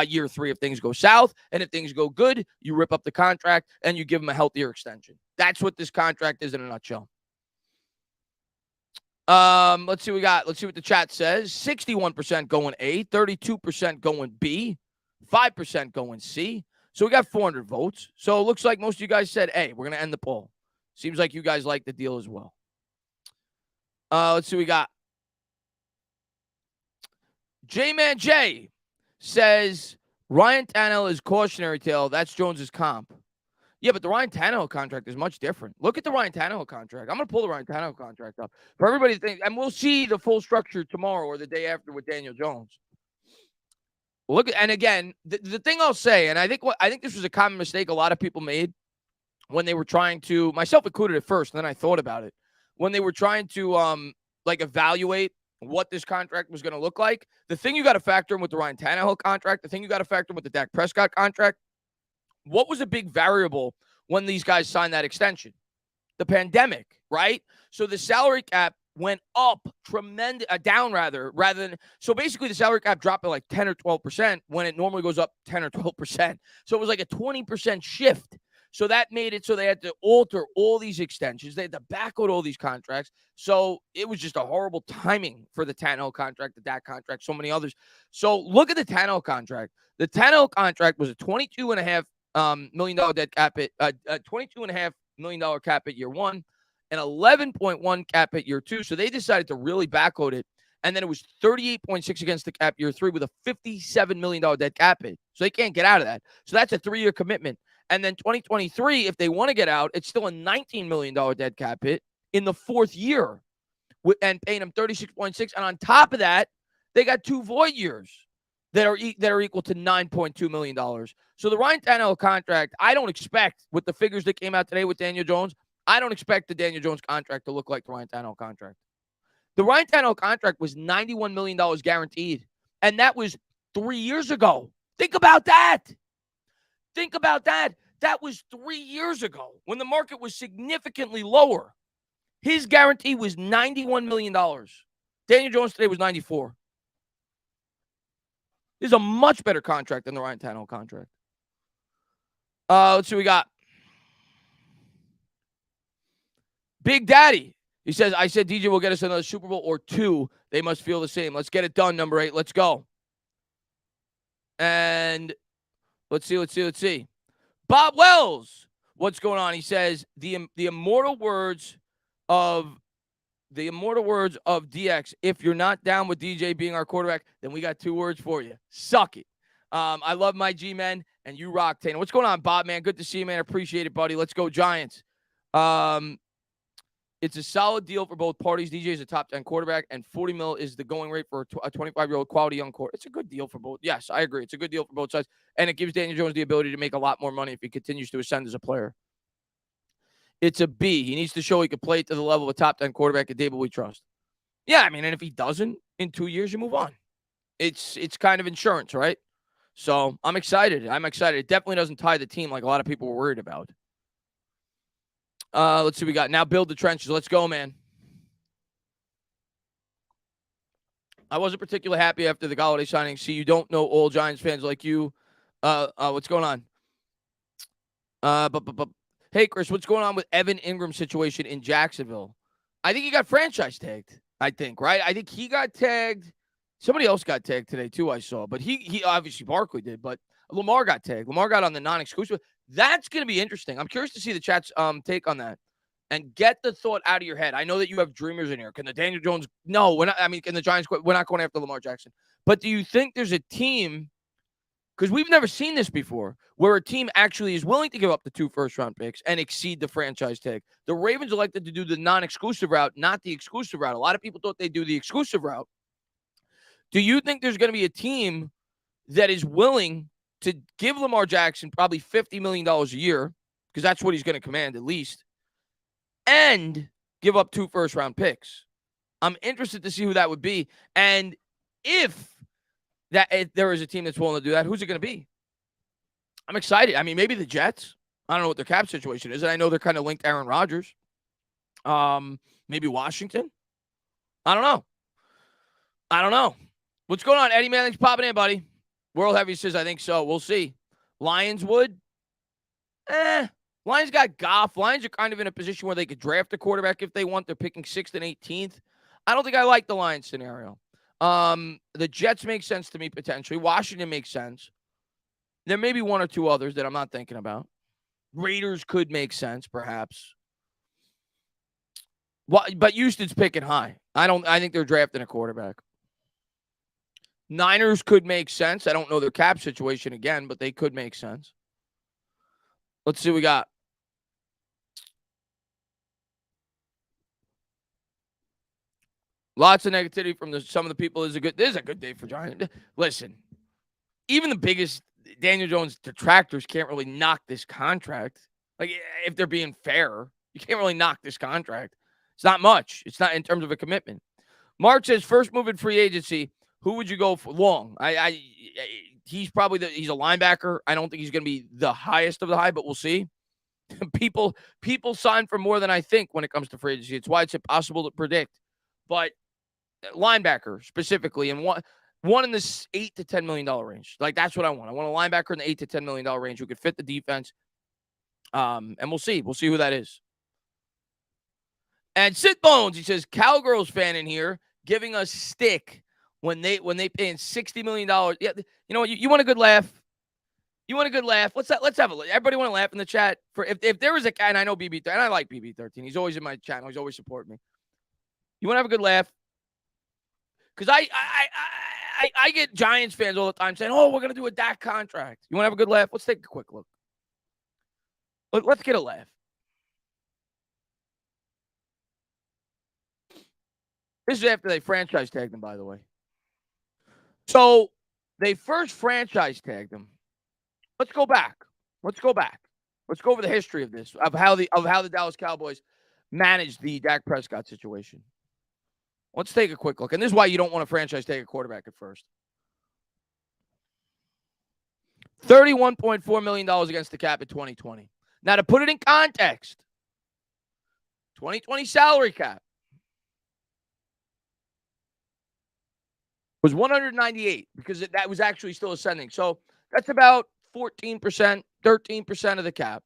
A: year 3 if things go south. And if things go good, you rip up the contract and you give him a healthier extension. That's what this contract is in a nutshell. Let's see what we got. Let's see what the chat says. 61% going A, 32% going B, 5% going C. So we got 400 votes. So it looks like most of you guys said A. We're going to end the poll. Seems like you guys like the deal as well. Let's see what we got. J-Man J says Ryan Tannehill is cautionary tale. That's Jones's comp. Yeah, but the Ryan Tannehill contract is much different. Look at the Ryan Tannehill contract. I'm going to pull the Ryan Tannehill contract up for everybody to think, and we'll see the full structure tomorrow or the day after with Daniel Jones. Look, and again, the thing I'll say, and I think this was a common mistake a lot of people made when they were trying to, myself included at first, and then I thought about it, when they were trying to evaluate what this contract was going to look like. The thing you got to factor in with the Ryan Tannehill contract, the thing you got to factor in with the Dak Prescott contract, what was a big variable when these guys signed that extension? The pandemic, right? So the salary cap went up down rather than, so basically the salary cap dropped by like 10 or 12% when it normally goes up 10 or 12%. So it was like a 20% shift. So that made it so they had to alter all these extensions. They had to backload all these contracts. So it was just a horrible timing for the Tannehill contract, the Dak contract, so many others. So look at the Tannehill contract. The Tannehill contract was a $22.5 million dead cap hit, $22.5 million cap hit year one, and 11.1 cap hit year two. So they decided to really backload it. And then it was 38.6 against the cap year three with a $57 million dead cap hit. So they can't get out of that. So that's a 3-year commitment. And then 2023, if they want to get out, it's still a $19 million dead cap hit in the 4th year and paying them 36.6. And on top of that, they got 2 void years that are equal to $9.2 million. So the Ryan Tannehill contract, I don't expect, with the figures that came out today with Daniel Jones, I don't expect the Daniel Jones contract to look like the Ryan Tannehill contract. The Ryan Tannehill contract was $91 million guaranteed, and that was 3 years ago. Think about that. Think about that. That was 3 years ago when the market was significantly lower. His guarantee was $91 million. Daniel Jones today was 94. This is a much better contract than the Ryan Tannehill contract. Let's see what we got. Big Daddy. He says, I said DJ will get us another Super Bowl or 2. They must feel the same. Let's get it done, number 8. Let's go. And let's see. Bob Wells. What's going on? He says, the immortal words of DX, if you're not down with DJ being our quarterback, then we got 2 words for you. Suck it. I love my G-men, and you rock, Tana. What's going on, Bob, man? Good to see you, man. Appreciate it, buddy. Let's go, Giants. It's a solid deal for both parties. DJ is a top 10 quarterback, and $40 million is the going rate for a 25-year-old quality young quarterback. It's a good deal for both. Yes, I agree. It's a good deal for both sides, and it gives Daniel Jones the ability to make a lot more money if he continues to ascend as a player. It's a B. He needs to show he can play to the level of a top 10 quarterback at Dable we trust. Yeah, I mean, and if he doesn't, in 2 years, you move on. It's kind of insurance, right? So I'm excited. It definitely doesn't tie the team like a lot of people were worried about. Let's see what we got. Now build the trenches. Let's go, man. I wasn't particularly happy after the Golladay signing. See, you don't know all Giants fans like you. What's going on? Hey, Chris, what's going on with Evan Ingram's situation in Jacksonville? I think he got franchise tagged, right? I think he got tagged. Somebody else got tagged today, too, I saw. But he obviously, Barkley did, but Lamar got tagged. Lamar got on the non-exclusive. That's going to be interesting. I'm curious to see the chat's take on that. And get the thought out of your head. I know that you have dreamers in here. Can the Daniel Jones? No, we're not. I mean, can the Giants? We're not going after Lamar Jackson. But do you think there's a team? Because we've never seen this before, where a team actually is willing to give up the 2 first-round picks and exceed the franchise tag. The Ravens elected to do the non-exclusive route, not the exclusive route. A lot of people thought they'd do the exclusive route. Do you think there's going to be a team that is willing to give Lamar Jackson probably $50 million a year, because that's what he's going to command at least, and give up 2 first-round picks? I'm interested to see who that would be. And if there is a team that's willing to do that, who's it going to be? I'm excited. I mean, maybe the Jets. I don't know what their cap situation is, and I know they're kind of linked to Aaron Rodgers. Maybe Washington. I don't know. What's going on? Eddie Manning's popping in, buddy. World Heavy says, I think so. We'll see. Lions would. Lions got Goff. Lions are kind of in a position where they could draft a quarterback if they want. They're picking 6th and 18th. I don't think I like the Lions scenario. The Jets make sense to me potentially. Washington makes sense. There may be 1 or 2 others that I'm not thinking about. Raiders could make sense, perhaps. Well, but Houston's picking high. I think they're drafting a quarterback. Niners could make sense. I don't know their cap situation again, but they could make sense. Let's see what we got. Lots of negativity from some of the people. This is a good day for Giants. Listen, even the biggest Daniel Jones detractors can't really knock this contract. Like, if they're being fair, you can't really knock this contract. It's not much. It's not in terms of a commitment. Mark says, first move in free agency, who would you go for? Long. He's a linebacker. I don't think he's going to be the highest of the high, but we'll see. People sign for more than I think when it comes to free agency. It's why it's impossible to predict. But linebacker specifically, and one in this $8 to $10 million range. Like, that's what I want. I want a linebacker in the $8 to $10 million range who could fit the defense. And we'll see. We'll see who that is. And Sit Bones, he says, Cowgirls fan in here giving us stick when they paying $60 million. Yeah, you know what? You want a good laugh? You want a good laugh? Let's have a look. Everybody want to laugh in the chat? For if there was a guy, and I know BB13, and I like BB13. He's always in my channel. He's always supporting me. You want to have a good laugh? Because I get Giants fans all the time saying, oh, we're going to do a Dak contract. You want to have a good laugh? Let's take a quick look. Let's get a laugh. This is after they franchise tagged him, by the way. So they first franchise tagged him. Let's go back. Let's go over the history of this, of how the Dallas Cowboys managed the Dak Prescott situation. Let's take a quick look. And this is why you don't want to franchise tag a quarterback at first. $31.4 million against the cap in 2020. Now, to put it in context, 2020 salary cap was 198 because that was actually still ascending. So that's about 14%, 13% of the cap.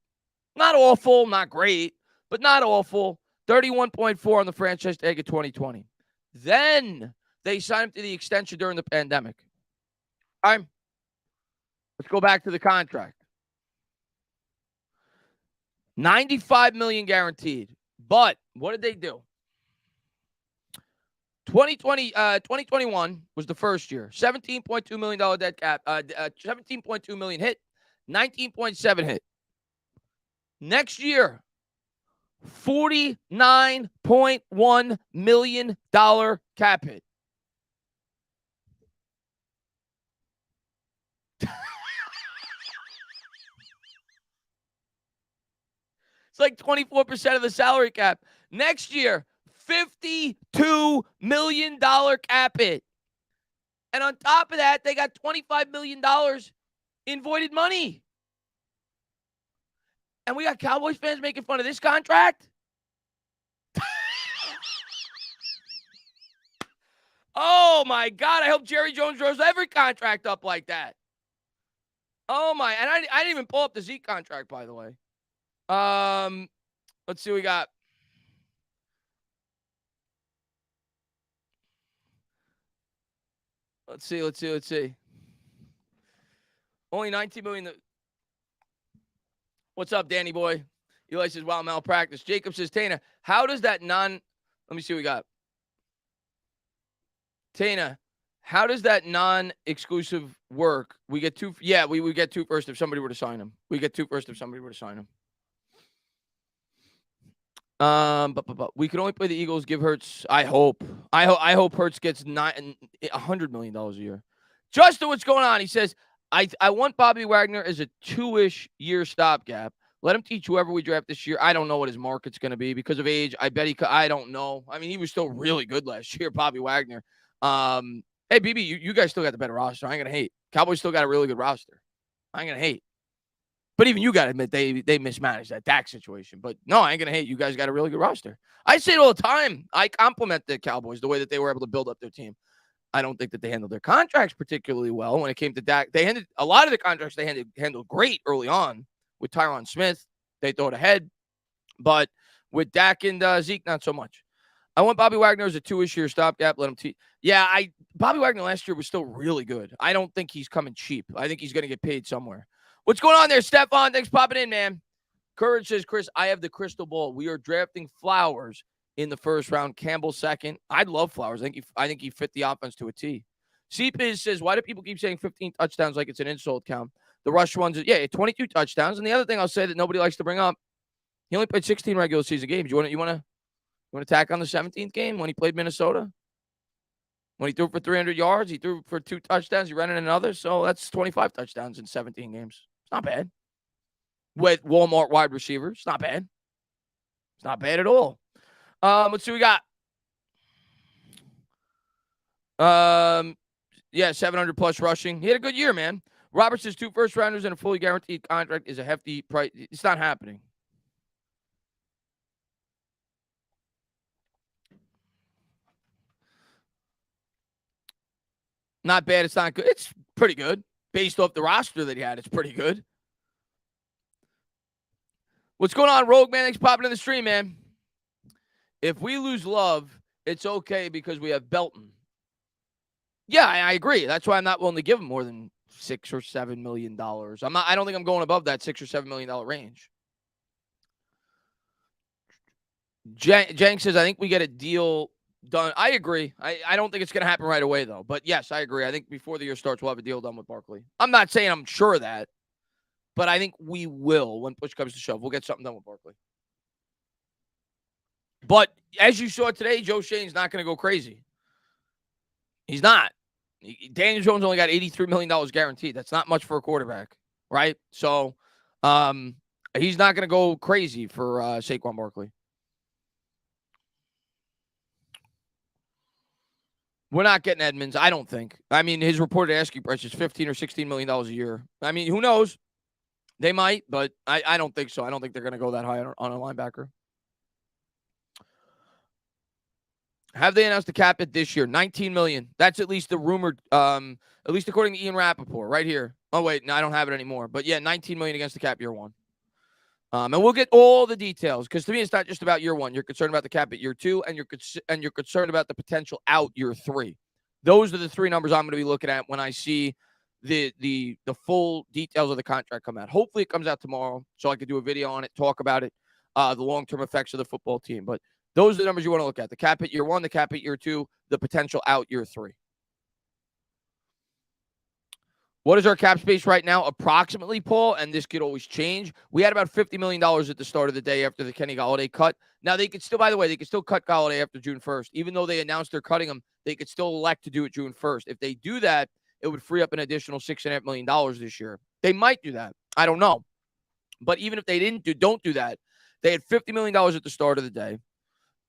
A: Not awful, not great, but not awful. 31.4 on the franchise tag of 2020. Then they signed him to the extension during the pandemic. All right. Let's go back to the contract. $95 million guaranteed. But what did they do? 2021 was the first year. $17.2 million dead cap. $17.2 million hit. 19.7 hit. Next year, $49.1 million cap hit. It's like 24% of the salary cap. Next year, $52 million cap hit. And on top of that, they got $25 million in voided money. And we got Cowboys fans making fun of this contract? Oh, my God. I hope Jerry Jones draws every contract up like that. Oh, my. And I didn't even pull up the Zeke contract, by the way. Let's see what we got. Let's see. Only 19 million. What's up, Danny boy? Eli says, wow, malpractice. Jacob says, Tana, how does that let me see what we got. Tana, how does that non-exclusive work? We get two. Yeah, we get two first if somebody were to sign him. We get two first if somebody were to sign him. But we could only play the Eagles. Give Hurts. I hope Hurts gets $100 million a year. Justin, what's going on? He says, I want Bobby Wagner as a 2-ish year stopgap. Let him teach whoever we draft this year. I don't know what his market's going to be because of age. I bet I don't know. I mean, he was still really good last year, Bobby Wagner. Hey, BB, you guys still got the better roster. I ain't going to hate. Cowboys still got a really good roster. I ain't going to hate. But even you got to admit they mismanaged that Dak situation. But no, I ain't going to hate. You guys got a really good roster. I say it all the time. I compliment the Cowboys, the way that they were able to build up their team. I don't think that they handled their contracts particularly well when it came to Dak. They handled a lot of the contracts they handled great early on with Tyron Smith. They thought ahead. But with Dak and Zeke, not so much. I want Bobby Wagner as a 2-ish year stopgap. Let him teach. Yeah, Bobby Wagner last year was still really good. I don't think he's coming cheap. I think he's going to get paid somewhere. What's going on there, Stefan? Thanks for popping in, man. Courage says, Chris, I have the crystal ball. We are drafting Flowers in the first round. Campbell second. I'd love Flowers. I think he fit the offense to a T. CPiz says, why do people keep saying 15 touchdowns like it's an insult count? The rush ones, 22 touchdowns. And the other thing I'll say that nobody likes to bring up, he only played 16 regular season games. You want to tack on the 17th game when he played Minnesota? When he threw for 300 yards, he threw for 2 touchdowns. He ran in another. So that's 25 touchdowns in 17 games. It's not bad. With Walmart wide receivers. It's not bad. It's not bad at all. Let's see what we got. 700 plus rushing. He had a good year, man. Robert says 2 first rounders and a fully guaranteed contract is a hefty price. It's not happening. Not bad. It's not good. It's pretty good. Based off the roster that he had, it's pretty good. What's going on, Rogue, man? Thanks for popping in the stream, man. If we lose Love, it's okay because we have Belton. Yeah, I agree. That's why I'm not willing to give him more than $6 or $7 million. I don't think I'm going above that $6 or $7 million range. Jank says, I think we get a deal done. I agree. I don't think it's going to happen right away, though. But yes, I agree. I think before the year starts, we'll have a deal done with Barkley. I'm not saying I'm sure of that, but I think we will when push comes to shove. We'll get something done with Barkley. But as you saw today, Joe Schoen's not going to go crazy. He's not. Daniel Jones only got $83 million guaranteed. That's not much for a quarterback, right? So he's not going to go crazy for Saquon Barkley. We're not getting Edmonds, I don't think. I mean, his reported asking price is $15 or $16 million a year. I mean, who knows? They might, but I don't think so. I don't think they're going to go that high on a linebacker. Have they announced the cap at this year? $19 million. That's at least the rumored, at least according to Ian Rappaport, right here. Oh, wait, no, I don't have it anymore. But yeah, $19 million against the cap year one. And we'll get all the details because to me, it's not just about year one. You're concerned about the cap at year two, and you're concerned about the potential out year three. Those are the 3 numbers I'm going to be looking at when I see the full details of the contract come out. Hopefully, it comes out tomorrow so I can do a video on it, talk about it, the long-term effects of the football team. But those are the numbers you want to look at: the cap at year one, the cap at year two, the potential out year three. What is our cap space right now? Approximately, Paul, and this could always change. We had about $50 million at the start of the day after the Kenny Golladay cut. Now, they could still, by the way, they could still cut Golladay after June 1st. Even though they announced they're cutting him, they could still elect to do it June 1st. If they do that, it would free up an additional $6.5 million this year. They might do that. I don't know. But even if they don't do that, they had $50 million at the start of the day,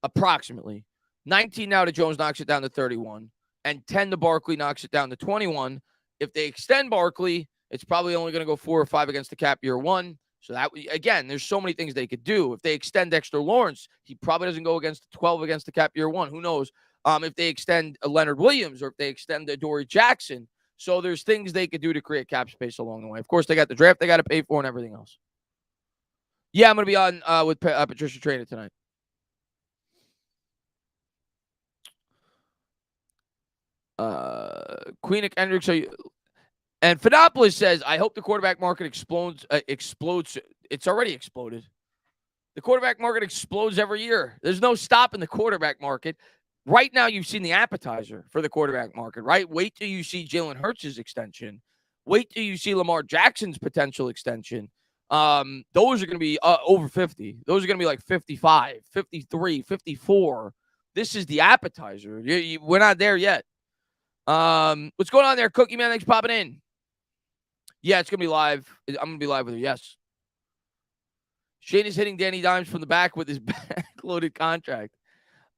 A: approximately. 19 now to Jones knocks it down to 31, and 10 to Barkley knocks it down to 21. If they extend Barkley, it's probably only going to go 4 or 5 against the cap year one. So that, again, there's so many things they could do. If they extend Dexter Lawrence, he probably doesn't go against 12 against the cap year one. Who knows? If they extend Leonard Williams or if they extend Adoree Jackson. So there's things they could do to create cap space along the way. Of course, they got the draft they got to pay for and everything else. Yeah, I'm going to be on with Patricia Traynor tonight. Queen Hendricks, and Finopoulos says, I hope the quarterback market explodes. It's already exploded. The quarterback market explodes every year. There's no stopping the quarterback market. Right now, you've seen the appetizer for the quarterback market, right? Wait till you see Jalen Hurts' extension. Wait till you see Lamar Jackson's potential extension. Those are going to be over 50. Those are going to be like 55, 53, 54. This is the appetizer. We're not there yet. What's going on there, Cookie Man? Thanks for popping in. Yeah, it's going to be live. I'm going to be live with her, yes. Shane is hitting Danny Dimes from the back with his back-loaded contract.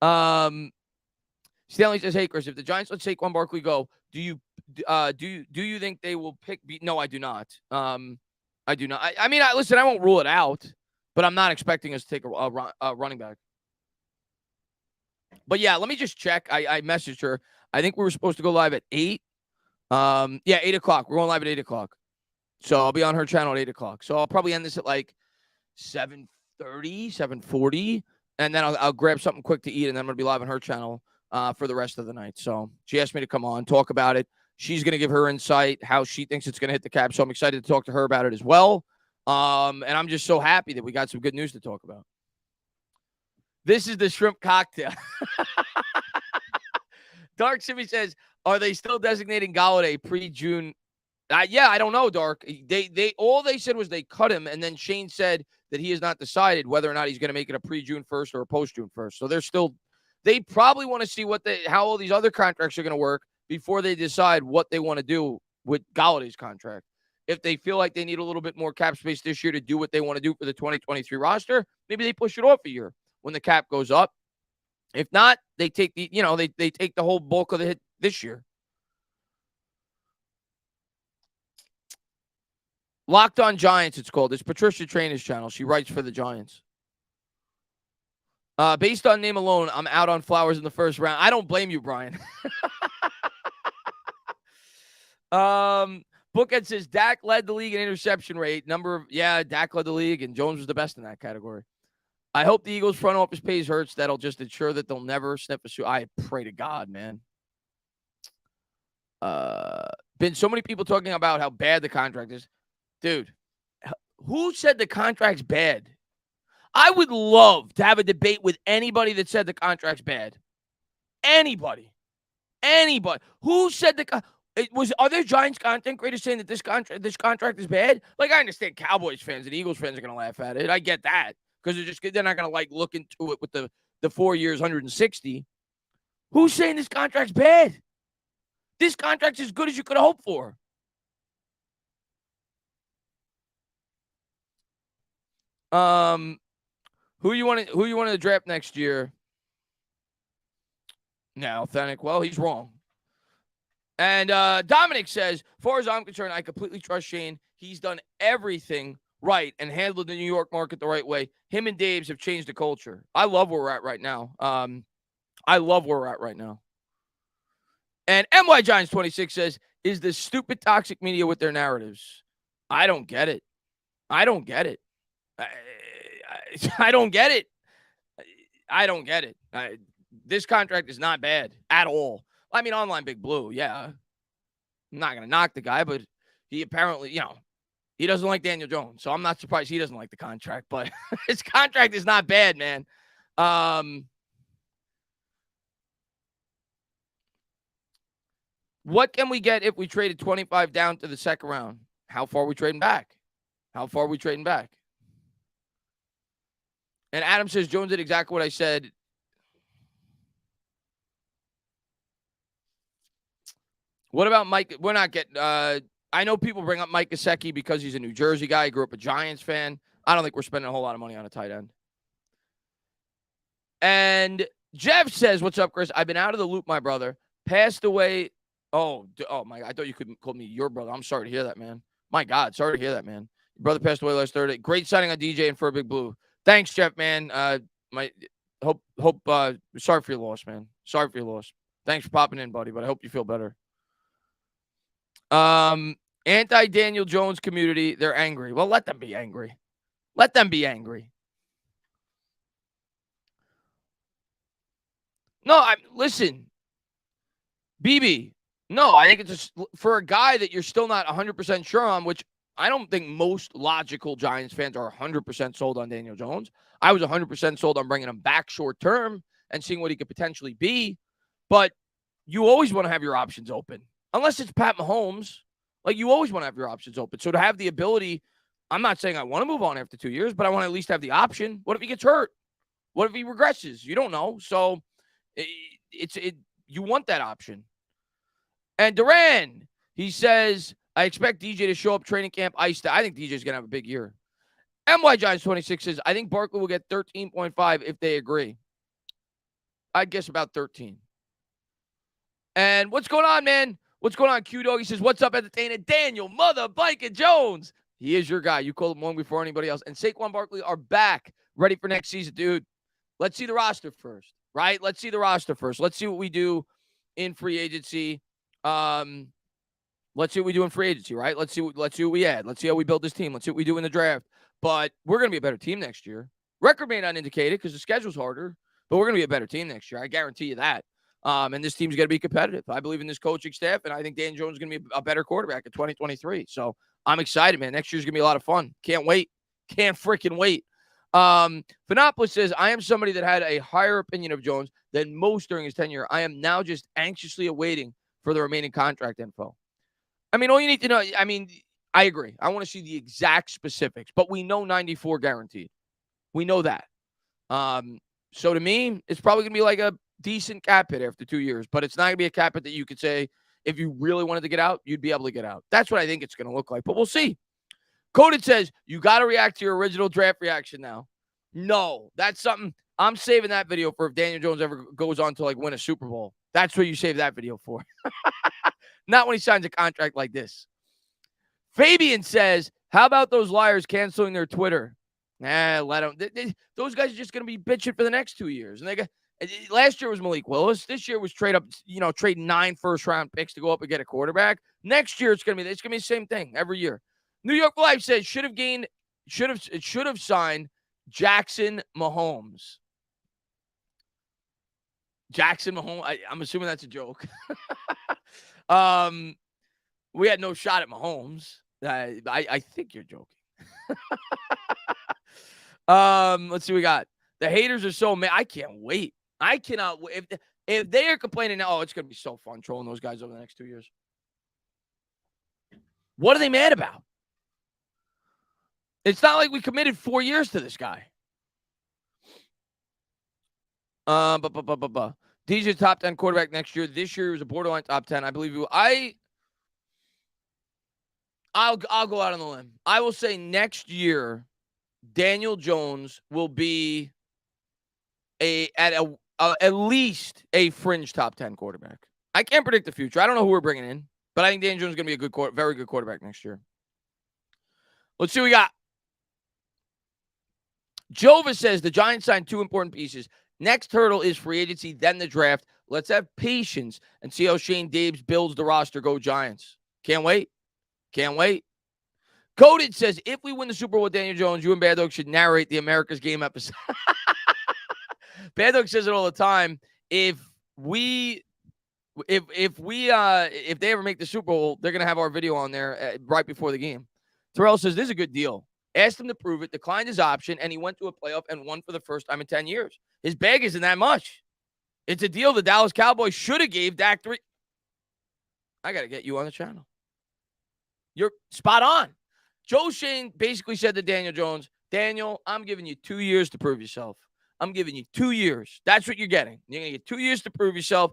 A: Stanley says, "Hey Chris, if the Giants let Saquon Barkley go, do you think they will pick? No, I do not. I do not. I mean, listen, I won't rule it out, but I'm not expecting us to take a running back. But yeah, let me just check. I messaged her. I think we were supposed to go live at 8. Yeah, 8 o'clock. We're going live at 8 o'clock. So I'll be on her channel at 8 o'clock. So I'll probably end this at like 7:30, 7:40, and then I'll grab something quick to eat, and then I'm going to be live on her channel for the rest of the night. So she asked me to come on, talk about it. She's going to give her insight, how she thinks it's going to hit the cap. So I'm excited to talk to her about it as well. And I'm just so happy that we got some good news to talk about. This is the shrimp cocktail. Dark Simi says, are they still designating Golladay pre-June? Yeah, I don't know, Dark. All they said was they cut him, and then Shane said that he has not decided whether or not he's going to make it a pre-June 1st or a post-June 1st. So they probably want to see how all these other contracts are going to work before they decide what they want to do with Galladay's contract. If they feel like they need a little bit more cap space this year to do what they want to do for the 2023 roster, maybe they push it off a year when the cap goes up. If not, they take they take the whole bulk of the hit this year. Locked on Giants, it's called. It's Patricia Trainor's channel. She writes for the Giants. Based on name alone, I'm out on Flowers in the first round. I don't blame you, Brian. Bookhead says Dak led the league in interception rate. Dak led the league, and Jones was the best in that category. I hope the Eagles front office pays Hurts. That'll just ensure that they'll never sniff a shoe. I pray to God, man. Been so many people talking about how bad the contract is. Dude, who said the contract's bad? I would love to have a debate with anybody that said the contract's bad. Anybody. Who said are there Giants content creators saying that this contract is bad? Like, I understand Cowboys fans and Eagles fans are going to laugh at it. I get that because they're not going to like look into it with the 4 years, 160. Who's saying this contract's bad? This contract's as good as you could hope for. Who you want to draft next year? Now, Authentic. Well, he's wrong. And Dominic says, as far as I'm concerned, I completely trust Shane. He's done everything right and handled the New York market the right way. Him and Dave's have changed the culture. I love where we're at right now. And MY Giants 26 says, is the stupid toxic media with their narratives? I don't get it. I don't get it. This contract is not bad at all. I mean, online Big Blue, yeah. I'm not going to knock the guy, but he apparently, he doesn't like Daniel Jones. So I'm not surprised he doesn't like the contract, but his contract is not bad, man. What can we get if we traded 25 down to the second round? How far are we trading back? And Adam says Jones did exactly what I said. What about Mike? We're not getting I know people bring up Mike Gesicki because he's a New Jersey guy. He grew up a Giants fan. I don't think we're spending a whole lot of money on a tight end. And Jeff says, what's up, Chris? I've been out of the loop, my brother. Passed away. Oh my, I thought you could call me your brother. I'm sorry to hear that, man. My God, sorry to hear that, man. Your brother passed away last Thursday. Great signing on DJ and for a Big Blue. Thanks, Jeff, man. Sorry for your loss, man. Sorry for your loss. Thanks for popping in, buddy, but I hope you feel better. Anti-Daniel Jones community, they're angry. Well, let them be angry. Let them be angry. No, listen, BB. No, I think it's just for a guy that you're still not 100% sure on, which I don't think most logical Giants fans are 100% sold on Daniel Jones. I was 100% sold on bringing him back short term and seeing what he could potentially be. But you always want to have your options open. Unless it's Pat Mahomes, like you always want to have your options open. So to have the ability, I'm not saying I want to move on after 2 years, but I want to at least have the option. What if he gets hurt? What if he regresses? You don't know. So you want that option. And Duran, he says, I expect DJ to show up training camp iced out. I think DJ's going to have a big year. MY Giants 26 says, I think Barkley will get 13.5 if they agree. I'd guess about 13. And what's going on, man? What's going on, Q-Dog? He says, what's up, entertainer? Daniel, mother, Bike Jones. He is your guy. You called him long before anybody else. And Saquon Barkley are back, ready for next season, dude. Let's see the roster first, right? Let's see the roster first. Let's see what we do in free agency. Let's see what we do in free agency, right? Let's see what we add. Let's see how we build this team. Let's see what we do in the draft. But we're going to be a better team next year. Record may not indicate it because the schedule's harder, but we're going to be a better team next year. I guarantee you that. And this team's going to be competitive. I believe in this coaching staff, and I think Dan Jones is going to be a better quarterback in 2023. So I'm excited, man. Next year's going to be a lot of fun. Can't wait. Can't freaking wait. Phenopolis says, I am somebody that had a higher opinion of Jones than most during his tenure. I am now just anxiously awaiting for the remaining contract info. I mean, all you need to know, I agree. I want to see the exact specifics, but we know 94 guaranteed. We know that. So to me, it's probably going to be like a decent cap hit after 2 years, but it's not going to be a cap hit that you could say, if you really wanted to get out, you'd be able to get out. That's what I think it's going to look like, but we'll see. Coded says, you got to react to your original draft reaction now. No, that's something I'm saving that video for if Daniel Jones ever goes on to win a Super Bowl. That's what you save that video for. Not when he signs a contract like this. Fabian says, how about those liars canceling their Twitter? Let them. Those guys are just going to be bitching for the next 2 years. And last year was Malik Willis. This year was trade 9 first-round picks to go up and get a quarterback. Next year it's going to be the same thing every year. New York Life says should have signed Jackson Mahomes. Jackson Mahomes. I'm assuming that's a joke. We had no shot at Mahomes. I think you're joking. Let's see what we got. The haters are so mad. I can't wait. I cannot wait. If they are complaining now, it's going to be so fun trolling those guys over the next 2 years. What are they mad about? It's not like we committed 4 years to this guy. DJ's top 10 quarterback next year. This year he was a borderline top 10. I believe I'll go out on the limb. I will say next year, Daniel Jones will be at least a fringe top 10 quarterback. I can't predict the future. I don't know who we're bringing in, but I think Daniel Jones is going to be a very good quarterback next year. Let's see what we got. Jova says the Giants signed 2 important pieces. Next hurdle is free agency, then the draft. Let's have patience and see how Shane Daves builds the roster. Go Giants. Can't wait. Can't wait. Coded says, if we win the Super Bowl with Daniel Jones, you and Bad Dog should narrate the America's Game episode. Bad Dog says it all the time. If they ever make the Super Bowl, they're going to have our video on there right before the game. Terrell says, this is a good deal. Asked him to prove it, declined his option, and he went to a playoff and won for the first time in 10 years. His bag isn't that much. It's a deal the Dallas Cowboys should have gave Dak 3. I got to get you on the channel. You're spot on. Joe Shane basically said to Daniel Jones, Daniel, I'm giving you 2 years to prove yourself. I'm giving you 2 years. That's what you're getting. You're going to get 2 years to prove yourself.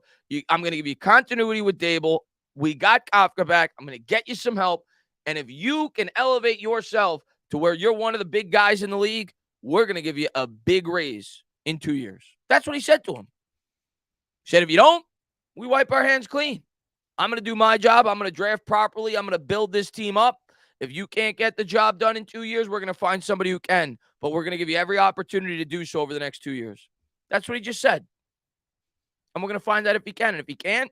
A: I'm going to give you continuity with Dable. We got Kafka back. I'm going to get you some help. And if you can elevate yourself to where you're one of the big guys in the league, we're going to give you a big raise in 2 years. That's what he said to him. He said, if you don't, we wipe our hands clean. I'm going to do my job. I'm going to draft properly. I'm going to build this team up. If you can't get the job done in 2 years, we're going to find somebody who can. But we're going to give you every opportunity to do so over the next 2 years. That's what he just said. And we're going to find out if he can. And if he can't,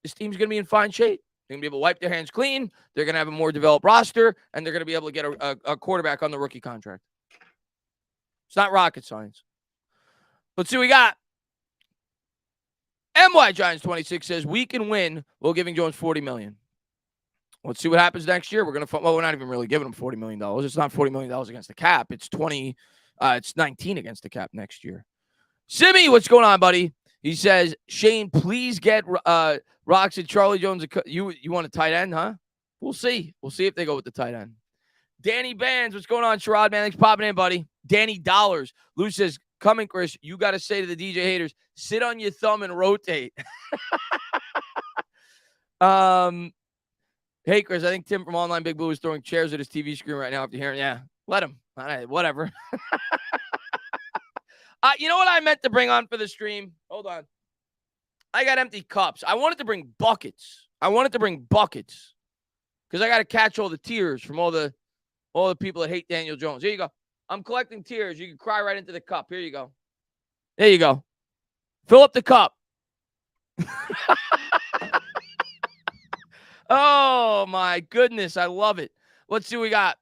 A: this team's going to be in fine shape. They're going to be able to wipe their hands clean. They're going to have a more developed roster. And they're going to be able to get a quarterback on the rookie contract. It's not rocket science. Let's see what we got. MY Giants 26 says we can win while giving Jones $40 million. Let's see what happens next year. We're not even really giving him $40 million. It's not $40 million against the cap. It's 19 against the cap next year. Simmy, what's going on, buddy? He says, Shane, please get Rocks and Charlie Jones. You want a tight end, huh? We'll see. We'll see if they go with the tight end. Danny Bands, what's going on? Sherrod, man, thanks for popping in, buddy. Danny Dollars. Lou says, coming, Chris, you got to say to the DJ haters, sit on your thumb and rotate. Hey, Chris, I think Tim from Online Big Blue is throwing chairs at his TV screen right now after hearing, yeah, let him. All right, whatever. You know what I meant to bring on for the stream? Hold on. I got empty cups. I wanted to bring buckets. Because I got to catch all the tears from all the people that hate Daniel Jones. Here you go. I'm collecting tears. You can cry right into the cup. Here you go. There you go. Fill up the cup. Oh, my goodness. I love it. Let's see what we got.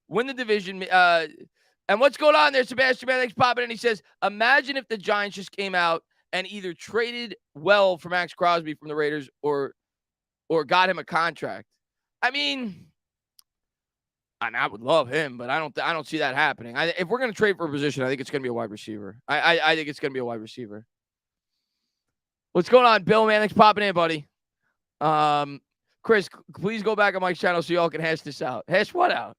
A: Win the division. And what's going on there, Sebastian? Man, thanks for popping in. He says, imagine if the Giants just came out and either traded well for Max Crosby from the Raiders or got him a contract. I mean, I would love him, but I don't see that happening. If we're going to trade for a position, I think it's going to be a wide receiver. I think it's going to be a wide receiver. What's going on, Bill? Man, thanks for popping in, buddy. Chris, please go back on Mike's channel so y'all can hash this out. Hash what out?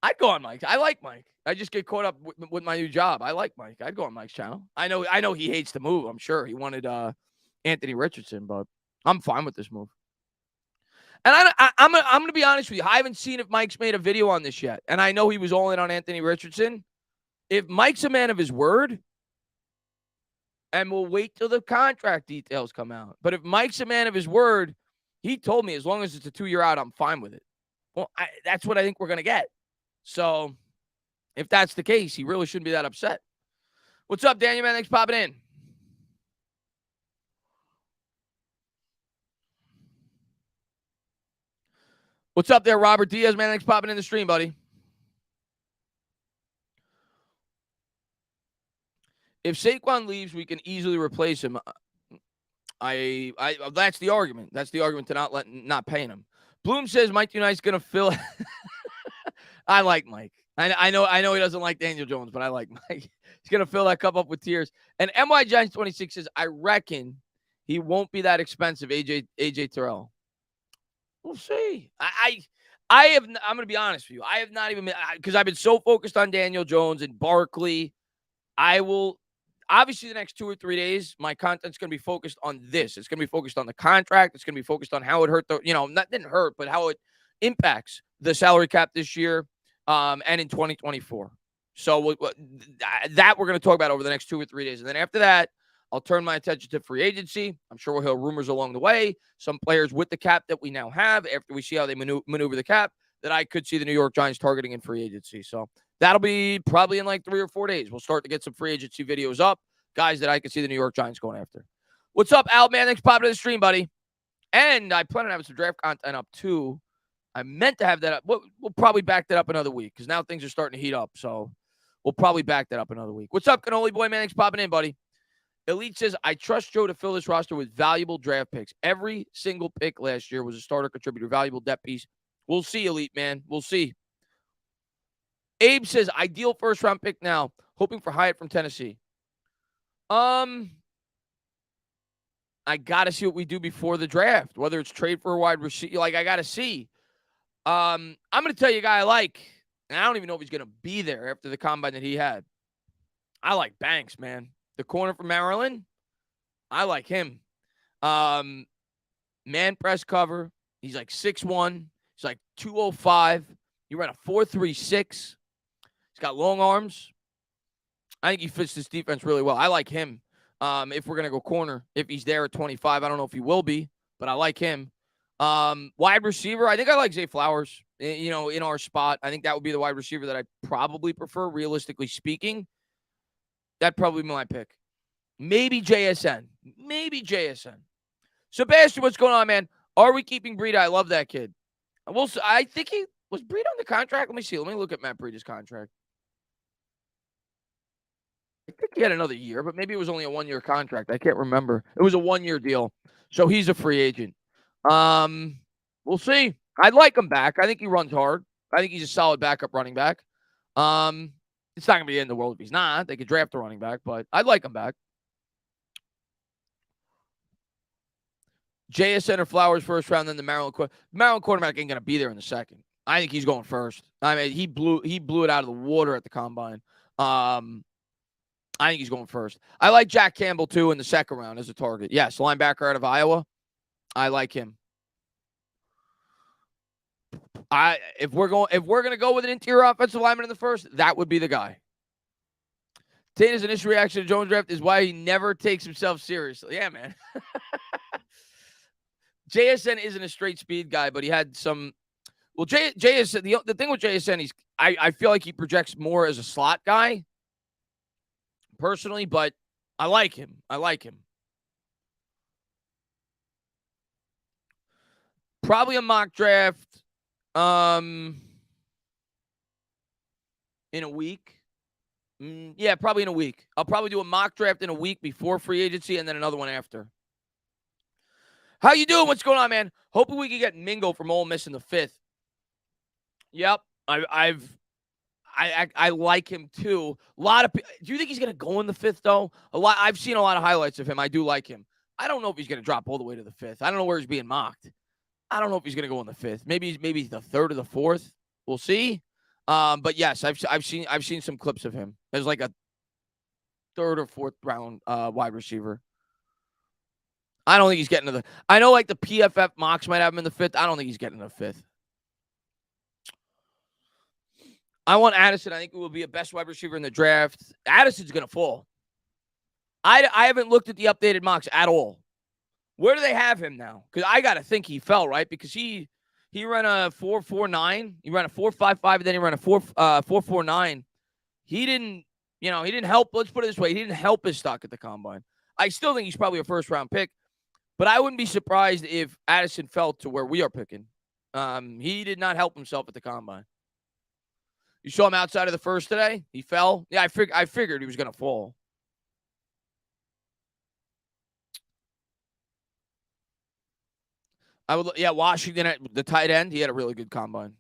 A: I'd go on Mike. I like Mike. I just get caught up with my new job. I like Mike. I'd go on Mike's channel. I know he hates the move. I'm sure he wanted Anthony Richardson, but I'm fine with this move. And I'm going to be honest with you. I haven't seen if Mike's made a video on this yet. And I know he was all in on Anthony Richardson. If Mike's a man of his word, and we'll wait till the contract details come out. But if Mike's a man of his word, he told me as long as it's a 2-year out, I'm fine with it. Well, that's what I think we're going to get. So if that's the case, he really shouldn't be that upset. What's up, Daniel, man? Thanks for popping in. What's up there, Robert Diaz, man? Thanks for popping in the stream, buddy. If Saquon leaves, we can easily replace him. That's the argument. That's the argument to not paying him. Bloom says Mike Unite's going to fill. I like Mike. I know he doesn't like Daniel Jones, but I like Mike. He's going to fill that cup up with tears. And MY Giants 26 says, I reckon he won't be that expensive, AJ Terrell. We'll see. I'm going to be honest with you. I have not even, because I've been so focused on Daniel Jones and Barkley. Obviously, the next 2 or 3 days, my content's going to be focused on this. It's going to be focused on the contract. It's going to be focused on how it hurt didn't hurt, but how it impacts the salary cap this year and in 2024. So that we're going to talk about over the next 2 or 3 days. And then after that, I'll turn my attention to free agency. I'm sure we'll hear rumors along the way. Some players with the cap that we now have, after we see how they maneuver the cap, that I could see the New York Giants targeting in free agency. So that'll be probably in like 3 or 4 days. We'll start to get some free agency videos up. Guys that I can see the New York Giants going after. What's up, Al, man? Thanks for popping to the stream, buddy. And I plan on having some draft content up, too. I meant to have that up. We'll probably back that up another week because now things are starting to heat up. So we'll probably back that up another week. What's up, Cannoli Boy, man? Thanks for popping in, buddy. Elite says, I trust Joe to fill this roster with valuable draft picks. Every single pick last year was a starter contributor, valuable depth piece. We'll see, Elite, man. We'll see. Abe says, ideal first-round pick now, hoping for Hyatt from Tennessee. I got to see what we do before the draft, whether it's trade for a wide receiver. I got to see. I'm going to tell you a guy I like, and I don't even know if he's going to be there after the combine that he had. I like Banks, man. The corner from Maryland, I like him. Man press cover. He's like 6'1". He's like 205. He ran a 4.36. He's got long arms. I think he fits this defense really well. I like him. If we're going to go corner, if he's there at 25, I don't know if he will be, but I like him. Wide receiver, I think I like Zay Flowers, in our spot. I think that would be the wide receiver that I probably prefer, realistically speaking. That'd probably be my pick. Maybe JSN. Sebastian, what's going on, man? Are we keeping Breida? I love that kid. I think he was Breida on the contract. Let me see. Let me look at Matt Breida's contract. I think he had another year, but maybe it was only a 1-year contract. I can't remember. It was a 1-year deal. So he's a free agent. Um, we'll see. I'd like him back. I think he runs hard. I think he's a solid backup running back. It's not gonna be in the world if he's not. They could draft a running back, but I'd like him back. JSN or Flowers first round, then the Maryland quarterback ain't gonna be there in the second. I think he's going first. I mean, he blew it out of the water at the combine. I think he's going first. I like Jack Campbell too in the second round as a target. Yes, linebacker out of Iowa. I like him. If we're gonna go with an interior offensive lineman in the first, that would be the guy. Tana's initial reaction to Jones draft is why he never takes himself seriously. Yeah, man. JSN isn't a straight speed guy, but he had some. Well, JSN. The thing with JSN, I feel like he projects more as a slot guy, personally, but I like him. Probably a mock draft. In a week. Yeah, probably in a week. I'll probably do a mock draft in a week before free agency and then another one after. How you doing? What's going on, man? Hoping we can get Mingo from Ole Miss in the 5th. Yep. I like him too. A lot of. Do you think he's going to go in the 5th though? I've seen a lot of highlights of him. I do like him. I don't know if he's going to drop all the way to the 5th. I don't know where he's being mocked. I don't know if he's going to go in the 5th. Maybe the 3rd or the 4th. We'll see. But yes, I've seen some clips of him as like a 3rd or 4th round wide receiver. I don't think he's getting to the. I know like the PFF mocks might have him in the 5th. I don't think he's getting to the 5th. I want Addison. I think it will be a best wide receiver in the draft. Addison's going to fall. I haven't looked at the updated mocks at all. Where do they have him now? Because I got to think he fell, right? Because he ran a 4.49. He ran a 4.55, and then he ran a 4.49. He didn't help. Let's put it this way. He didn't help his stock at the combine. I still think he's probably a first-round pick, but I wouldn't be surprised if Addison fell to where we are picking. He did not help himself at the combine. You saw him outside of the first today? He fell? Yeah, I figured he was going to fall. Washington at the tight end, he had a really good combine.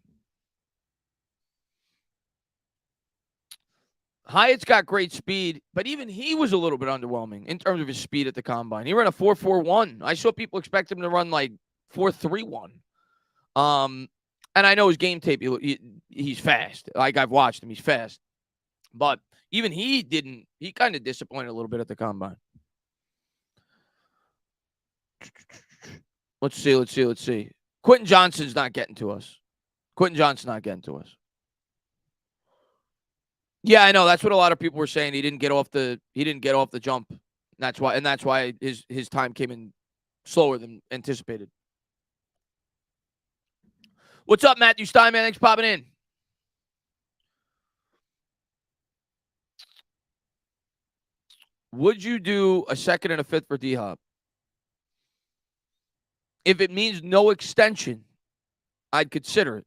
A: Hyatt's got great speed, but even he was a little bit underwhelming in terms of his speed at the combine. He ran a 4.41. I saw people expect him to run like 4.31. And I know his game tape, he's fast. Like I've watched him, he's fast. But even he kind of disappointed a little bit at the combine. Let's see. Quentin Johnson's not getting to us. Yeah, I know. That's what a lot of people were saying. He didn't get off the jump. That's why his time came in slower than anticipated. What's up, Matthew Steinman? Thanks for popping in. Would you do a 2nd and a 5th for D-Hop? If it means no extension, I'd consider it.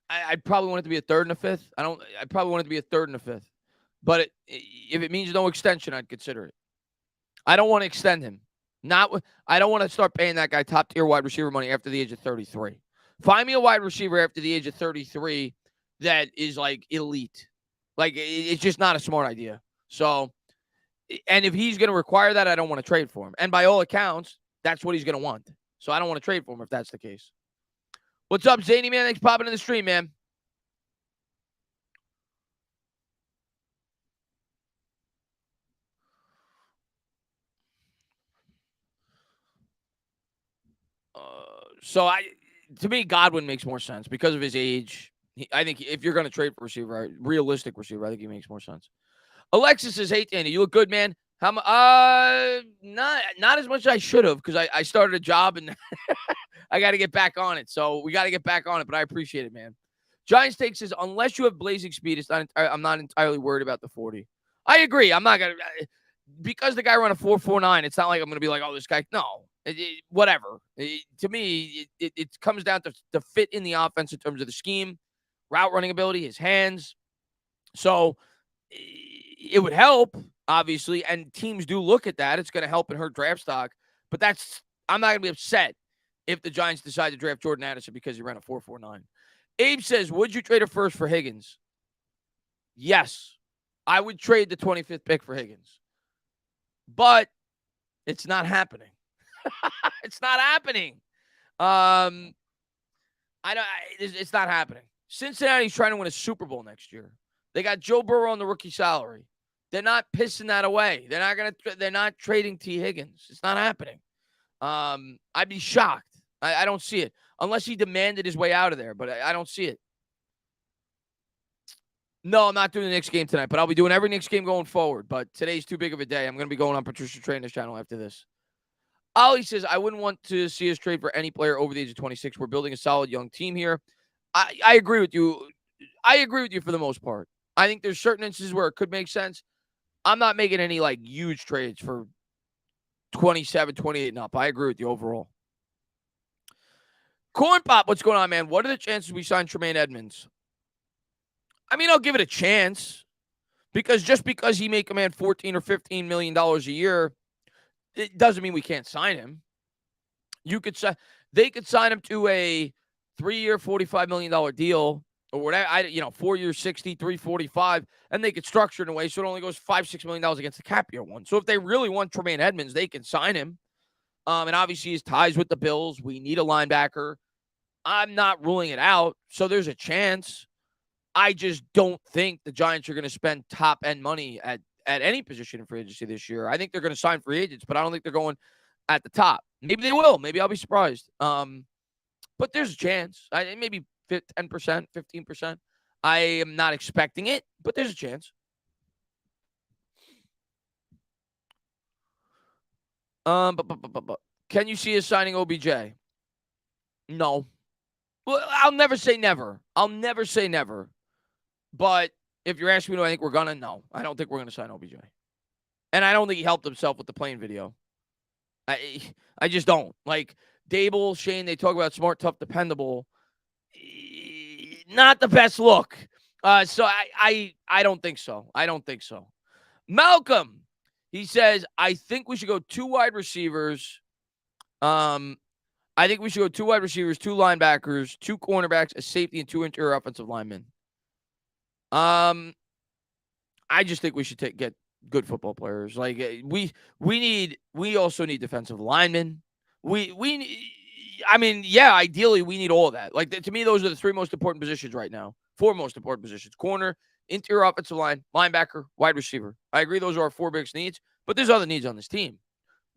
A: I'd probably want it to be a 3rd and a 5th. I'd probably want it to be a 3rd and a 5th. But if it means no extension, I'd consider it. I don't want to extend him. I don't want to start paying that guy top tier wide receiver money after the age of 33. Find me a wide receiver after the age of 33 that is like elite. Like it's just not a smart idea. So, and if he's going to require that, I don't want to trade for him. And by all accounts, that's what he's going to want. So I don't want to trade for him if that's the case. What's up, Zany man? Thanks for popping in the stream, man. To me, Godwin makes more sense because of his age. I think if you're going to trade for receiver, realistic receiver, I think he makes more sense. Alexis says, "Hey, Danny, you look good, man. How not as much as I should have because I started a job and I got to get back on it. So we got to get back on it, but I appreciate it, man." Giants take says, "Unless you have blazing speed, I'm not entirely worried about the 40." I agree. I'm not going to because the guy ran a 4.49. It's not like I'm going to be like, "Oh, this guy." No, whatever. To me, it comes down to the fit in the offense in terms of the scheme, route running ability, his hands. So it would help. obviously, and teams do look at that. It's going to help in her draft stock. But I'm not going to be upset if the Giants decide to draft Jordan Addison because he ran a 4.49. Abe says, would you trade a first for Higgins? Yes. I would trade the 25th pick for Higgins. But it's not happening. It's not happening. It's not happening. Cincinnati's trying to win a Super Bowl next year. They got Joe Burrow on the rookie salary. They're not pissing that away. They're not trading T. Higgins. It's not happening. I'd be shocked. I don't see it. Unless he demanded his way out of there, but I don't see it. No, I'm not doing the Knicks game tonight, but I'll be doing every Knicks game going forward. But today's too big of a day. I'm going to be going on Patricia Trainer's channel after this. Ollie says, I wouldn't want to see us trade for any player over the age of 26. We're building a solid young team here. I agree with you. I agree with you for the most part. I think there's certain instances where it could make sense. I'm not making any huge trades for 27, 28 and up. I agree with you overall. Corn Pop, what's going on, man? What are the chances we sign Tremaine Edmonds? I mean, I'll give it a chance because just because he may command $14 or $15 million a year, it doesn't mean we can't sign him. They could sign him to a 3-year, $45 million deal or whatever. 4 years, 60, 345, and they could structure it in a way so it only goes $5-6 million against the cap year one. So if they really want Tremaine Edmonds, they can sign him. And obviously his ties with the Bills. We need a linebacker. I'm not ruling it out. So there's a chance. I just don't think the Giants are going to spend top-end money at any position in free agency this year. I think they're going to sign free agents, but I don't think they're going at the top. Maybe they will. Maybe I'll be surprised. But there's a chance. Maybe 10%, 15%. I am not expecting it, but there's a chance. But can you see us signing OBJ? No. Well, I'll never say never. I'll never say never. But if you're asking me, do I think we're going to? No. I don't think we're going to sign OBJ. And I don't think he helped himself with the plane video. I just don't. Dable, Shane, they talk about smart, tough, dependable. Not the best look. So I don't think so. I don't think so. Malcolm, he says, I think we should go 2 wide receivers. I think we should go 2 wide receivers, 2 linebackers, 2 cornerbacks, a safety, and 2 interior offensive linemen. I just think we should get good football players. We also need defensive linemen. Ideally we need all of that. To me, those are the 3 most important positions right now. 4 most important positions: corner, interior offensive line, linebacker, wide receiver. I agree those are our 4 biggest needs, but there's other needs on this team.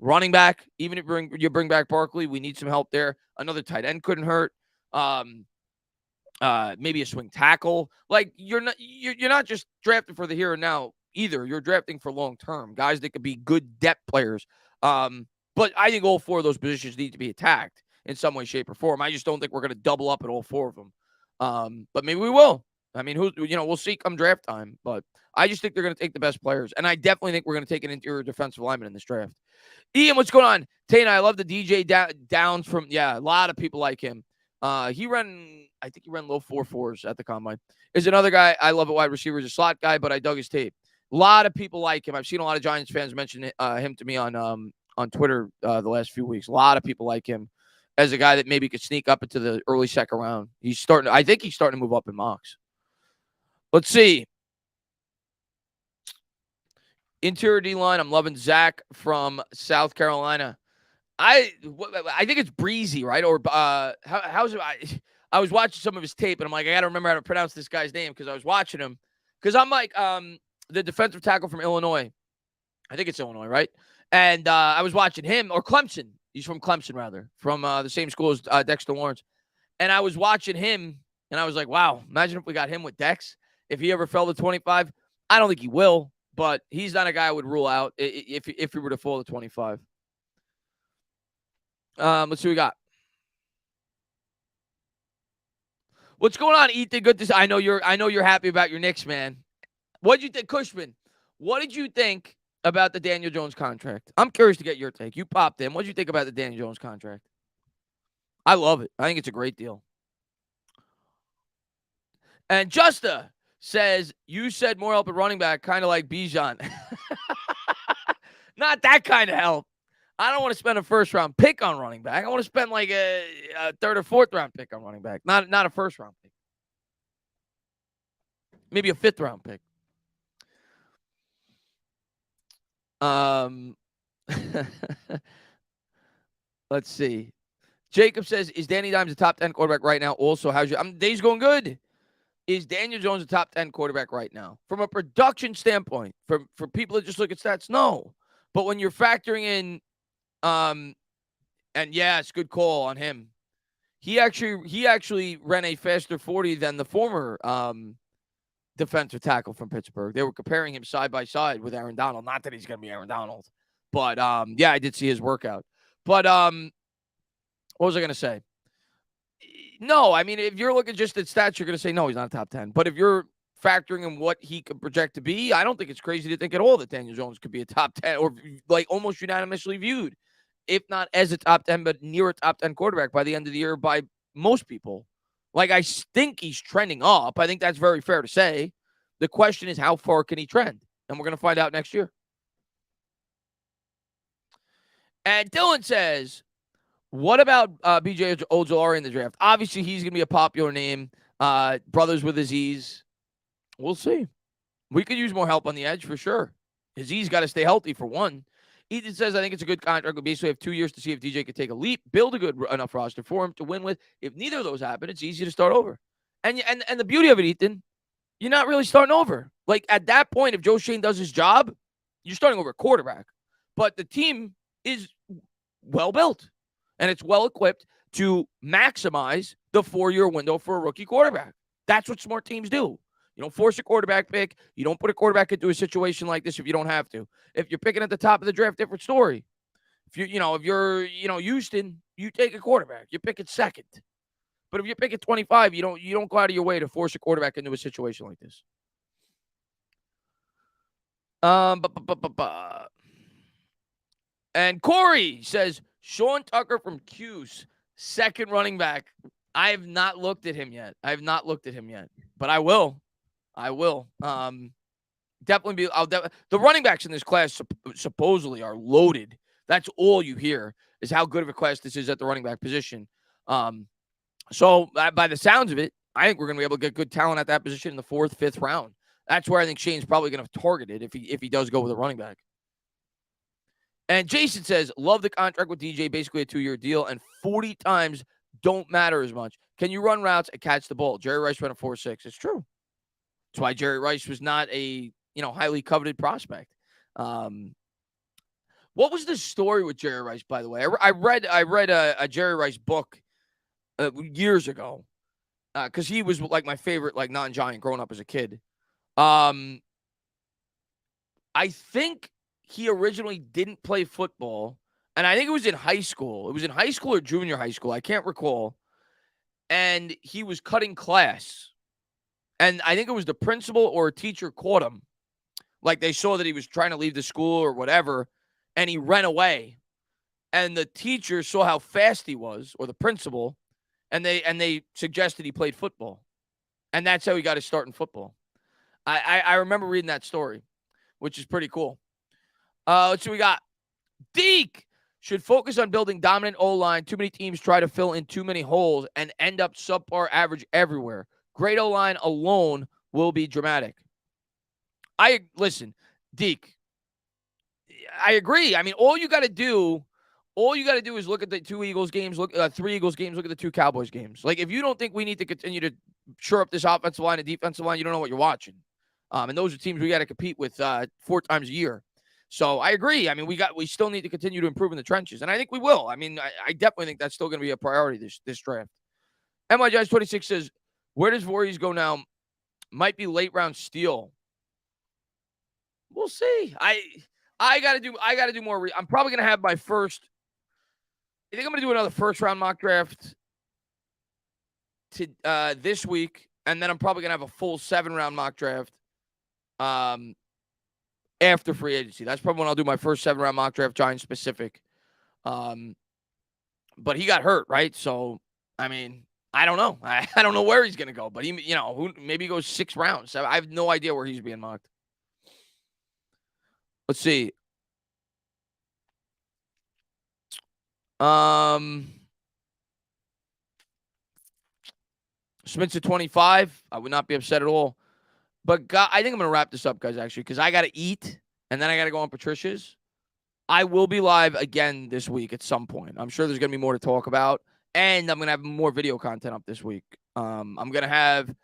A: Running back, even if you bring back Barkley, we need some help there. Another tight end couldn't hurt. Maybe a swing tackle. You're not just drafting for the here and now either. You're drafting for long term guys that could be good depth players. But I think all 4 of those positions need to be attacked in some way, shape, or form. I just don't think we're going to double up at all 4 of them. But maybe we will. I mean, we'll see come draft time. But I just think they're going to take the best players, and I definitely think we're going to take an interior defensive lineman in this draft. Ian, what's going on? Tana, I love the DJ Downs from. Yeah, a lot of people like him. I think he ran low 4.4s at the combine. Is another guy I love at wide receiver. He's a slot guy, but I dug his tape. A lot of people like him. I've seen a lot of Giants fans mention him to me on Twitter the last few weeks. A lot of people like him as a guy that maybe could sneak up into the early second round. I think he's starting to move up in mocks. Let's see. Interior D-line, I'm loving Zach from South Carolina. I think it's Breezy, right? Or how's it? I was watching some of his tape, and I'm like, I got to remember how to pronounce this guy's name because I was watching him. Because I'm like the defensive tackle from Illinois. I think it's Illinois, right? And I was watching him, or Clemson. He's from Clemson, rather, from the same school as Dexter Lawrence. And I was watching him, and I was like, wow, imagine if we got him with Dex. If he ever fell to 25, I don't think he will, but he's not a guy I would rule out if he were to fall to 25. Let's see what we got. What's going on, Ethan? Good to see. I know you're happy about your Knicks, man. What did you think, Cushman? What did you think about the Daniel Jones contract? I'm curious to get your take. You popped in. What did you think about the Daniel Jones contract? I love it. I think it's a great deal. And Justa says, you said more help at running back, kind of like Bijan. Not that kind of help. I don't want to spend a first-round pick on running back. I want to spend like a third or fourth-round pick on running back, not a first-round pick. Maybe a fifth-round pick. Let's see. Jacob says, is Danny Dimes a top 10 quarterback right now? Also, how's your day's going good? Is Daniel Jones a top 10 quarterback right now? From a production standpoint, for people that just look at stats, no. But when you're factoring in, and yes, good call on him. He actually ran a faster 40 than the former defensive tackle from Pittsburgh. They were comparing him side by side with Aaron Donald. Not that he's going to be Aaron Donald, but yeah, I did see his workout. But what was I going to say? No, I mean, if you're looking just at stats, you're going to say, no, he's not a top 10. But if you're factoring in what he could project to be, I don't think it's crazy to think at all that Daniel Jones could be a top 10 or like almost unanimously viewed, if not as a top 10, but near a top 10 quarterback by the end of the year by most people. Like, I think he's trending up. I think that's very fair to say. The question is, how far can he trend? And we're going to find out next year. And Dylan says, what about B.J. Ojolari in the draft? Obviously, he's going to be a popular name. Brothers with Aziz. We'll see. We could use more help on the edge for sure. Aziz got to stay healthy for one. Ethan says, I think it's a good contract. We basically have 2 years to see if DJ could take a leap, build a good enough roster for him to win with. If neither of those happen, it's easy to start over. And the beauty of it, Ethan, you're not really starting over. Like, at that point, if Joe Schoen does his job, you're starting over a quarterback. But the team is well built, and it's well equipped to maximize the 4-year window for a rookie quarterback. That's what smart teams do. You don't force a quarterback pick. You don't put a quarterback into a situation like this if you don't have to. If you're picking at the top of the draft, different story. If you're Houston, you take a quarterback. You pick it second. But if you pick at 25, you don't go out of your way to force a quarterback into a situation like this. And Corey says, Sean Tucker from Cuse, second running back. I have not looked at him yet. But I will. Definitely be. The running backs in this class supposedly are loaded. That's all you hear is how good of a class this is at the running back position. So by the sounds of it, I think we're going to be able to get good talent at that position in the 4th, 5th round. That's where I think Shane's probably going to target it if he does go with a running back. And Jason says, love the contract with DJ, basically a 2-year deal, and 40 times don't matter as much. Can you run routes and catch the ball? Jerry Rice ran a 4.6. It's true. That's why Jerry Rice was not a highly coveted prospect. What was the story with Jerry Rice, by the way? I read a Jerry Rice book years ago because he was like my favorite non-Giant growing up as a kid. I think he originally didn't play football, and I think it was in high school. It was in high school or junior high school. I can't recall. And he was cutting class. And I think it was the principal or a teacher caught him. Like, they saw that he was trying to leave the school or whatever, and he ran away. And the teacher saw how fast he was, or the principal, and they suggested he played football. And that's how he got his start in football. I remember reading that story, which is pretty cool. Let's see what we got. Deke should focus on building dominant O-line. Too many teams try to fill in too many holes and end up subpar average everywhere. Great O-line alone will be dramatic. Listen, Deke, I agree. I mean, all you got to do is look at the 2 Eagles games, 3 Eagles games, look at the 2 Cowboys games. Like, if you don't think we need to continue to shore up this offensive line and defensive line, you don't know what you're watching. And those are teams we got to compete with 4 times a year. So I agree. I mean, we still need to continue to improve in the trenches, and I think we will. I mean, I definitely think that's still going to be a priority this draft. MyJudge26 says, where does Voorhees go now? Might be late round steal. We'll see. I gotta do more. I'm probably gonna have my first. I think I'm gonna do another first round mock draft to this week, and then I'm probably gonna have a full 7-round mock draft after free agency. That's probably when I'll do my first 7-round mock draft, Giants specific. But he got hurt, right? So I mean, I don't know. I don't know where he's gonna go, but maybe he goes 6 rounds. I have no idea where he's being mocked. Let's see. Smith's at 25. I would not be upset at all. But I think I'm going to wrap this up, guys, actually, because I got to eat, and then I got to go on Patricia's. I will be live again this week at some point. I'm sure there's going to be more to talk about, and I'm going to have more video content up this week. I'm going to have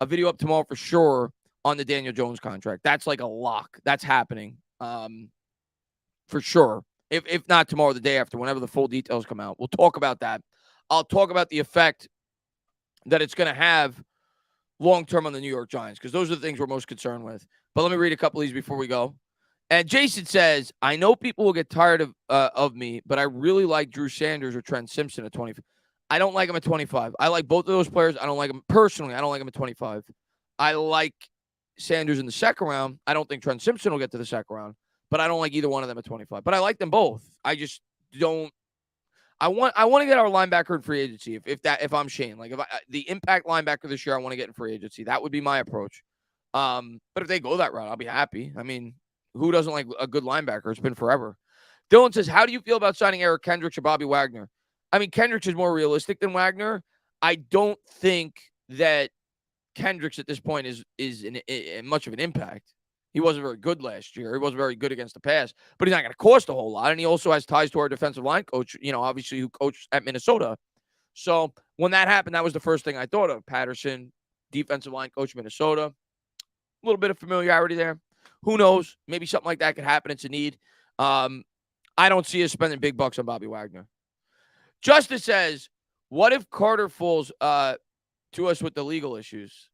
A: a video up tomorrow for sure on the Daniel Jones contract. That's like a lock. That's happening for sure. If not tomorrow, the day after, whenever the full details come out. We'll talk about that. I'll talk about the effect that it's going to have long-term on the New York Giants, because those are the things we're most concerned with. But let me read a couple of these before we go. And Jason says, I know people will get tired of me, but I really like Drew Sanders or Trent Simpson at 25. I don't like him at 25. I like both of those players. I don't like them personally. I don't like him at 25. I like Sanders in the second round. I don't think Trent Simpson will get to the second round, but I don't like either one of them at 25. But I like them both. I just don't. I want to get our linebacker in free agency. If I'm Shane, like the impact linebacker this year, I want to get in free agency. That would be my approach. But if they go that route, I'll be happy. I mean, who doesn't like a good linebacker? It's been forever. Dylan says, how do you feel about signing Eric Kendricks or Bobby Wagner? I mean, Kendricks is more realistic than Wagner. I don't think that Kendricks at this point is much of an impact. He wasn't very good last year. He wasn't very good against the pass, but he's not going to cost a whole lot. And he also has ties to our defensive line coach, obviously who coached at Minnesota. So when that happened, that was the first thing I thought of. Patterson, defensive line coach, Minnesota. A little bit of familiarity there. Who knows? Maybe something like that could happen. It's a need. I don't see us spending big bucks on Bobby Wagner. Justice says, what if Carter falls to us with the legal issues?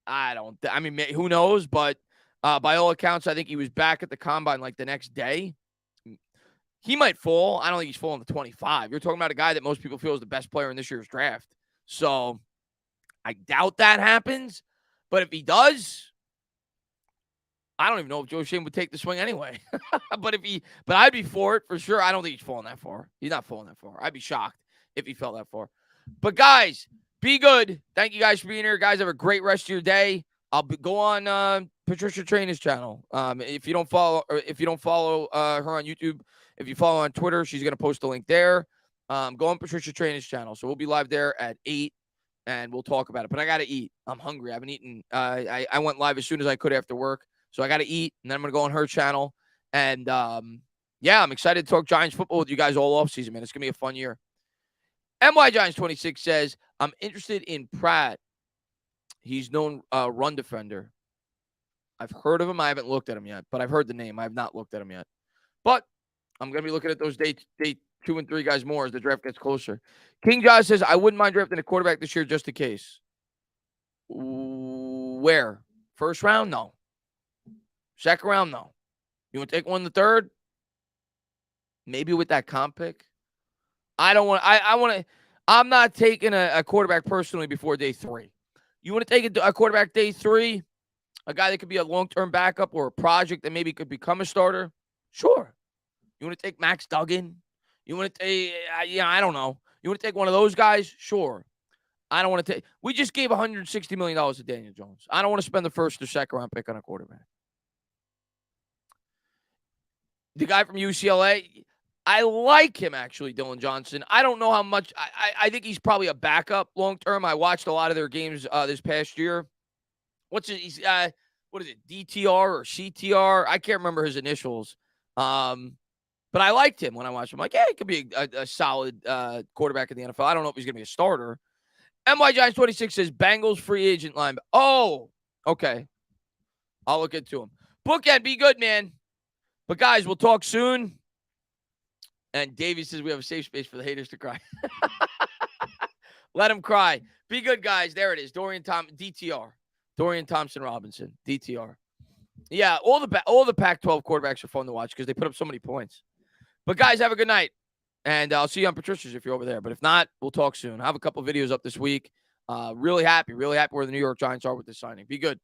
A: Who knows? But by all accounts, I think he was back at the combine like the next day. He might fall. I don't think he's falling to 25. You're talking about a guy that most people feel is the best player in this year's draft. So I doubt that happens. But if he does, I don't even know if Joe Schoen would take the swing anyway. but I'd be for it for sure. I don't think he's falling that far. He's not falling that far. I'd be shocked if he fell that far. But guys, be good. Thank you guys for being here. Guys, have a great rest of your day. Go on Patricia Trainer's channel. If you don't follow her on YouTube, if you follow on Twitter, she's going to post a link there. Go on Patricia Trainer's channel. So we'll be live there at 8, and we'll talk about it. But I got to eat. I'm hungry. I haven't eaten. I went live as soon as I could after work. So I got to eat, and then I'm going to go on her channel. And, I'm excited to talk Giants football with you guys all offseason, man. It's going to be a fun year. MY Giants 26 says, I'm interested in Pratt. He's known run defender. I've heard of him. I haven't looked at him yet, but I've heard the name. I have not looked at him yet. But I'm going to be looking at those day 2 and 3 guys more as the draft gets closer. King Josh says, I wouldn't mind drafting a quarterback this year just in case. Where? First round? No. Second round? No. You want to take one in the third? Maybe with that comp pick? I'm not taking a quarterback personally before day 3. You want to take a quarterback day 3? A guy that could be a long-term backup or a project that maybe could become a starter? Sure. You want to take Max Duggan? You want to take, I don't know. You want to take one of those guys? Sure. I don't want to take. We just gave $160 million to Daniel Jones. I don't want to spend the first or second round pick on a quarterback. The guy from UCLA, I like him actually, Dylan Johnson. I don't know how much. I think he's probably a backup long-term. I watched a lot of their games this past year. What is it, DTR or CTR? I can't remember his initials. But I liked him when I watched him. Like, yeah, he could be a solid quarterback in the NFL. I don't know if he's going to be a starter. MY Giants 26 says Bengals free agent line. Oh, okay. I'll look into him. Bookend, be good, man. But, guys, we'll talk soon. And Davey says we have a safe space for the haters to cry. Let them cry. Be good, guys. There it is. DTR. Dorian Thompson-Robinson. DTR. Yeah, all the Pac-12 quarterbacks are fun to watch because they put up so many points. But, guys, have a good night. And I'll see you on Patricia's if you're over there. But if not, we'll talk soon. I have a couple videos up this week. Really happy where the New York Giants are with this signing. Be good.